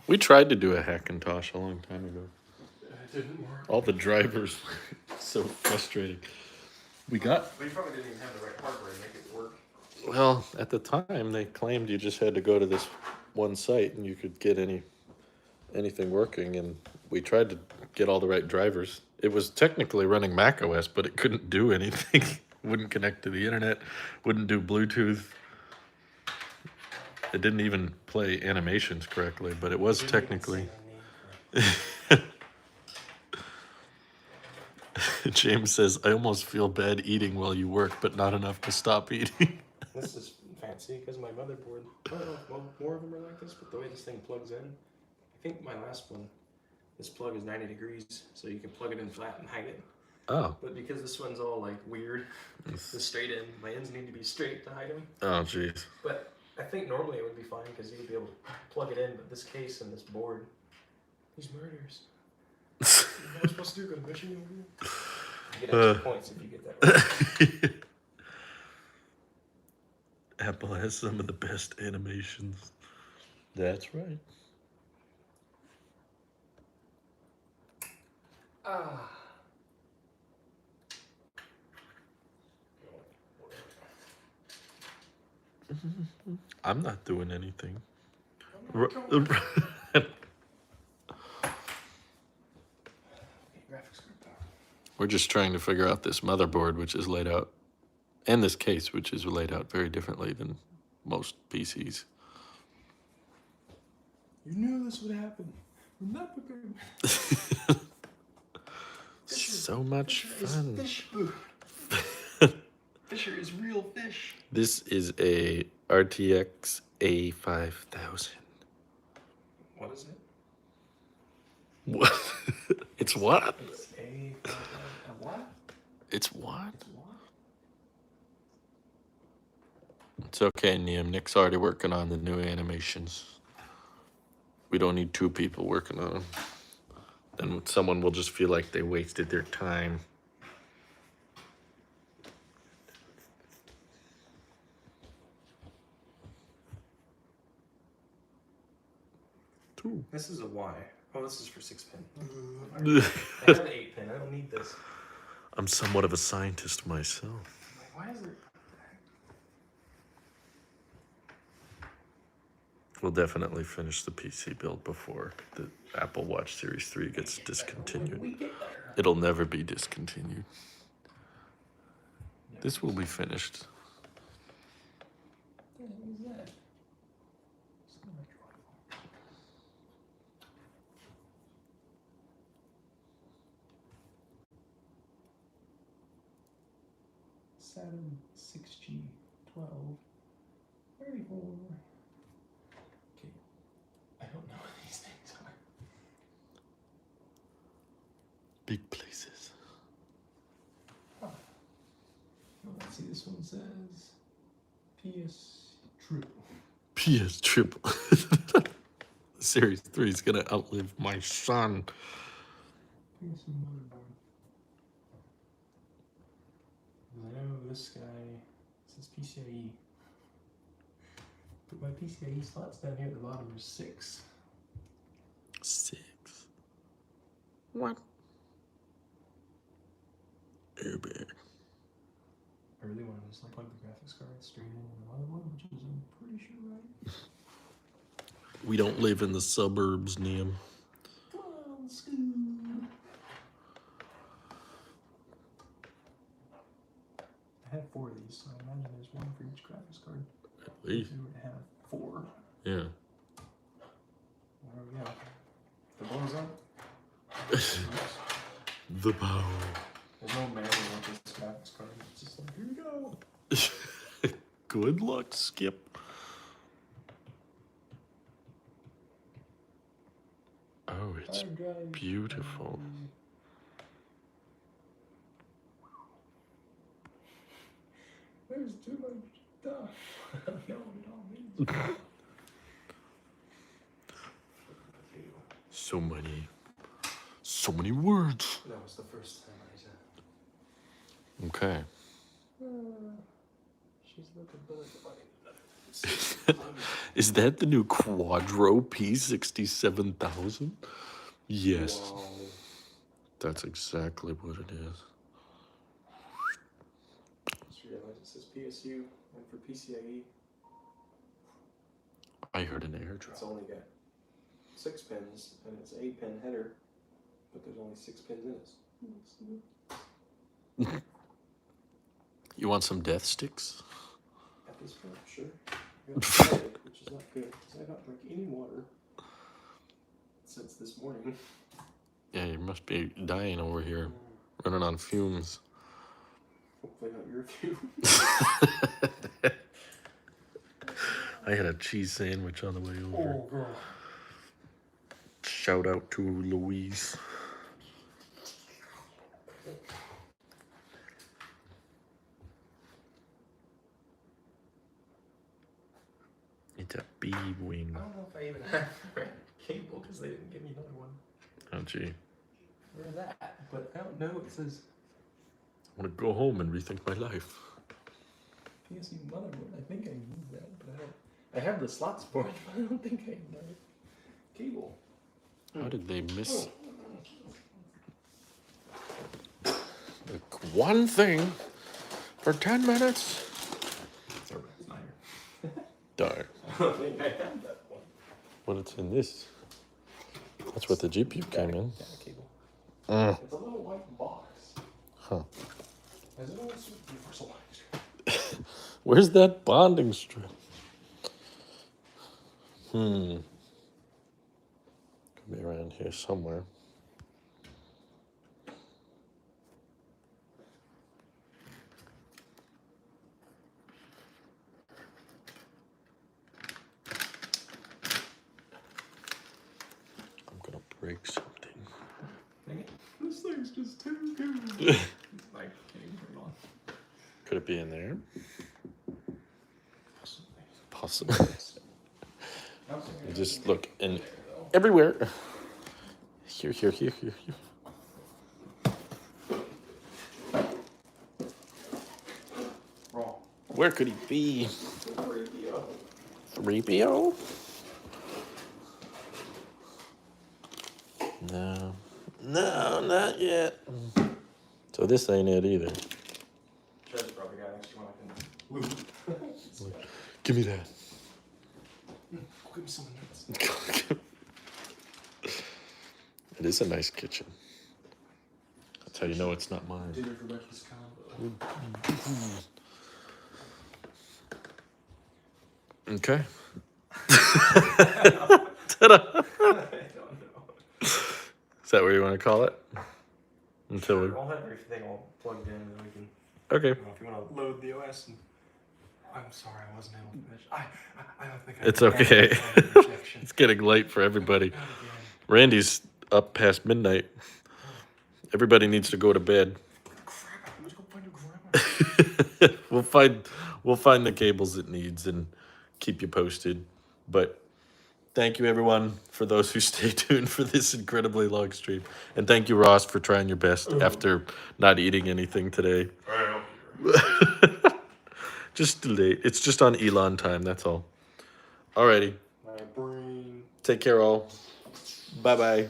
We tried to do a Hackintosh a long time ago. It didn't work. All the drivers were so frustrating. We probably didn't even have the right hardware to make it work. Well, at the time, they claimed you just had to go to this one site and you could get anything working, and we tried to get all the right drivers. It was technically running Mac OS, but it couldn't do anything. Wouldn't connect to the internet, wouldn't do Bluetooth. It didn't even play animations correctly, but it was technically. James says, I almost feel bad eating while you work, but not enough to stop eating. This is fancy because my motherboard, I don't know if more of them are like this, but the way this thing plugs in, I think my last one, this plug is 90 degrees, so you can plug it in flat and hide it. Oh. But because this one's all like weird, the straight in, my ends need to be straight to hide them. Oh, jeez. But I think normally it would be fine because you would be able to plug it in, but this case and this board, these murders. What am I supposed to do? Go to mission over here? You get extra points if you get that right. Apple has some of the best animations. That's right. I'm not doing anything. We're just trying to figure out this motherboard, which is laid out, and this case, which is laid out very differently than most PCs. You knew this would happen. We're not prepared. So much fun. Fish. Fisher is real fish. This is a RTX A5000. What is it? What? It's what? It's a what? It's what? It's okay, Liam. Nick's already working on the new animations. We don't need two people working on them. Then someone will just feel like they wasted their time. Two. This is a Y. Oh, this is for 6-pin. I have an 8-pin. I don't need this. I'm somewhat of a scientist myself. Why is it? We'll definitely finish the PC build before the Apple Watch Series 3 gets discontinued. It'll never be discontinued. This will be finished. What is that? Saturn 6G 12 34. Okay, I don't know what these things are. Big places. Huh. Well, let's see, this one says PS Triple. PS Triple. Series 3 is gonna outlive my son. PS Motherboard. I know this guy says PCIe. But my PCIe slots down here at the bottom are 6. 6. What? Air bear. I really want to just unplug the graphics card straight into the motherboard, which is I'm pretty sure right. We don't live in the suburbs, Liam. Come on, school. I have 4 of these, so I imagine there's one for each graphics card. At least. So we would have 4. Yeah. There we go. The ball's up. The bow. There's no manual with this graphics card. It's just like, here we go. Good luck, Skip. Oh, it's beautiful. There's too much stuff. I don't know what it all means. So many words. That was the first time I said. Okay. She's looking better. Is that the new Quadro P67,000? Yes. Wow. That's exactly what it is. Just realized it says PSU and for PCIe. I heard an air drop. It's only got 6 pins, and it's 8-pin header, but there's only 6 pins in it. You want some death sticks? At this point, sure. I got diet, which is not good, because I don't drink any water since this morning. Yeah, you must be dying over here, running on fumes. Hopefully not your fumes. I had a cheese sandwich on the way over. Oh, girl. Shout out to Louise. It's a bee wing. I don't know if I even have a cable because they didn't give me another one. Oh, gee. Where's that? But I don't know. It says I want to go home and rethink my life. PSU motherboard. I think I need that, but I don't. I have the slots for it, but I don't think I have the cable. How did they miss the one thing for 10 minutes? Sorry, it's not here. Darn. I don't think I have that one. Well, it's in this. That's what the GPU came in. Got a cable. Mm. It's a little white box. Huh. Has it always universal line? Where's that bonding strip? Could be around here somewhere. I'm gonna break something. Dang it. This thing's just too good. I can't even turn it on. Could it be in there? Possibly. Possibly. You just look in everywhere. Here. Wrong. Where could he be? 3PO? No, not yet. So this ain't it either. Chad's probably got an extra one I can loop. Give me that. Give me some of this. It is a nice kitchen. That's how you know it's not mine. Dinner for breakfast combo. Okay. Ta-da. Ta-da. I don't know. Is that what you want to call it? Until we... I'll have everything all plugged in and then we can. Okay. I don't know if you want to load the OS. And... I'm sorry, I wasn't able to finish. I don't think I It's can okay. handle the projection. It's getting late for everybody. Not again. Randy's up past midnight. Everybody needs to go to bed. Crap, I'm just gonna find a grandma. We'll find the cables it needs and keep you posted. But thank you everyone for those who stay tuned for this incredibly long stream. And thank you, Ross, for trying your best after not eating anything today. Just late. It's just on Elon time, that's all. Alrighty. My brain. Take care all. Bye-bye.